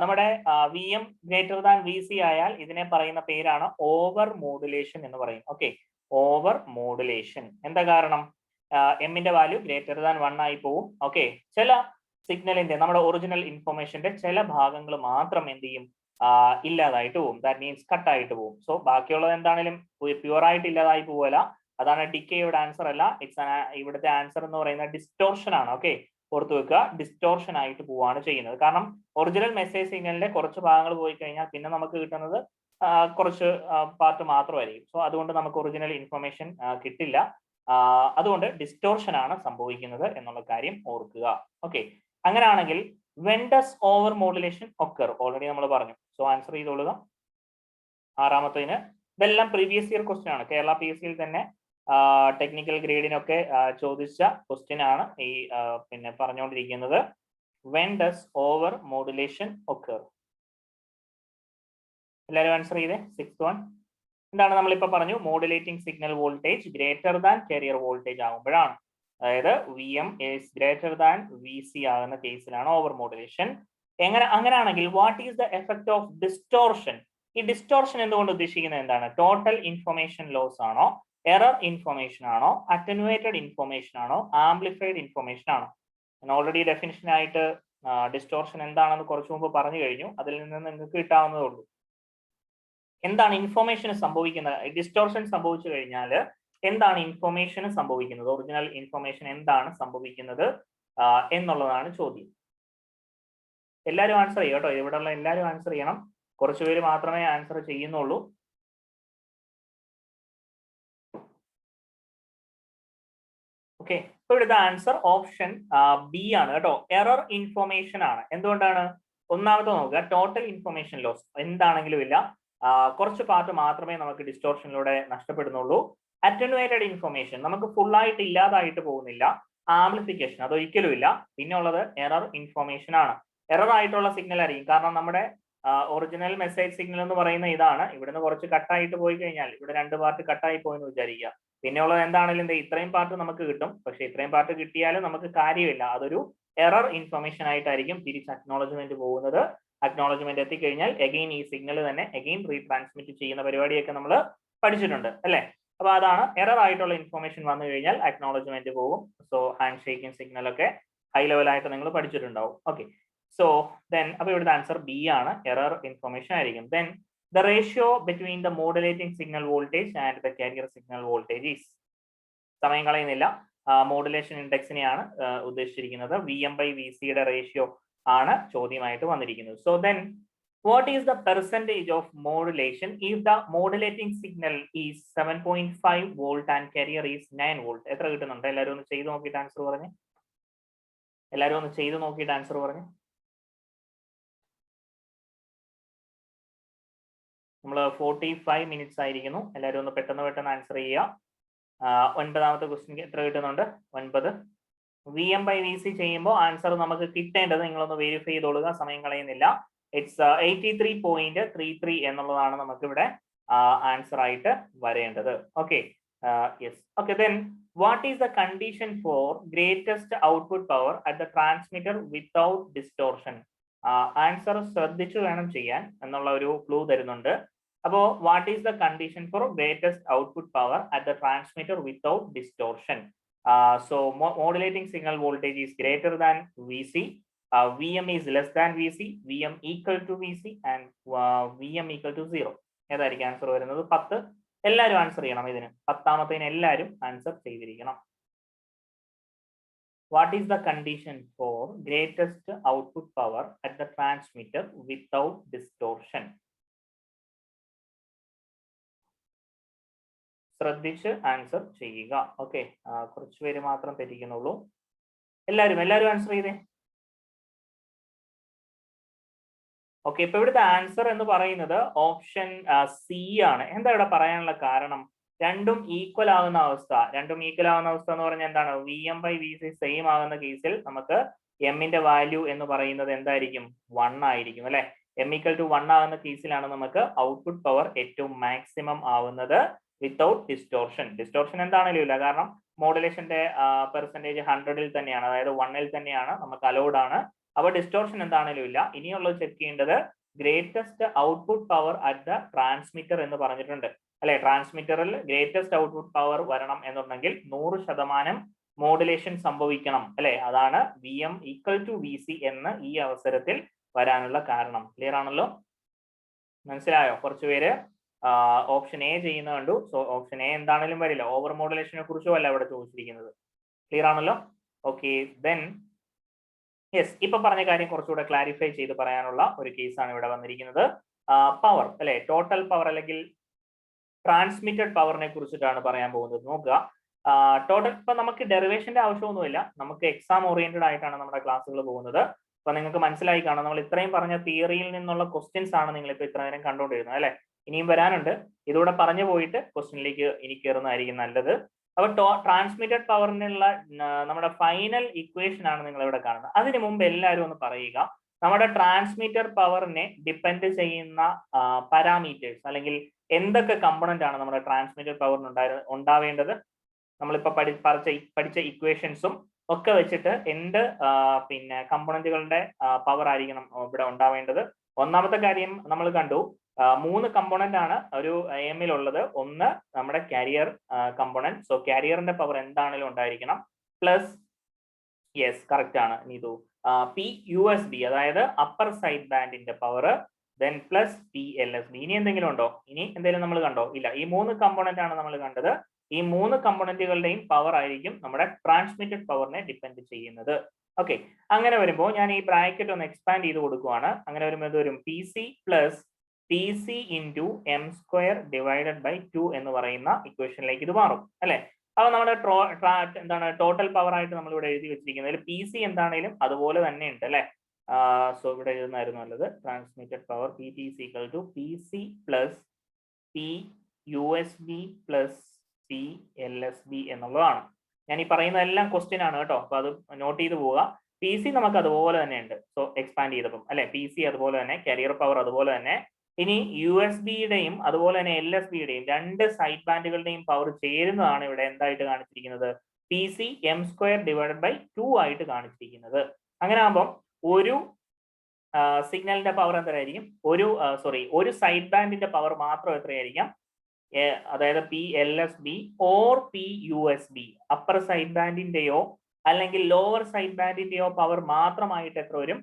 നമ്മുടെ V M greater than V C ആയാൽ ഇതിനെ പറയുന്ന പേരാണ് ഓവർ മോഡുലേഷൻ എന്ന് പറയും. Okay, over modulation. എന്താ കാരണം? എമ്മിന്റെ വാല്യൂ ഗ്രേറ്റർ ദാൻ 1 ആയി പോവും. ഓക്കെ, ചില സിഗ്നലിന്റെ നമ്മുടെ ഒറിജിനൽ ഇൻഫർമേഷന്റെ ചില ഭാഗങ്ങൾ മാത്രം എന്ത് ചെയ്യും? ഇല്ലാതായിട്ട് പോകും. ദാറ്റ് മീൻസ് കട്ടായിട്ട് പോകും. സോ ബാക്കിയുള്ളത് എന്താണെങ്കിലും പ്യുവർ ആയിട്ട് ഇല്ലാതായി പോവല്ല. അതാണ് ഡിക്കേയുടെ ആൻസർ അല്ല. ഇവിടുത്തെ ആൻസർ എന്ന് പറയുന്നത് ഡിസ്റ്റോർഷൻ ആണ്. ഓക്കെ, ഓർത്ത് വെക്കുക, ഡിസ്റ്റോർഷൻ ആയിട്ട് പോവാണ് ചെയ്യുന്നത്. കാരണം ഒറിജിനൽ മെസ്സേജ് സിഗ്നലിന്റെ കുറച്ച് ഭാഗങ്ങൾ പോയി കഴിഞ്ഞാൽ പിന്നെ നമുക്ക് കിട്ടുന്നത് കുറച്ച് പാർട്ട് മാത്രമായിരിക്കും. സോ അതുകൊണ്ട് നമുക്ക് ഒറിജിനൽ ഇൻഫർമേഷൻ കിട്ടില്ല. അതുകൊണ്ട് ഡിസ്റ്റോർഷൻ ആണ് സംഭവിക്കുന്നത് എന്നുള്ള കാര്യം ഓർക്കുക. ഓക്കെ, അങ്ങനെയാണെങ്കിൽ when does over modulation occur? Already നമ്മൾ പറഞ്ഞു. So answer ചെയ്തോളുക. ആറാമത്തേന് ഇതെല്ലാം പ്രീവിയസ് ഇയർ ക്വസ്റ്റ്യൻ ആണ്. കേരള പി എസ് സിയിൽ തന്നെ ടെക്നിക്കൽ ഗ്രേഡിനൊക്കെ ചോദിച്ച ക്വസ്റ്റ്യൻ ആണ് ഈ പിന്നെ പറഞ്ഞുകൊണ്ടിരിക്കുന്നത്. when does over modulation occur? എല്ലാവരും ആൻസർ ചെയ്തേ. 6th one എന്താണ്? നമ്മളിപ്പോ പറഞ്ഞു modulating signal voltage greater than carrier voltage ആകുമ്പോഴാണ്. അതായത് V M is greater than V C ആകുന്ന കേസിലാണ് ഓവർ മോഡുലേഷൻ. അങ്ങനെയാണെങ്കിൽ what is the effect of distortion? ഈ ഡിസ്റ്റോർഷൻ എന്തുകൊണ്ട് ഉദ്ദേശിക്കുന്നത് എന്താണ്? ടോട്ടൽ ഇൻഫർമേഷൻ ലോസ് ആണോ, എറർ ഇൻഫർമേഷൻ ആണോ, അറ്റനുവേറ്റഡ് ഇൻഫർമേഷൻ ആണോ, ആംപ്ലിഫൈഡ് ഇൻഫർമേഷൻ ആണോ? ഞാൻ ഓൾറെഡി ഡെഫിനിഷൻ ആയിട്ട് ഡിസ്റ്റോർഷൻ എന്താണെന്ന് കുറച്ചു മുമ്പ് പറഞ്ഞു കഴിഞ്ഞു. അതിൽ നിന്ന് നിങ്ങൾക്ക് കിട്ടാവുന്നതേ ഉള്ളൂ. എന്താണ് ഇൻഫർമേഷന് സംഭവിക്കുന്നത്? ഡിസ്റ്റോർഷൻ സംഭവിച്ചു കഴിഞ്ഞാൽ എന്താണ് ഇൻഫർമേഷന് സംഭവിക്കുന്നത്? ഒറിജിനൽ ഇൻഫർമേഷൻ എന്താണ് സംഭവിക്കുന്നത് എന്നുള്ളതാണ് ചോദ്യം. എല്ലാവരും ആൻസർ ചെയ്യും കേട്ടോ. ഇവിടെയുള്ള എല്ലാവരും ആൻസർ ചെയ്യണം. കുറച്ചുപേര് മാത്രമേ ആൻസർ ചെയ്യുന്നുള്ളൂ. ഓക്കെ, ഇപ്പൊ ഇവിടുത്തെ ആൻസർ ഓപ്ഷൻ ബി ആണ് കേട്ടോ. എറർ ഇൻഫർമേഷൻ ആണ്. എന്തുകൊണ്ടാണ്? ഒന്നാമത്തെ നോക്കുക, ടോട്ടൽ ഇൻഫർമേഷൻ ലോസ് എന്താണെങ്കിലും ഇല്ല, കുറച്ച് പാർട്ട് മാത്രമേ നമുക്ക് ഡിസ്റ്റോർഷനിലൂടെ നഷ്ടപ്പെടുന്നുള്ളൂ. അറ്റനുവേറ്റഡ് ഇൻഫർമേഷൻ നമുക്ക് ഫുൾ ആയിട്ട് ഇല്ലാതായിട്ട് പോകുന്നില്ല. ആംപ്ലിഫിക്കേഷൻ അതൊരിക്കലും ഇല്ല. പിന്നെ ഉള്ളത് എറർ ഇൻഫർമേഷൻ ആണ്. എറർ ആയിട്ടുള്ള സിഗ്നൽ ആയിരിക്കും. കാരണം നമ്മുടെ ഒറിജിനൽ മെസ്സേജ് സിഗ്നൽ എന്ന് പറയുന്ന ഇതാണ്. ഇവിടുന്ന് കുറച്ച് കട്ടായിട്ട് പോയി കഴിഞ്ഞാൽ ഇവിടെ 2 പാർട്ട് കട്ടായി പോയെന്ന് വിചാരിക്കുക. പിന്നെ ഉള്ളത് എന്താണെങ്കിലും ഇത്രയും പാർട്ട് നമുക്ക് കിട്ടും. പക്ഷെ ഇത്രയും പാർട്ട് കിട്ടിയാലും നമുക്ക് കാര്യമില്ല. അതൊരു എറർ ഇൻഫർമേഷൻ ആയിട്ടായിരിക്കും തിരിച്ച് അക്നോളജ്മെന്റ് പോകുന്നത്. അക്നോളജ്മെന്റ് എത്തിക്കഴിഞ്ഞാൽ എഗെയിൻ ഈ സിഗ്നൽ തന്നെ എഗെയിൻ റീട്രാൻസ്മിറ്റ് ചെയ്യുന്ന പരിപാടിയൊക്കെ നമ്മൾ പഠിച്ചിട്ടുണ്ട് അല്ലെ? അപ്പൊ അതാണ് എറർ ആയിട്ടുള്ള ഇൻഫർമേഷൻ വന്നു കഴിഞ്ഞാൽ അക്നോളജ്മെന്റ് പോകും. സോ ഹാൻഡ് ഷേക്കിംഗ് സിഗ്നൽ ഒക്കെ ഹൈ ലെവൽ ആയിട്ട് നിങ്ങൾ പഠിച്ചിട്ടുണ്ടാവും. ഓക്കെ, സോ ദെൻ അപ്പൊ ഇവിടുത്തെ ആൻസർ ബി ആണ്, എറർ ഇൻഫർമേഷൻ ആയിരിക്കും. Then the ratio between the modulating signal voltage and the carrier signal voltage is. സമയം കളയുന്നില്ല, മോഡുലേഷൻ ഇൻഡെക്സിനെയാണ് ഉദ്ദേശിച്ചിരിക്കുന്നത്. വി എം ബൈ വി സിയുടെ റേഷ്യോ ആണ് ചോദ്യമായിട്ട് വന്നിരിക്കുന്നത്. So then what is the percentage of modulation if the modulating signal is 7.5 volt and carrier is 9 volt? എത്ര കിട്ടുന്നുണ്ട്? എല്ലാവരും ഒന്ന് ചെയ്ത് നോക്കിയിട്ട് ആൻസർ പറഞ്ഞു. എല്ലാവരും ഒന്ന് ചെയ്ത് നോക്കിയിട്ട് ആൻസർ പറഞ്ഞു. നമ്മൾ 45 മിനിറ്റ്സ് ആയിരിക്കുന്നു. എല്ലാവരും ഒന്ന് പെട്ടെന്ന് ആൻസർ ചെയ്യുക. 9ാമത്തെ ക്വസ്റ്റ്യൻ എത്ര കിട്ടുന്നുണ്ട്? 9. V M by V C ചെയ്യുമ്പോൾ ആൻസർ നമുക്ക് കിട്ടേണ്ടത് നിങ്ങളൊന്ന് വെരിഫൈ ചെയ്തോളുക, സമയം കളയുന്നില്ല. ഇറ്റ്സ് 83.33 എന്നുള്ളതാണ് നമുക്ക് ഇവിടെ ആൻസർ ആയിട്ട് വരേണ്ടത്. Okay, yes. Okay, then what is the condition for greatest output power at the transmitter without distortion? Answer ശ്രദ്ധിച്ചു വേണം ചെയ്യാൻ എന്നുള്ള ഒരു ക്ലൂ തരുന്നുണ്ട്. അപ്പോൾ what is the condition for greatest output power at the transmitter without distortion? So modulating signal voltage is greater than VC, VM is less than VC, VM equal to VC and VM equal to 0. ഏതായിരിക്കും answer വരുന്നത്? 10. എല്ലാവരും answer ചെയ്യണം. ഇതിന് 10ാമത്തേന് എല്ലാവരും answer ചെയ്തിരിക്കണം. What is the condition for greatest output power at the transmitter without distortion? ശ്രദ്ധിച്ച് answer ചെയ്യുക. Okay, കുറച്ച് പേര് മാത്രം തെറ്റിക്കുന്നുള്ളൂ. എല്ലാവരും ആൻസർ ചെയ്തേ. ഓക്കെ, ഇപ്പൊ ഇവിടുത്തെ ആൻസർ എന്ന് പറയുന്നത് ഓപ്ഷൻ സി ആണ്. എന്താ ഇവിടെ പറയാനുള്ള കാരണം? രണ്ടും ഈക്വൽ ആവുന്ന അവസ്ഥ എന്ന് പറഞ്ഞാൽ എന്താണ്? V M by V C same ആകുന്ന കേസിൽ നമുക്ക് എമ്മിന്റെ വാല്യൂ എന്ന് പറയുന്നത് എന്തായിരിക്കും? 1 ആയിരിക്കും അല്ലെ. എം ഈക്വൽ ടു 1 ആകുന്ന കേസിലാണ് നമുക്ക് ഔട്ട്പുട്ട് പവർ ഏറ്റവും മാക്സിമം ആവുന്നത് വിത്തൗട്ട് ഡിസ്റ്റോർഷൻ. ഡിസ്റ്റോർഷൻ എന്താണെങ്കിലും ഇല്ല, കാരണം മോഡുലേഷന്റെ പെർസെന്റേജ് 100-ൽ തന്നെയാണ്, അതായത് 1-ൽ തന്നെയാണ്, നമുക്ക് അലൗഡ് ആണ്. അപ്പൊ ഡിസ്റ്റോർഷൻ എന്താണെങ്കിലും ഇല്ല. ഇനിയുള്ളത് ചെക്ക് ചെയ്യേണ്ടത് greatest output power at the transmitter എന്ന് പറഞ്ഞിട്ടുണ്ട് അല്ലെ. ട്രാൻസ്മിറ്ററിൽ ഗ്രേറ്റസ്റ്റ് ഔട്ട്പുട്ട് പവർ വരണം എന്നുണ്ടെങ്കിൽ 100% മോഡുലേഷൻ സംഭവിക്കണം അല്ലെ. അതാണ് V M equal to V C എന്ന് ഈ അവസരത്തിൽ വരാനുള്ള കാരണം. ക്ലിയർ ആണല്ലോ? മനസ്സിലായോ? കുറച്ചുപേര് ഓപ്ഷൻ എ ചെയ്യുന്ന കണ്ടു. സോ ഓപ്ഷൻ എ എന്താണെങ്കിലും വരില്ല. ഓവർ മോഡുലേഷനെ കുറിച്ചോ അല്ല ഇവിടെ ചോദിച്ചിരിക്കുന്നത്. ക്ലിയർ ആണല്ലോ? ഓക്കെ, ദെൻ യെസ്, ഇപ്പൊ പറഞ്ഞ കാര്യം കുറച്ചുകൂടെ ക്ലാരിഫൈ ചെയ്ത് പറയാനുള്ള ഒരു കേസാണ് ഇവിടെ വന്നിരിക്കുന്നത്. പവർ അല്ലെ, ടോട്ടൽ പവർ അല്ലെങ്കിൽ ട്രാൻസ്മിറ്റഡ് പവറിനെ കുറിച്ചിട്ടാണ് പറയാൻ പോകുന്നത്. നോക്കുക, ടോട്ടൽ ഇപ്പൊ നമുക്ക് ഡെറിവേഷന്റെ ആവശ്യമൊന്നുമില്ല, നമുക്ക് എക്സാം ഓറിയന്റഡ് ആയിട്ടാണ് നമ്മുടെ ക്ലാസ്സുകൾ പോകുന്നത്. അപ്പൊ നിങ്ങൾക്ക് മനസ്സിലായി കാണാം, നമ്മൾ ഇത്രയും പറഞ്ഞ തിയറിയിൽ നിന്നുള്ള ക്വസ്റ്റ്യൻസ് ആണ് നിങ്ങൾ ഇപ്പൊ ഇത്ര നേരം കണ്ടുകൊണ്ടിരുന്നത് അല്ലെ. ഇനിയും വരാനുണ്ട്, ഇതുകൂടെ പറഞ്ഞു പോയിട്ട് ക്വസ്റ്റ്യനിലേക്ക് ഇനി കയറുന്നതായിരിക്കും നല്ലത്. അപ്പൊ ട്രാൻസ്മിറ്റഡ് പവറിനുള്ള നമ്മുടെ ഫൈനൽ ഇക്വേഷൻ ആണ് നിങ്ങൾ ഇവിടെ കാണുന്നത്. അതിനു മുമ്പ് എല്ലാവരും ഒന്ന് പറയുക, നമ്മുടെ ട്രാൻസ്മിറ്റർ പവറിനെ ഡിപ്പെൻഡ് ചെയ്യുന്ന പാരാമീറ്റേഴ്സ് അല്ലെങ്കിൽ എന്തൊക്കെ കമ്പോണന്റ് ആണ് നമ്മുടെ ട്രാൻസ്മിറ്റർ പവറിന് ഉണ്ടാവേണ്ടത്? നമ്മളിപ്പോ പഠിച്ച ഇക്വേഷൻസും ഒക്കെ വെച്ചിട്ട് എന്ത് പിന്നെ കമ്പോണന്റുകളുടെ പവർ ആയിരിക്കണം ഇവിടെ ഉണ്ടാവേണ്ടത്? ഒന്നാമത്തെ കാര്യം നമ്മൾ കണ്ടു, 3 കമ്പോണന്റ് ആണ് ഒരു എമ്മിൽ ഉള്ളത്. ഒന്ന് നമ്മുടെ കാരിയർ കമ്പോണന്റ്. സോ കാരിയറിന്റെ പവർ എന്താണെങ്കിലും ഉണ്ടായിരിക്കണം. പ്ലസ് യെസ്, കറക്റ്റ് ആണ് Neethu, P U S B അതായത് അപ്പർ സൈഡ് ബാൻഡിന്റെ power, then plus P L S B. ഇനി എന്തെങ്കിലും ഉണ്ടോ? ഇനി എന്തെങ്കിലും നമ്മൾ കണ്ടോ? ഇല്ല. ഈ 3 കമ്പോണന്റ് ആണ് നമ്മൾ കണ്ടത്. ഈ 3 കമ്പോണന്റുകളുടെയും പവർ ആയിരിക്കും നമ്മുടെ ട്രാൻസ്മിറ്റഡ് പവറിനെ ഡിപ്പെൻഡ് ചെയ്യുന്നത്. ഓക്കെ, അങ്ങനെ വരുമ്പോൾ ഞാൻ ഈ ബ്രാക്കറ്റ് ഒന്ന് എക്സ്പാൻഡ് ചെയ്ത് കൊടുക്കുവാണ്. അങ്ങനെ വരുമ്പോൾ ഇത് വരും P C plus P C into M square divided by 2 എന്ന് പറയുന്ന ഇക്വേഷനിലേക്ക് ഇത് മാറും അല്ലെ. അപ്പൊ നമ്മുടെ എന്താണ് ടോട്ടൽ പവർ ആയിട്ട് നമ്മൾ ഇവിടെ എഴുതി വെച്ചിരിക്കുന്നത് പി സി എന്താണെങ്കിലും അതുപോലെ തന്നെ ഉണ്ട് അല്ലെ. സോ ഇവിടെ എഴുതുന്നായിരുന്നു നല്ലത്. Transmitted power P T is equal to P C plus P U S B plus P L S B എന്നുള്ളതാണ്. ഞാൻ ഈ പറയുന്നതെല്ലാം ക്വസ്റ്റ്യൻ ആണ് കേട്ടോ, അപ്പൊ അത് നോട്ട് ചെയ്ത് പോവുക. പി സി നമുക്ക് അതുപോലെ തന്നെ ഉണ്ട്, സോ എക്സ്പാൻഡ് ചെയ്തപ്പം അല്ലെ. പി സി അതുപോലെ തന്നെ, കാരിയർ പവർ അതുപോലെ തന്നെ. ഇനി യു എസ് ബിയുടെയും അതുപോലെ തന്നെ എൽ എസ് ബിയുടെയും രണ്ട് സൈഡ് ബാൻഡുകളുടെയും പവർ ചേരുന്നതാണ് ഇവിടെ എന്തായിട്ട് കാണിച്ചിരിക്കുന്നത്? P C M square divided by 2 ആയിട്ട് കാണിച്ചിരിക്കുന്നത്. അങ്ങനെ ആകുമ്പോൾ ഒരു സിഗ്നലിന്റെ പവർ എത്രയായിരിക്കും? ഒരു സൈഡ് ബാൻഡിന്റെ പവർ മാത്രം എത്രയായിരിക്കാം? അതായത് P L S B or P U S B, upper side ബാൻഡിന്റെയോ അല്ലെങ്കിൽ ലോവർ സൈഡ് ബാൻഡിന്റെയോ പവർ മാത്രമായിട്ട് എത്ര വരും?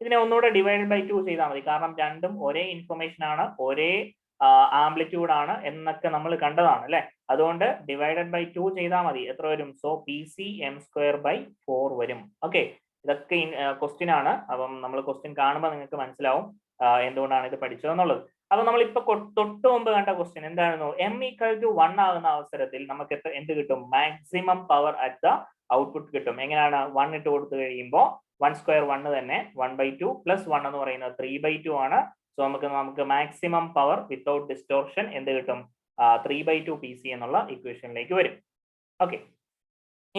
ഇതിനെ ഒന്നുകൂടെ ഡിവൈഡ് ബൈ 2 ചെയ്താൽ മതി, കാരണം രണ്ടും ഒരേ ഇൻഫർമേഷൻ ആണ്, ഒരേ ആംപ്ലിറ്റ്യൂഡ് ആണ് എന്നൊക്കെ നമ്മൾ കണ്ടതാണ് അല്ലെ. അതുകൊണ്ട് ഡിവൈഡഡ് ബൈ 2 ചെയ്താൽ മതി. എത്ര വരും? So P C M square by 4 വരും. ഓക്കെ, ഇതൊക്കെ ക്വസ്റ്റ്യൻ ആണ്. അപ്പം നമ്മൾ ക്വസ്റ്റ്യൻ കാണുമ്പോൾ നിങ്ങൾക്ക് മനസ്സിലാവും എന്തുകൊണ്ടാണ് ഇത് പഠിച്ചതെന്നുള്ളത്. അപ്പൊ നമ്മൾ ഇപ്പൊ തൊട്ട് മുമ്പ് കണ്ട ക്വസ്റ്റ്യൻ എന്തായിരുന്നു? എം ഈക്വൽ ടു 1 ആകുന്ന അവസരത്തിൽ നമുക്ക് എന്ത് കിട്ടും? Maximum power at the output കിട്ടും. എങ്ങനെയാണ്? 1 ഇട്ട് കൊടുത്തു കഴിയുമ്പോൾ 1 സ്ക്വയർ 1 തന്നെ, 1/2 പ്ലസ് 1 എന്ന് പറയുന്നത് 3/2 ആണ്. സോ നമുക്ക് മാക്സിമം പവർ വിത്തൗട്ട് ഡിസ്റ്റോർഷൻ എന്ത് കിട്ടും? 3/2 പി സി എന്നുള്ള ഇക്വേഷനിലേക്ക് വരും. ഓക്കെ,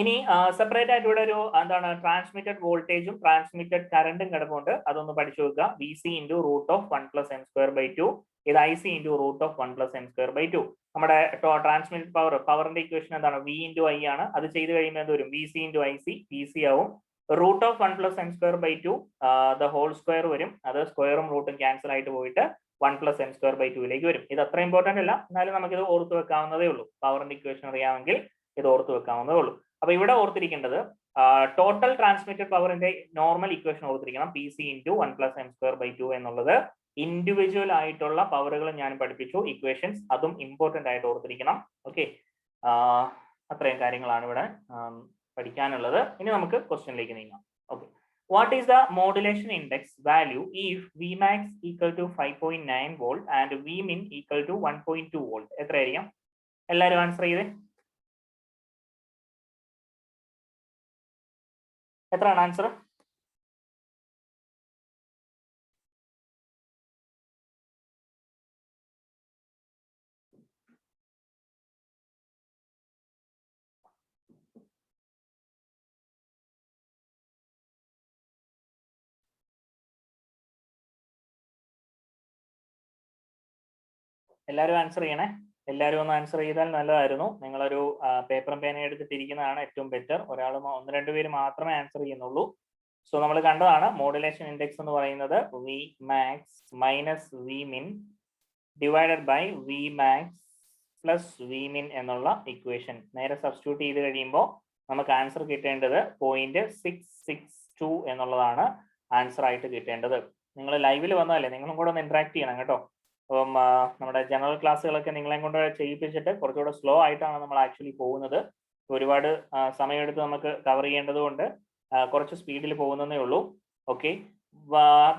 ഇനി സെപ്പറേറ്റ് ആയിട്ട് ഇവിടെ ഒരു എന്താണ് ട്രാൻസ്മിറ്റഡ് വോൾട്ടേജും ട്രാൻസ്മിറ്റഡ് കറണ്ടും കിടപ്പുണ്ട്. അതൊന്ന് പഠിച്ചു വെക്കുക. V C into root of 1 plus M square by 2. ഇത് I C into root of 1 plus M square by 2. നമ്മുടെ ട്രാൻസ്മിറ്റഡ് പവറിന്റെ ഇക്വേഷൻ എന്താണ്? വി ഇൻറ്റു ഐ ആണ്. അത് ചെയ്ത് കഴിയുമ്പോൾ എന്ത് വരും? V C into I C, P C ആവും. Root of 1 plus M square by 2 the whole square വരും. അത് സ്ക്വയറും റൂട്ടും ക്യാൻസൽ ആയിട്ട് പോയിട്ട് 1 പ്ലസ് എം സ്ക്വയർ ബൈ 2ലേക്ക് വരും. ഇത് അത്ര ഇമ്പോർട്ടന്റ് അല്ല, എന്നാലും നമുക്ക് ഇത് ഓർത്ത് വെക്കാവുന്നതേ ഉള്ളൂ. പവറിന്റെ ഇക്വേഷൻ അറിയാമെങ്കിൽ ഇത് ഓർത്ത് വെക്കാവുന്നതേ ഉള്ളൂ. അപ്പൊ ഇവിടെ ഓർത്തിരിക്കേണ്ടത് ടോട്ടൽ ട്രാൻസ്മിറ്റഡ് പവറിന്റെ നോർമൽ ഇക്വേഷൻ ഓർത്തിരിക്കണം. P C into 1 plus M square by 2 എന്നുള്ളത്. ഇൻഡിവിജ്വൽ ആയിട്ടുള്ള പവറുകൾ ഞാൻ പഠിപ്പിച്ചു, ഇക്വേഷൻസ്, അതും ഇമ്പോർട്ടന്റ് ആയിട്ട് ഓർത്തിരിക്കണം. ഓക്കെ, അത്രയും കാര്യങ്ങളാണ് ഇവിടെ പഠിക്കാനുള്ളത്. ഇനി നമുക്ക് ക്വസ്റ്റ്യനിലേക്ക് നീങ്ങാം. Okay, what is the modulation index value if V max equal to 5.9 volt and V min equal to 1.2 volt? എത്രയായിരിക്കും? എല്ലാവരും ആൻസർ ചെയ്തേ. എത്രയാണ് ആൻസർ? എല്ലാവരും ആൻസർ ചെയ്യണേ. എല്ലാവരും ഒന്ന് ആൻസർ ചെയ്താൽ നല്ലതായിരുന്നു. നിങ്ങളൊരു പേപ്പറും പേനയും എടുത്തിട്ടിരിക്കുന്നതാണ് ഏറ്റവും ബെറ്റർ. ഒരാൾ 1-2 പേര് മാത്രമേ ആൻസർ ചെയ്യുന്നുള്ളൂ. സോ നമ്മൾ കണ്ടതാണ് മോഡുലേഷൻ ഇൻഡെക്സ് എന്ന് പറയുന്നത് V max minus V min divided by V max plus V min എന്നുള്ള ഇക്വേഷൻ നേരെ സബ്സ്റ്റിറ്റ്യൂട്ട് ചെയ്ത് കഴിയുമ്പോൾ നമുക്ക് ആൻസർ കിട്ടേണ്ടത് 0.662 എന്നുള്ളതാണ് ആൻസർ ആയിട്ട് കിട്ടേണ്ടത്. നിങ്ങൾ ലൈവിൽ വന്നതല്ലേ, നിങ്ങളും കൂടെ ഒന്ന് ഇന്ററാക്ട് ചെയ്യണം കേട്ടോ. അപ്പം നമ്മുടെ ജനറൽ ക്ലാസ്സുകളൊക്കെ നിങ്ങളെ കൊണ്ട് ചെയ്യിപ്പിച്ചിട്ട് കുറച്ചുകൂടെ സ്ലോ ആയിട്ടാണ് നമ്മൾ ആക്ച്വലി പോകുന്നത്. ഒരുപാട് സമയമെടുത്ത് നമുക്ക് കവർ ചെയ്യേണ്ടത് കൊണ്ട് കുറച്ച് സ്പീഡിൽ പോകുന്നതേ ഉള്ളൂ. Okay,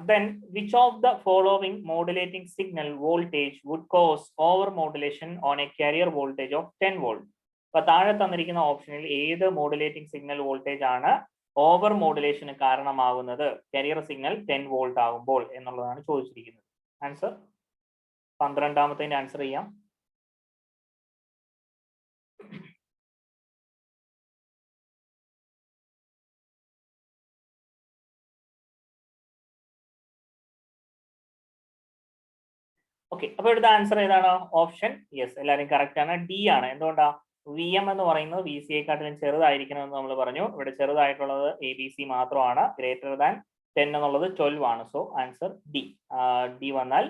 then which of the following modulating signal voltage would cause over modulation on a carrier voltage of 10 volt? അപ്പൊ താഴെ തന്നിരിക്കുന്ന ഓപ്ഷനിൽ ഏത് മോഡുലേറ്റിംഗ് സിഗ്നൽ വോൾട്ടേജ് ആണ് ഓവർ മോഡുലേഷന് കാരണമാകുന്നത് കാരിയർ സിഗ്നൽ 10 വോൾട്ട് ആകുമ്പോൾ എന്നുള്ളതാണ് ചോദിച്ചിരിക്കുന്നത്. ആൻസർ 12ാമത്തെ ആൻസർ ചെയ്യാം. ഓക്കെ, അപ്പൊ ഇവിടുത്തെ ആൻസർ ഏതാണ്? ഓപ്ഷൻ യെസ്, എല്ലാവരും കറക്റ്റ് ആണ്, ഡി ആണ്. എന്തുകൊണ്ടാ? വി എം എന്ന് പറയുന്നത് വി സി യെക്കാട്ടിലും ചെറുതായിരിക്കണം എന്ന് നമ്മൾ പറഞ്ഞു. ഇവിടെ ചെറുതായിട്ടുള്ളത് എ ബി സി മാത്രമാണ്. ഗ്രേറ്റർ ദാൻ 10 എന്നുള്ളത് 12 ആണ്. So answer D. ഡി വന്നാൽ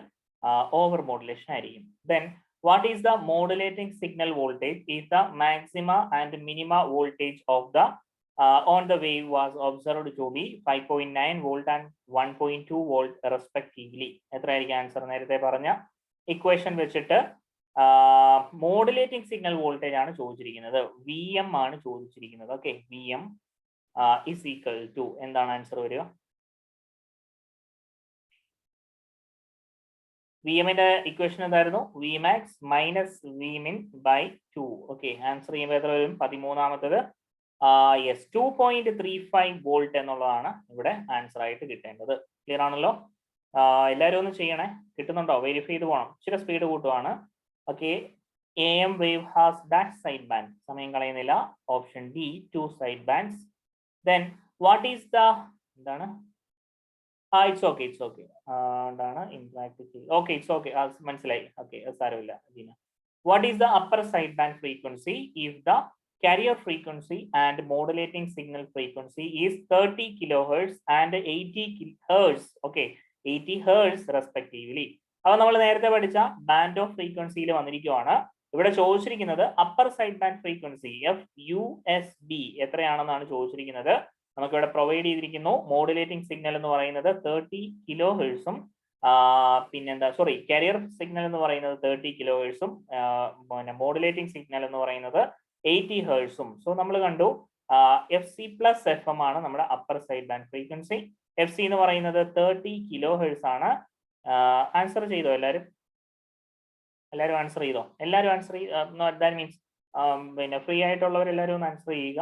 ഓവർ മോഡുലേഷൻ ആയിരിക്കും. Then what is the modulating signal voltage is the maxima and minima voltage of the on the wave was observed to be 5.9 volt and 1.2 volt respectively. എത്രയായിരിക്കും answer? നേരത്തെ പറഞ്ഞ equation വെച്ചിട്ട് modulating signal voltage ആണ് ചോദിച്ചിരിക്കുന്നത്, V M ആണ് ചോദിച്ചിരിക്കുന്നത്. Okay, V M is equal to എന്താണ് answer വരിക? വി എമ്മിന്റെ ഇക്വേഷൻ എന്തായിരുന്നു? V max minus V min by 2. Okay, answer ചെയ്യുമ്പോൾ എത്ര വരും? 13ാമത്തേത് യെസ് 2.35 വോൾട്ട് എന്നുള്ളതാണ് ഇവിടെ ആൻസർ ആയിട്ട് കിട്ടേണ്ടത്. ക്ലിയർ ആണല്ലോ? എല്ലാവരും ഒന്ന് ചെയ്യണേ. കിട്ടുന്നുണ്ടോ? വെരിഫൈ ചെയ്ത് പോകണം. ഇച്ചിരി സ്പീഡ് കൂട്ടുവാണ്. Okay, A M wave has that side band. സമയം കളയുന്നില്ല. Option D 2 side bands. Then what is the എന്താണ്? It's okay, it's okay. എന്താണ് ഇൻട്രാക്ട്? ഓക്കെ, ഇറ്റ്സ് ഓക്കെ, മനസ്സിലായി. ഓക്കെ, സാരമില്ല. What is the upper side band frequency if the carrier frequency and modulating signal frequency is 30 kilohertz and 80 hertz? Okay, 80 hertz respectively. അപ്പോൾ നമ്മൾ നേരത്തെ പഠിച്ച band of ഫ്രീക്വൻസിയിൽ വന്നിരിക്കുകയാണ്. ഇവിടെ ചോദിച്ചിരിക്കുന്നത് upper side band frequency FUSB എത്രയാണെന്നാണ് ചോദിച്ചിരിക്കുന്നത്. നമുക്കിവിടെ പ്രൊവൈഡ് ചെയ്തിരിക്കുന്നു മോഡുലേറ്റിംഗ് സിഗ്നൽ എന്ന് പറയുന്നത് 30 കിലോ ഹെർട്സും പിന്നെന്താ കാരിയർ സിഗ്നൽ എന്ന് പറയുന്നത് 30 കിലോ ഹെർട്സും പിന്നെ മോഡുലേറ്റിംഗ് സിഗ്നൽ എന്ന് പറയുന്നത് 80 ഹെർട്സും. സോ നമ്മൾ കണ്ടു FC പ്ലസ് FM ആണ് നമ്മുടെ upper side band frequency. FC എന്ന് പറയുന്നത് 30 കിലോ ഹെർട്സ് ആണ്. ആൻസർ ചെയ്തോ എല്ലാവരും? എല്ലാവരും ആൻസർ ചെയ്തോ? എല്ലാവരും ആൻസർ ദാറ്റ് മീൻസ് പിന്നെ ഫ്രീ ആയിട്ടുള്ളവർ എല്ലാവരും ഒന്ന് ആൻസർ ചെയ്യുക.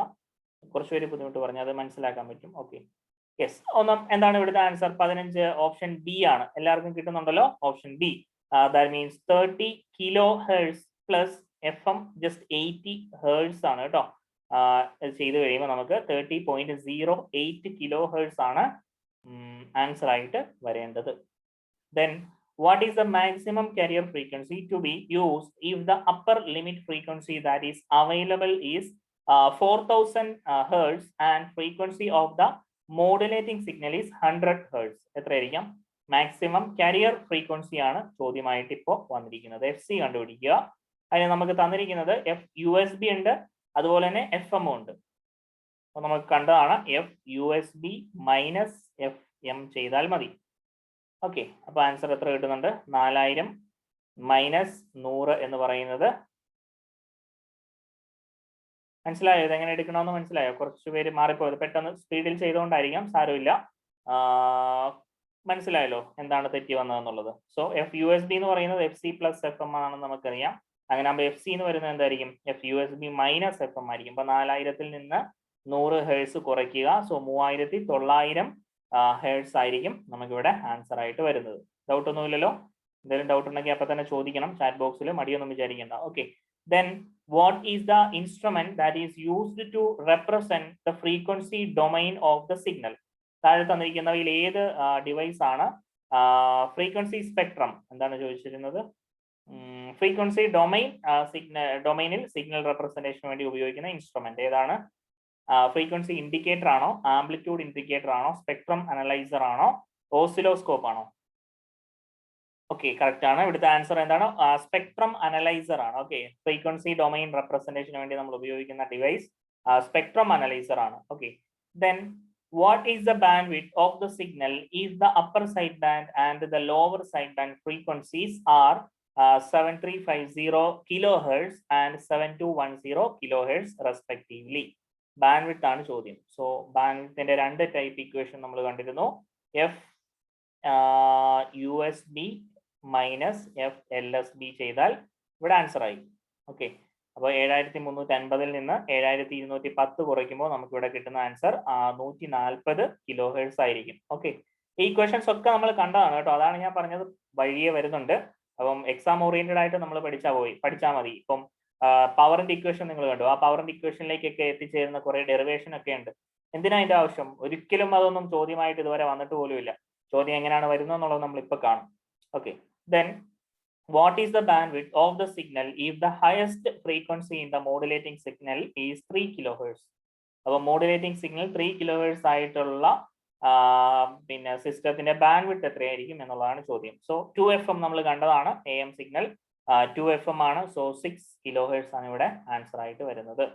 കുറച്ച് പേര് ബുദ്ധിമുട്ട് പറഞ്ഞു, അത് മനസ്സിലാക്കാൻ പറ്റും. Okay, yes. എന്താണ് ഇവിടുത്തെ ആൻസർ? 15 ഓപ്ഷൻ ബി ആണ്. എല്ലാവർക്കും കിട്ടുന്നുണ്ടല്ലോ? Option B. That means 30 kilohertz plus FM ജസ്റ്റ് 80 ഹെർട്സ് ആണ് കേട്ടോ. ചെയ്ത് കഴിയുമ്പോൾ നമുക്ക് 30.08 കിലോ ഹെർട്സ് ആണ് ആൻസർ ആയിട്ട് വരേണ്ടത്. Then what is the maximum carrier frequency to be used if the upper limit frequency that is available is 4000 hertz and frequency of the modulating signal is 100 hertz? എത്രയായിരിക്കാം? Maximum carrier frequency ആണ് ചോദ്യമായിട്ട് ഇപ്പോൾ വന്നിരിക്കുന്നത്. FC കണ്ടുപിടിക്കുക. അതിന് നമുക്ക് തന്നിരിക്കുന്നത് FUSB ഉണ്ട്, അതുപോലെ തന്നെ FM ഉണ്ട്. അപ്പൊ നമുക്ക് കണ്ടതാണ് FUSB മൈനസ് FM ചെയ്താൽ മതി. ഓക്കെ, അപ്പൊ ആൻസർ എത്ര കിട്ടുന്നുണ്ട്? 4000 മൈനസ് 100 എന്ന് പറയുന്നത് മനസ്സിലായോ? ഇതെങ്ങനെ എടുക്കണമെന്ന് മനസ്സിലായോ? കുറച്ച് പേര് മാറിപ്പോയത് പെട്ടെന്ന് സ്പീഡിൽ ചെയ്തുകൊണ്ടായിരിക്കാം, സാരമില്ല. മനസ്സിലായല്ലോ എന്താണ് തെറ്റി വന്നതെന്നുള്ളത്. സോ FUSB എന്ന് പറയുന്നത് FC പ്ലസ് FM ആണെന്ന് നമുക്കറിയാം. അങ്ങനെ ആകുമ്പോൾ FC എന്ന് വരുന്നത് എന്തായിരിക്കും? FUSB മൈനസ് FM ആയിരിക്കും. അപ്പൊ 4000-ൽ നിന്ന് 100 ഹെർട്സ് കുറയ്ക്കുക. സോ 3900 ഹെർട്സ് ആയിരിക്കും നമുക്കിവിടെ ആൻസർ ആയിട്ട് വരുന്നത്. ഡൗട്ട് ഒന്നുമില്ലല്ലോ? എന്തെങ്കിലും ഡൗട്ട് ഉണ്ടെങ്കിൽ അപ്പൊ തന്നെ ചോദിക്കണം ചാറ്റ് ബോക്സിൽ, മടിയൊന്നും വിചാരിക്കേണ്ട. Okay, then what is the instrument that is used to represent the frequency domain of the signal? താഴെ തന്നിരിക്കുന്നവയിൽ ഏത് ഡിവൈസ് ആണ് ഫ്രീക്വൻസി സ്പെക്ട്രം എന്താണ് ചോദിച്ചിരുന്നത്? ഫ്രീക്വൻസി ഡൊമൈനിൽ സിഗ്നൽ റെപ്രസെന്റേഷന് വേണ്ടി ഉപയോഗിക്കുന്ന ഇൻസ്ട്രുമെന്റ് ഏതാണ്? ഫ്രീക്വൻസി ഇൻഡിക്കേറ്റർ ആണോ, ആംപ്ലിറ്റ്യൂഡ് ഇൻഡിക്കേറ്റർ ആണോ, സ്പെക്ട്രം അനലൈസർ ആണോ, ഓസിലോസ്കോപ്പ് ആണോ? ഓക്കെ, കറക്റ്റ് ആണ്. ഇവിടുത്തെ ആൻസർ എന്താണ്? സ്പെക്ട്രം അനലൈസർ ആണ്. ഓക്കെ, ഫ്രീക്വൻസി ഡൊമൈൻ റെപ്രസെന്റേഷന് വേണ്ടി നമ്മൾ ഉപയോഗിക്കുന്ന ഡിവൈസ് സ്പെക്ട്രം അനലൈസർ ആണ്. Okay, then what is the bandwidth of the signal if the upper sideband and the lower sideband frequencies are 7350 kilohertz and 7210 kilohertz respectively? Bandwidth ആണ് ചോദ്യം. So ബാൻഡ്വിഡ്ത്തിന്റെ രണ്ട് type equation നമ്മൾ കണ്ടിരുന്നു. F USB minus F LSB ചെയ്താൽ ഇവിടെ answer ആയി. Okay, അപ്പോൾ 7350 നിന്ന് 7210 കുറയ്ക്കുമ്പോൾ നമുക്ക് ഇവിടെ കിട്ടുന്ന ആൻസർ 140 കിലോ ഹെർട്സ് ആയിരിക്കും. ഓക്കെ, ഈ ഇക്വേഷൻസ് ഒക്കെ നമ്മൾ കണ്ടതാണ് കേട്ടോ. അതാണ് ഞാൻ പറഞ്ഞത്, വഴിയെ വരുന്നുണ്ട്. അപ്പം എക്സാം ഓറിയന്റഡ് ആയിട്ട് നമ്മൾ പഠിച്ചാൽ മതി. ഇപ്പം പവറിന്റെ ഇക്വേഷൻ നിങ്ങൾ കണ്ടു. ആ പവറിന്റെ ഇക്വേഷനിലേക്കൊക്കെ എത്തിച്ചേരുന്ന കുറെ ഡെറിവേഷൻ ഒക്കെ ഉണ്ട്. എന്തിനാ അതിന്റെ ആവശ്യം? ഒരിക്കലും അതൊന്നും ചോദ്യമായിട്ട് ഇതുവരെ വന്നിട്ട് പോലും ഇല്ല. ചോദ്യം എങ്ങനെയാണ് വരുന്നത് എന്നുള്ളത് നമ്മൾ ഇപ്പൊ കാണും. Okay, then what is the bandwidth of the signal if the highest frequency in the modulating signal is 3 kilohertz? അപ്പോൾ മോഡുലേറ്റിംഗ് സിഗ്നൽ 3 കിലോഹെർട്സ് ആയിട്ടുള്ള പിന്നെ സിസ്റ്റത്തിന്റെ ബാൻഡ്വിഡ്ത്ത് എത്രയായിരിക്കും എന്നുള്ളതാണ് ചോദ്യം. സോ 2FM നമ്മൾ കണ്ടതാണ്, AM സിഗ്നൽ 2FM ആണ്. സോ 6 കിലോഹെർട്സ് ആണ് ഇവിടെ ആൻസർ ആയിട്ട് വരുന്നത്.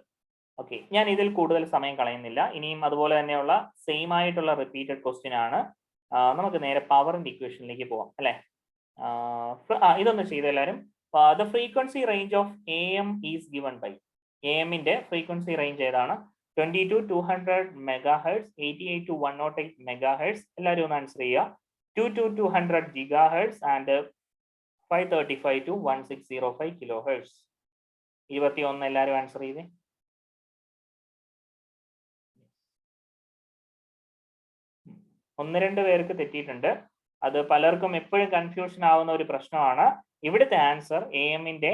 ഓക്കെ, ഞാൻ ഇതിൽ കൂടുതൽ സമയം കളയുന്നില്ല. ഇനിയും അതുപോലെ തന്നെയുള്ള സെയിം ആയിട്ടുള്ള റിപ്പീറ്റഡ് ക്വസ്റ്റ്യൻ ആണ്. നമുക്ക് നേരെ പവറിന്റെ ഇക്വേഷനിലേക്ക് പോവാം അല്ലെ. ഇതൊന്ന് ചെയ്ത് എല്ലാവരും. The frequency range of AM is given by. AM-ന്റെ ഫ്രീക്വൻസി റേഞ്ച് ഏതാണ്? 20 to 200 MHz, 88 to 108 MHz. എല്ലാവരും ഒന്ന് ആൻസർ ചെയ്യുക. 2 to 200 GHz and 535 to 1605 kHz. 21 എല്ലാവരും ആൻസർ ചെയ്തേ. ഒന്ന് രണ്ട് പേർക്ക് തെറ്റിയിട്ടുണ്ട്. അത് പലർക്കും എപ്പോഴും കൺഫ്യൂഷൻ ആവുന്ന ഒരു പ്രശ്നമാണ്. ഇവിടുത്തെ ആൻസർ AM-ന്റെ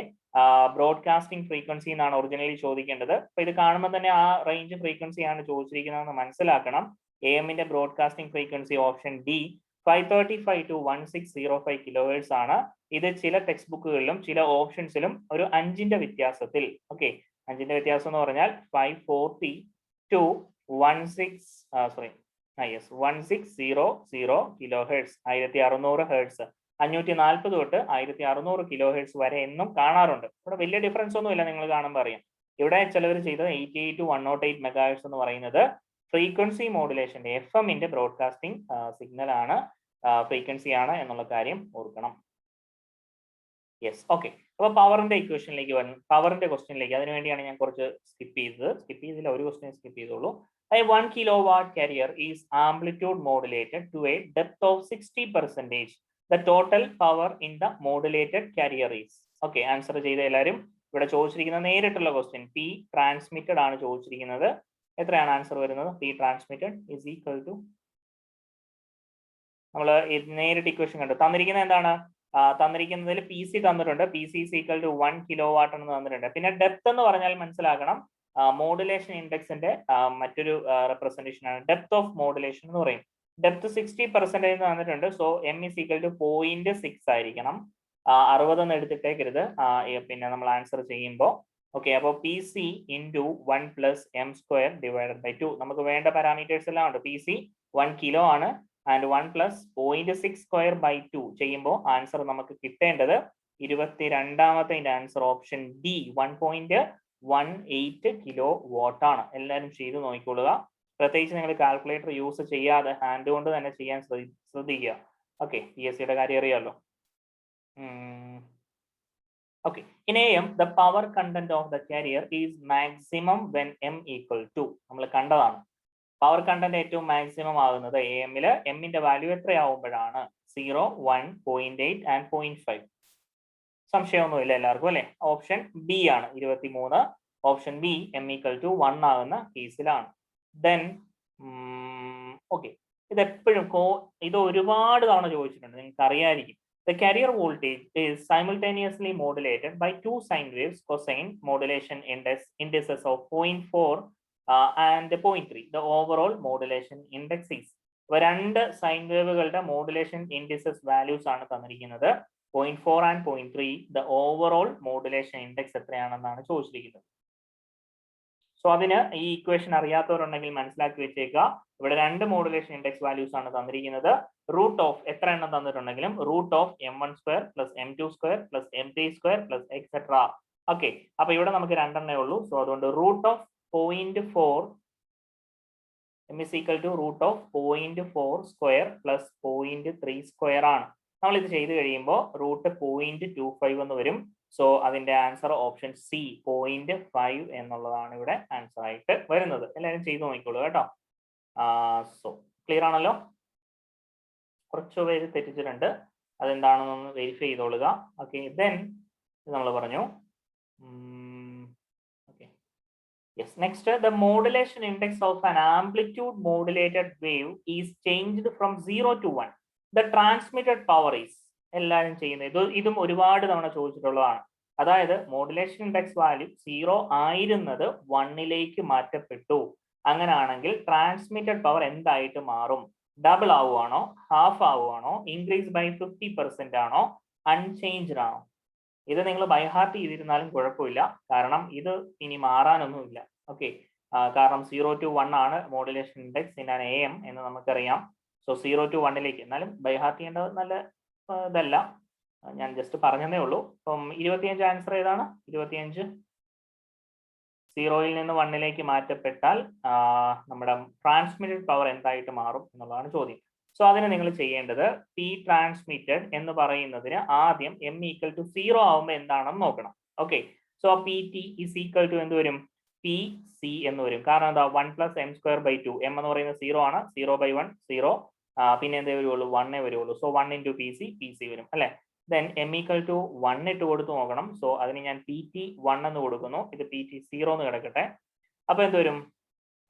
ബ്രോഡ്കാസ്റ്റിംഗ് ഫ്രീക്വൻസി എന്നാണ് ഒറിജിനലി ചോദിക്കേണ്ടത്. അപ്പൊ ഇത് കാണുമ്പോൾ തന്നെ ആ റേഞ്ച് ഫ്രീക്വൻസി ആണ് ചോദിച്ചിരിക്കുന്നതെന്ന് മനസ്സിലാക്കണം. AM-ന്റെ broadcasting frequency option D 535 to 1605 kHz ആണ്. ഇത് ചില ടെക്സ്റ്റ് ബുക്കുകളിലും ചില ഓപ്ഷൻസിലും ഒരു 5ന്റെ വ്യത്യാസത്തിൽ, ഓക്കെ, 5ന്റെ വ്യത്യാസം എന്ന് പറഞ്ഞാൽ 540 to 1600 kHz, 1600 Hz, 540 തൊട്ട് 1600 kHz വരെ എന്നും കാണാറുണ്ട്. ഇവിടെ വലിയ ഡിഫറൻസ് ഒന്നും ഇല്ല, നിങ്ങൾ കാണുമ്പോൾ അറിയാം. ഇവിടെ ചിലവർ ചെയ്തത് 88 to 108 MHz എന്ന് പറയുന്നത് ഫ്രീക്വൻസി മോഡുലേഷന്റെ FM-ന്റെ ബ്രോഡ്കാസ്റ്റിംഗ് സിഗ്നൽ ആണ്, ഫ്രീക്വൻസി ആണ് എന്നുള്ള കാര്യം ഓർക്കണം. Yes, okay. അപ്പൊ പവറിന്റെ ഇക്വേഷനിലേക്ക് വരണം, പവറിന്റെ ക്വസ്റ്റ്യനിലേക്ക്. അതിനുവേണ്ടിയാണ് ഞാൻ കുറച്ച് സ്കിപ്പ് ചെയ്തില്ല, ഒരു ക്വസ്റ്റ്യൻ സ്കിപ്പ് ചെയ്തോളൂ. A 1 kilowatt carrier is amplitude modulated to a depth of 60%. The total power in the modulated carrier is. Okay, answer ചെയ്ത എല്ലാവരും. ഇവിടെ ചോദിച്ചിരിക്കുന്ന നേരിട്ടുള്ള ക്വസ്റ്റ്യൻ P transmitted ആണ് ചോദിച്ചിരിക്കുന്നത്. എത്രയാണ് ആൻസർ വരുന്നത്? P transmitted is equal to, നമ്മൾ നേരിട്ട് ഇക്വേഷൻ കണ്ടു. തന്നിരിക്കുന്നത് എന്താണ്? തന്നിരിക്കുന്നതിൽ PC തന്നിട്ടുണ്ട്. PC is equal to 1 kilowatt എന്ന് തന്നിട്ടുണ്ട്. പിന്നെ ഡെപ്ത് എന്ന് പറഞ്ഞാൽ മനസ്സിലാക്കണം, മോഡുലേഷൻ ഇൻഡെക്സിന്റെ മറ്റൊരു റെപ്രസെന്റേഷൻ ആണ് ഡെപ്ത് ഓഫ് മോഡുലേഷൻ എന്ന് പറയും. ഡെപ്ത് 60% തന്നിട്ടുണ്ട്. So M is equal to 0.6 ആയിരിക്കണം. 60 എന്ന് എടുത്തിട്ടേക്കരുത് പിന്നെ നമ്മൾ ആൻസർ ചെയ്യുമ്പോൾ. ഓക്കെ, അപ്പോൾ PC into 1 plus M square divided by 2. നമുക്ക് വേണ്ട പാരാമീറ്റേഴ്സ് എല്ലാം ഉണ്ട്. PC 1 കിലോ ആണ് ആൻഡ് 1 plus 0.6 square by 2 ചെയ്യുമ്പോൾ ആൻസർ നമുക്ക് കിട്ടേണ്ടത് 22ാമത്തെ answer option D 1.18 kilowatt ആണ്. എല്ലാവരും ചെയ്ത് നോക്കിക്കൊള്ളുക. പ്രത്യേകിച്ച് നിങ്ങൾ കാൽക്കുലേറ്റർ യൂസ് ചെയ്യാതെ ഹാൻഡ് കൊണ്ട് തന്നെ ചെയ്യാൻ ശ്രദ്ധിക്കുക. ഓക്കെ, PSCയുടെ കാര്യം അറിയാമല്ലോ. Okay, in AM the power content of the carrier is maximum when M equal to. നമ്മൾ കണ്ടതാണ് പവർ കണ്ടന്റ് ഏറ്റവും മാക്സിമം ആകുന്നത് AM-ല്. M-ന്റെ വാല്യൂ എത്രയാവുമ്പോഴാണ്? 0, 1, 0.8 and 0.5. സംശയമൊന്നുമില്ല എല്ലാവർക്കും അല്ലെ? ഓപ്ഷൻ ബി ആണ് 23. Option B M equal to 1 ആകുന്ന കേസിലാണ്. ദെൻ ഓക്കെ, ഇതെപ്പോഴും ഇത് ഒരുപാട് തവണ ചോദിച്ചിട്ടുണ്ട്, നിങ്ങൾക്ക് അറിയാമായിരിക്കും. The carrier voltage is simultaneously modulated by 2 sine waves cosine modulation indices of 0.4 and 0.3. The overall modulation index is. 2 sine വേവുകളുടെ മോഡുലേഷൻ ഇൻഡിസസ് വാല്യൂസ് ആണ് തന്നിരിക്കുന്നത്. 0.4 and 0.3 the overall modulation index എത്രയാണെന്നാണ് ചോദിച്ചിരിക്കുന്നത്. സോ അതിന് ഈ ഇക്വേഷൻ അറിയാത്തവരുണ്ടെങ്കിൽ മനസ്സിലാക്കി വെച്ചേക്കുക. ഇവിടെ രണ്ട് മോഡുലേഷൻ ഇൻഡെക്സ് വാല്യൂസ് ആണ് തന്നിരിക്കുന്നത്. റൂട്ട് ഓഫ് എത്ര എണ്ണം തന്നിട്ടുണ്ടെങ്കിലും root of m1² plus m2² plus m3² plus et cetera. Okay, അപ്പൊ ഇവിടെ നമുക്ക് രണ്ടെണ്ണേ ഉള്ളൂ. സോ അതുകൊണ്ട് root of 0.4 m is equal to root of 0.4 square plus 0.3 square ആണ്. നമ്മൾ ഇത് ചെയ്ത് കഴിയുമ്പോൾ റൂട്ട് 0.25 എന്ന് വരും. സോ അതിന്റെ ആൻസർ ഓപ്ഷൻ സി 0.5 എന്നുള്ളതാണ് ഇവിടെ ആൻസർ ആയിട്ട് വരുന്നത്. എല്ലാവരും ചെയ്തു നോക്കിക്കോളൂ കേട്ടോ. സോ ക്ലിയർ ആണല്ലോ? കുറച്ചു പേര് തെറ്റിച്ചിട്ടുണ്ട്, അതെന്താണെന്നൊന്ന് വെരിഫൈ ചെയ്തോളുക. ഓക്കെ, ദെൻ നമ്മൾ പറഞ്ഞു. Yes, next, the modulation index of an amplitude modulated wave is changed from 0 to 1. The transmitted power is. എല്ലാവരും ചെയ്യുന്നത് ഇതും ഒരുപാട് തവണ ചോദിച്ചിട്ടുള്ളതാണ്. അതായത് മോഡുലേഷൻ ഇൻഡെക്സ് വാല്യൂ 0 ആയിരുന്നത് 1ലേക്ക് മാറ്റപ്പെട്ടു. അങ്ങനെയാണെങ്കിൽ ട്രാൻസ്മിറ്റഡ് പവർ എന്തായിട്ട് മാറും? ഡബിൾ ആവുകയാണോ, ഹാഫ് ആവുകയാണോ, ഇൻക്രീസ് ബൈ 50% ആണോ, അൺചേഞ്ച്ഡ് ആണോ? ഇത് നിങ്ങൾ ബൈഹാർട്ട് ചെയ്തിരുന്നാലും കുഴപ്പമില്ല, കാരണം ഇത് ഇനി മാറാനൊന്നുമില്ല. ഓക്കെ, കാരണം 0 to 1 ആണ് modulation index in an AM എന്ന് നമുക്കറിയാം. സോ 0 to 1ലേക്ക്, എന്നാലും ബൈഹാർട്ട് ചെയ്യേണ്ടത് നല്ല ഇതല്ല, ഞാൻ ജസ്റ്റ് പറഞ്ഞതേ ഉള്ളൂ. അപ്പം 25 ആൻസർ ഏതാണ്? 25 0യിൽ നിന്ന് 1ലേക്ക് മാറ്റപ്പെട്ടാൽ നമ്മുടെ ട്രാൻസ്മിറ്റഡ് പവർ എന്തായിട്ട് മാറും എന്നുള്ളതാണ് ചോദ്യം. സോ അതിന് നിങ്ങൾ ചെയ്യേണ്ടത് P ട്രാൻസ്മിറ്റഡ് എന്ന് പറയുന്നതിന് ആദ്യം m ഈക്വൽ ടു 0 ആവുമ്പോൾ എന്താണെന്ന് നോക്കണം. Okay, so PT is equal to എന്ത് വരും? PC എന്ന് വരും. കാരണം എന്താ? 1 + m²/2. m എന്ന് പറയുന്നത് 0 ആണ്. 0/1 0, പിന്നെ എന്തേ വരുള്ളൂ? 1 വരുള്ളൂ. സോ 1 × PC വരും അല്ലെ. ദെൻ m ഈക്വൽ ടു 1 ഇട്ട് കൊടുത്ത് നോക്കണം. സോ അതിന് ഞാൻ PT 1 എന്ന് കൊടുക്കുന്നു, ഇത് PT 0 എന്ന് കിടക്കട്ടെ. അപ്പൊ എന്ത് വരും?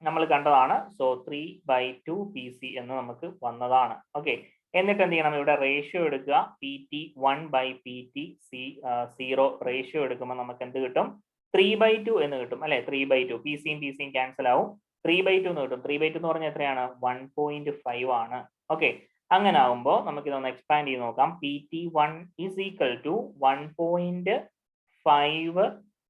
നമ്മൾ കണ്ടതാണ്. സോ 3/2 PC എന്ന് നമുക്ക് വന്നതാണ്. ഓക്കെ, എന്നിട്ട് എന്ത് ചെയ്യണം? ഇവിടെ റേഷ്യോ എടുക്കുക. PT 1/PT 0 റേഷ്യോ എടുക്കുമ്പോൾ നമുക്ക് എന്ത് കിട്ടും? 3/2 എന്ന് കിട്ടും അല്ലെ. 3/2 PCയും ക്യാൻസൽ ആവും. 3/2 എന്ന് കിട്ടും. 3/2 എന്ന് പറഞ്ഞാൽ എത്രയാണ്? 1.5 ആണ്. ഓക്കെ, അങ്ങനെ ആവുമ്പോൾ നമുക്ക് ഇതൊന്ന് എക്സ്പാൻഡ് ചെയ്ത് നോക്കാം. PT1 is equal to 1.5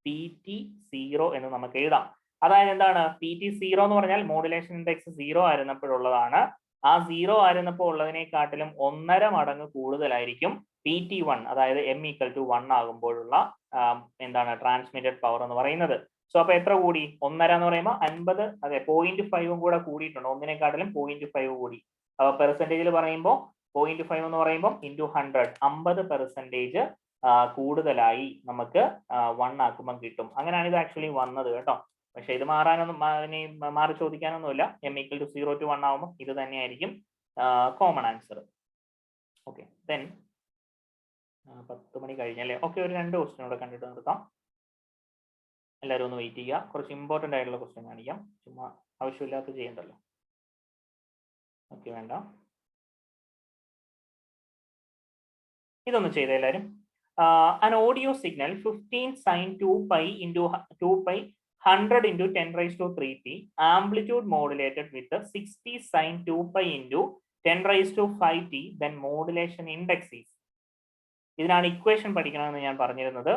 PT0 എന്ന് നമുക്ക് എഴുതാം. അതായത് എന്താണ്? PT0 എന്ന് പറഞ്ഞാൽ മോഡുലേഷൻ ഇൻഡെക്സ് 0 ആയിരുന്നപ്പോഴുള്ളതാണ്. ആ 0 ആയിരുന്നപ്പോൾ ഉള്ളതിനെക്കാട്ടിലും 1.5 മടങ്ങ് കൂടുതലായിരിക്കും PT1, അതായത് m ഈക്വൽ ടു 1 ആകുമ്പോഴുള്ള എന്താണ് ട്രാൻസ്മിറ്റഡ് പവർ എന്ന് പറയുന്നത്. സോ അപ്പൊ എത്ര കൂടി? 1.5 എന്ന് പറയുമ്പോൾ 50, അതെ 0.5 കൂടെ കൂടിയിട്ടുണ്ട്. ഒന്നിനെക്കാട്ടിലും 0.5 കൂടി. പെർസെന്റേജിൽ പറയുമ്പോൾ 0.5 എന്ന് പറയുമ്പോൾ ഇൻറ്റു 100, 50% കൂടുതലായി നമുക്ക് 1 ആക്കുമ്പോൾ കിട്ടും. അങ്ങനെയാണ് ഇത് ആക്ച്വലി വന്നത് കേട്ടോ. പക്ഷെ ഇത് മാറാനൊന്നും മാറി ചോദിക്കാനൊന്നുമില്ല. m ഈക്വൽ ടു 0 to 1 ആവുമ്പോൾ ഇത് തന്നെയായിരിക്കും കോമൺ ആൻസർ. ഓക്കെ, ദെൻ 10 മണി കഴിഞ്ഞല്ലേ. ഓക്കെ, ഒരു 2 ക്വസ്റ്റ്യൻ കൂടെ കണ്ടിട്ട് നിർത്താം. എല്ലാവരും ഒന്ന് വെയിറ്റ് ചെയ്യുക. കുറച്ച് ഇമ്പോർട്ടൻ്റ് ആയിട്ടുള്ള ക്വസ്റ്റ്യൻ കാണിക്കാം, ചുമ്മാ ആവശ്യമില്ലാത്ത ചെയ്യണ്ടല്ലോ. ഓക്കെ, വേണ്ട, ഇതൊന്ന് ചെയ്ത എല്ലാവരും. an audio signal 15 sin 2π into 2π 100 into 10⁻³ amplitude modulated with the 60 sin 2π into 10⁵ then modulation index is. ഇതിനാണ് ഇക്വേഷൻ പഠിക്കണമെന്ന് ഞാൻ പറഞ്ഞിരുന്നത്.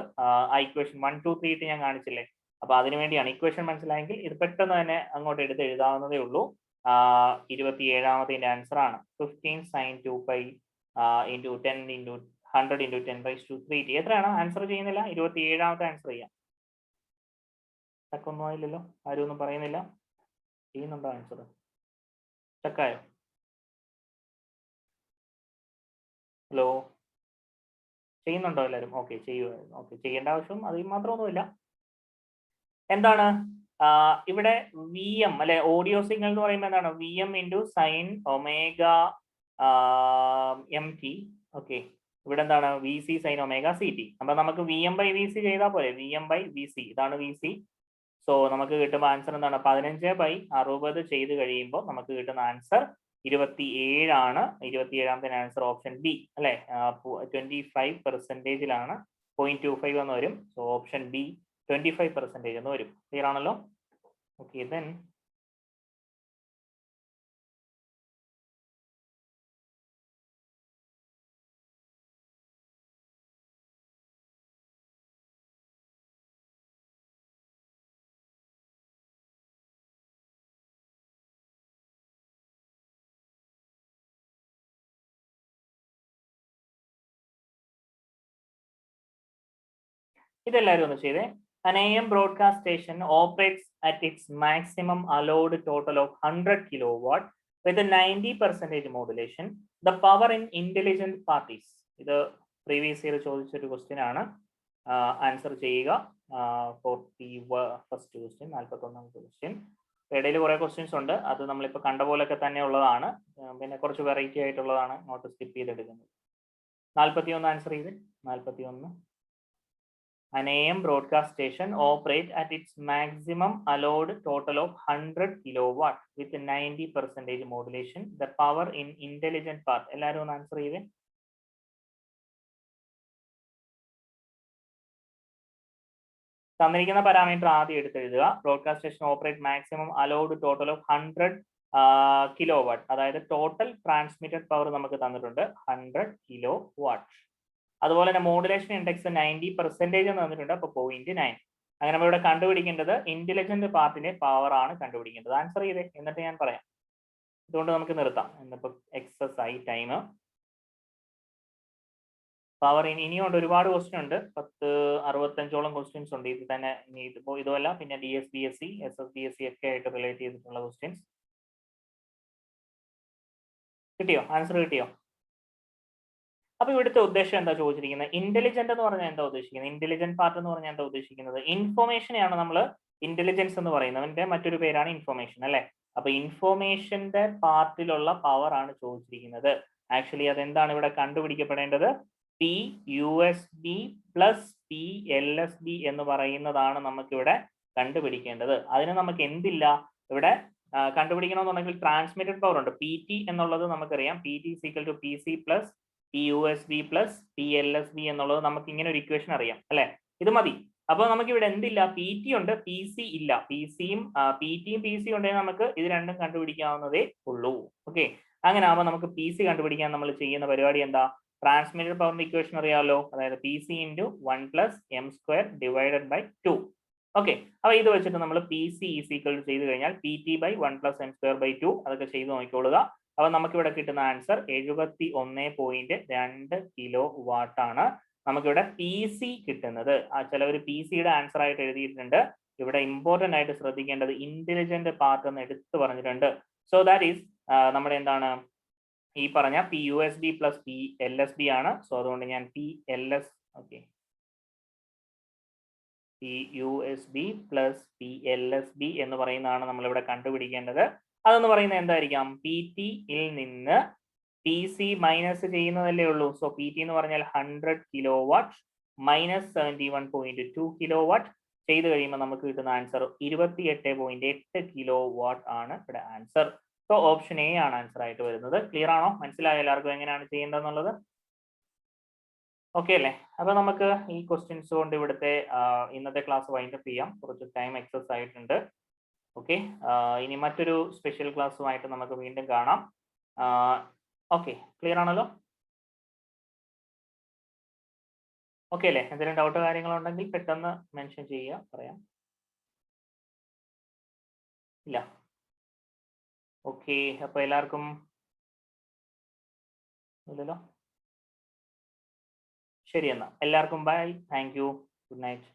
ആ ഇക്വേഷൻ 1 2 3 ഇട്ട് ഞാൻ കാണിച്ചില്ലേ. അപ്പൊ അതിനുവേണ്ടിയാണ് ഇക്വേഷൻ മനസ്സിലായെങ്കിൽ ഇത് പെട്ടെന്ന് തന്നെ അങ്ങോട്ട് എടുത്ത് എഴുതാവുന്നതേ ഉള്ളൂ. 27ാമത്തെ ആൻസർ ആണ് 15 sin 2π into 10 into 100 into 10⁻³ എത്രയാണ്? ആൻസർ ചെയ്യുന്നില്ല. 27ാമത്തെ ആൻസർ ചെയ്യാം. ചക്കൊന്നും ആയില്ലല്ലോ, ആരും ഒന്നും പറയുന്നില്ല. ചെയ്യുന്നുണ്ടോ ആൻസർ? ചക്കായോ? ഹലോ, ചെയ്യുന്നുണ്ടോ എല്ലാവരും? ഓക്കെ, ചെയ്യുമായിരുന്നു. ഓക്കെ, ചെയ്യേണ്ട ആവശ്യം അതിൽ മാത്രമൊന്നുമില്ല. എന്താണ് ഇവിടെ VM അല്ലെ, ഓഡിയോ സിഗ്നൽ എന്ന് പറയുമ്പോൾ എന്താണ്? VM into sine omega MT. Okay, ഇവിടെ എന്താണ്? VC sine omega CT. അപ്പൊ നമുക്ക് VM/VC ചെയ്താൽ പോലെ, VM/VC ഇതാണ് VC. സോ നമുക്ക് കിട്ടുമ്പോൾ ആൻസർ എന്താണ്? 15/60 ചെയ്ത് കഴിയുമ്പോൾ നമുക്ക് കിട്ടുന്ന ആൻസർ 27 ആണ്. 27ാമത്തെ ആൻസർ ഓപ്ഷൻ ബി അല്ലെ. 25% 0.25 എന്ന് വരും. സോ ഓപ്ഷൻ ബി 25% എന്ന് വരും. ക്ലിയർ ആണല്ലോ? ഓക്കെ, ദെൻ ഇതെല്ലാവരും ഒന്ന് ചെയ്തേ. An AM broadcast station operates at its maximum allowed total of 100 kilowatt with a 90% modulation. The power in intelligent parties. ഇത് പ്രീവിയസ് ഇയർ ചോദിച്ചൊരു ക്വസ്റ്റ്യൻ ആണ്. ആൻസർ ചെയ്യുക. 41st question, 41ാമത്തെ question. ഇടയിൽ കുറെ ക്വസ്റ്റ്യൻസ് ഉണ്ട്, അത് നമ്മളിപ്പോൾ കണ്ട പോലൊക്കെ തന്നെ ഉള്ളതാണ്, പിന്നെ കുറച്ച് വെറൈറ്റി ആയിട്ടുള്ളതാണ്, നോട്ട് സ്കിപ്പ് ചെയ്തെടുക്കുന്നത്. 41 ആൻസർ ചെയ്ത്. 41. An AM broadcast station operates at its maximum allowed total of 100 kilowatt with 90% modulation. The power in intelligent part. എല്ലാവരും ഒന്ന് ആൻസർ ചെയ്തേ. തന്നിരിക്കുന്ന പാരാമീറ്റർ ആദ്യം എടുത്തെഴുതുക. Broadcast station operate maximum allowed total of 100 kilowatt, അതായത് total transmitted power നമുക്ക് തന്നിട്ടുണ്ട് 100 kilowatt. അതുപോലെ തന്നെ മോഡുലേഷൻ ഇൻഡെക്സ് 90% തന്നിട്ടുണ്ട്, അപ്പോൾ 0.9. അങ്ങനെ നമ്മൾ ഇവിടെ കണ്ടുപിടിക്കേണ്ടത് ഇന്റലിജന്റ് പാർട്ടിന്റെ പവർ ആണ് കണ്ടുപിടിക്കേണ്ടത്. ആൻസർ ചെയ്തേ, എന്നിട്ട് ഞാൻ പറയാം. ഇതുകൊണ്ട് നമുക്ക് നിർത്താം. എന്നിപ്പോ എക്സസ് ആയി ടൈം. പവർ ഇനിയുണ്ട്, ഒരുപാട് ക്വസ്റ്റ്യൻ ഉണ്ട്, 65ഓളം ക്വസ്റ്റ്യൻസ് ഉണ്ട്. ഇത് തന്നെ ഇതുമല്ല, പിന്നെ DSBSC, SSBSC ഒക്കെ ആയിട്ട് റിലേറ്റ് ചെയ്തിട്ടുള്ള ക്വസ്റ്റ്യൻസ്. കിട്ടിയോ? ആൻസർ കിട്ടിയോ? അപ്പൊ ഇവിടുത്തെ ഉദ്ദേശം എന്താ ചോദിച്ചിരിക്കുന്നത്? ഇന്റലിജന്റ് എന്ന് പറഞ്ഞാൽ എന്താ ഉദ്ദേശിക്കുന്നത്? ഇന്റലിജന്റ് പാർട്ട് എന്ന് പറഞ്ഞാൽ എന്താ ഉദ്ദേശിക്കുന്നത്? ഇൻഫോർമേഷനെയാണ് നമ്മൾ ഇന്റലിജൻസ് എന്ന് പറയുന്നതിന്റെ മറ്റൊരു പേരാണ് ഇൻഫോർമേഷൻ, അല്ലെ? അപ്പൊ ഇൻഫോർമേഷന്റെ പാർട്ടിലുള്ള പവർ ആണ് ചോദിച്ചിരിക്കുന്നത്. ആക്ച്വലി അതെന്താണ് ഇവിടെ കണ്ടുപിടിക്കപ്പെടേണ്ടത്? PUSB പ്ലസ് PLSB എന്ന് പറയുന്നതാണ് നമുക്കിവിടെ കണ്ടുപിടിക്കേണ്ടത്. അതിന് നമുക്ക് എന്തില്ല ഇവിടെ കണ്ടുപിടിക്കണമെന്നുണ്ടെങ്കിൽ ട്രാൻസ്മിറ്റഡ് പവർ ഉണ്ട്. PT എന്നുള്ളത് നമുക്കറിയാം. PT = PC plus PUSB plus PLSB എന്നുള്ളത് നമുക്ക് ഇങ്ങനെ ഒരു ഇക്വേഷൻ അറിയാം, അല്ലെ? ഇത് മതി. അപ്പൊ നമുക്ക് ഇവിടെ എന്തില്ല? PT ഉണ്ട്, PC ഇല്ല. PTയും PC ഉണ്ടെങ്കിൽ നമുക്ക് ഇത് രണ്ടും കണ്ടുപിടിക്കാവുന്നതേ ഉള്ളൂ. ഓക്കെ, അങ്ങനെ ആവുമ്പോൾ നമുക്ക് PC കണ്ടുപിടിക്കാൻ നമ്മൾ ചെയ്യുന്ന പരിപാടി എന്താ? ട്രാൻസ്മിറ്റഡ് പവറിന്റെ ഇക്വേഷൻ അറിയാമല്ലോ, അതായത് PC × 1 + m² / 2. ഓക്കെ, അപ്പൊ ഇത് വെച്ചിട്ട് നമ്മൾ PC = ചെയ്ത് കഴിഞ്ഞാൽ PT/1 + m² / 2 അതൊക്കെ ചെയ്ത് നോക്കിക്കൊള്ളുക. അപ്പൊ നമുക്ക് ഇവിടെ കിട്ടുന്ന ആൻസർ 71.2 കിലോ വാട്ട് ആണ് നമുക്കിവിടെ PC കിട്ടുന്നത്. ചിലവർ PCയുടെ ആൻസർ ആയിട്ട് എഴുതിയിട്ടുണ്ട്. ഇവിടെ ഇമ്പോർട്ടന്റ് ആയിട്ട് ശ്രദ്ധിക്കേണ്ടത് ഇന്റലിജന്റ് പാർട്ട് എന്ന് എടുത്തു പറഞ്ഞിട്ടുണ്ട്. സോ ദാറ്റ് ഈസ് നമ്മുടെ എന്താണ് ഈ പറഞ്ഞ PUSB പ്ലസ് PLSB ആണ്. സോ അതുകൊണ്ട് ഞാൻ PUSB പ്ലസ് PLSB എന്ന് പറയുന്നതാണ് നമ്മളിവിടെ കണ്ടുപിടിക്കേണ്ടത്. അതെന്ന് പറയുന്നത് എന്തായിരിക്കാം? PT-യിൽ നിന്ന് PC മൈനസ് ചെയ്യുന്നതല്ലേ ഉള്ളൂ. സോ PT എന്ന് പറഞ്ഞാൽ 100 കിലോവാട്ട് മൈനസ് 71.2 കിലോവാട്ട് ചെയ്ത് കഴിയുമ്പോൾ നമുക്ക് കിട്ടുന്ന ആൻസർ 28.8 കിലോവാട്ട് ആണ് ഇവിടെ ആൻസർ. സോ ഓപ്ഷൻ A ആണ് ആൻസർ ആയിട്ട് വരുന്നത്. ക്ലിയർ ആണോ? മനസ്സിലായോ എല്ലാവർക്കും എങ്ങനെയാണ് ചെയ്യേണ്ടതെന്നുള്ളത്? ഓക്കെ അല്ലേ? അപ്പൊ നമുക്ക് ഈ ക്വസ്റ്റ്യൻസ് കൊണ്ട് ഇവിടുത്തെ ഇന്നത്തെ ക്ലാസ് വൈൻഡപ്പ് ചെയ്യാം. കുറച്ച് ടൈം എക്സസ് ആയിട്ടുണ്ട്. ഓക്കെ, ഇനി മറ്റൊരു സ്പെഷ്യൽ ക്ലാസ്സുമായിട്ട് നമുക്ക് വീണ്ടും കാണാം. ഓക്കെ, ക്ലിയർ ആണല്ലോ? ഓക്കെ അല്ലേ? എന്തെങ്കിലും ഡൗട്ടോ കാര്യങ്ങളുണ്ടെങ്കിൽ പെട്ടെന്ന് മെൻഷൻ ചെയ്യുക, പറയാം. ഇല്ല? ഓക്കെ, അപ്പൊ എല്ലാവർക്കും ഇല്ലല്ലോ? ശരി, എന്നാ എല്ലാവർക്കും bye. Thank you. Good night.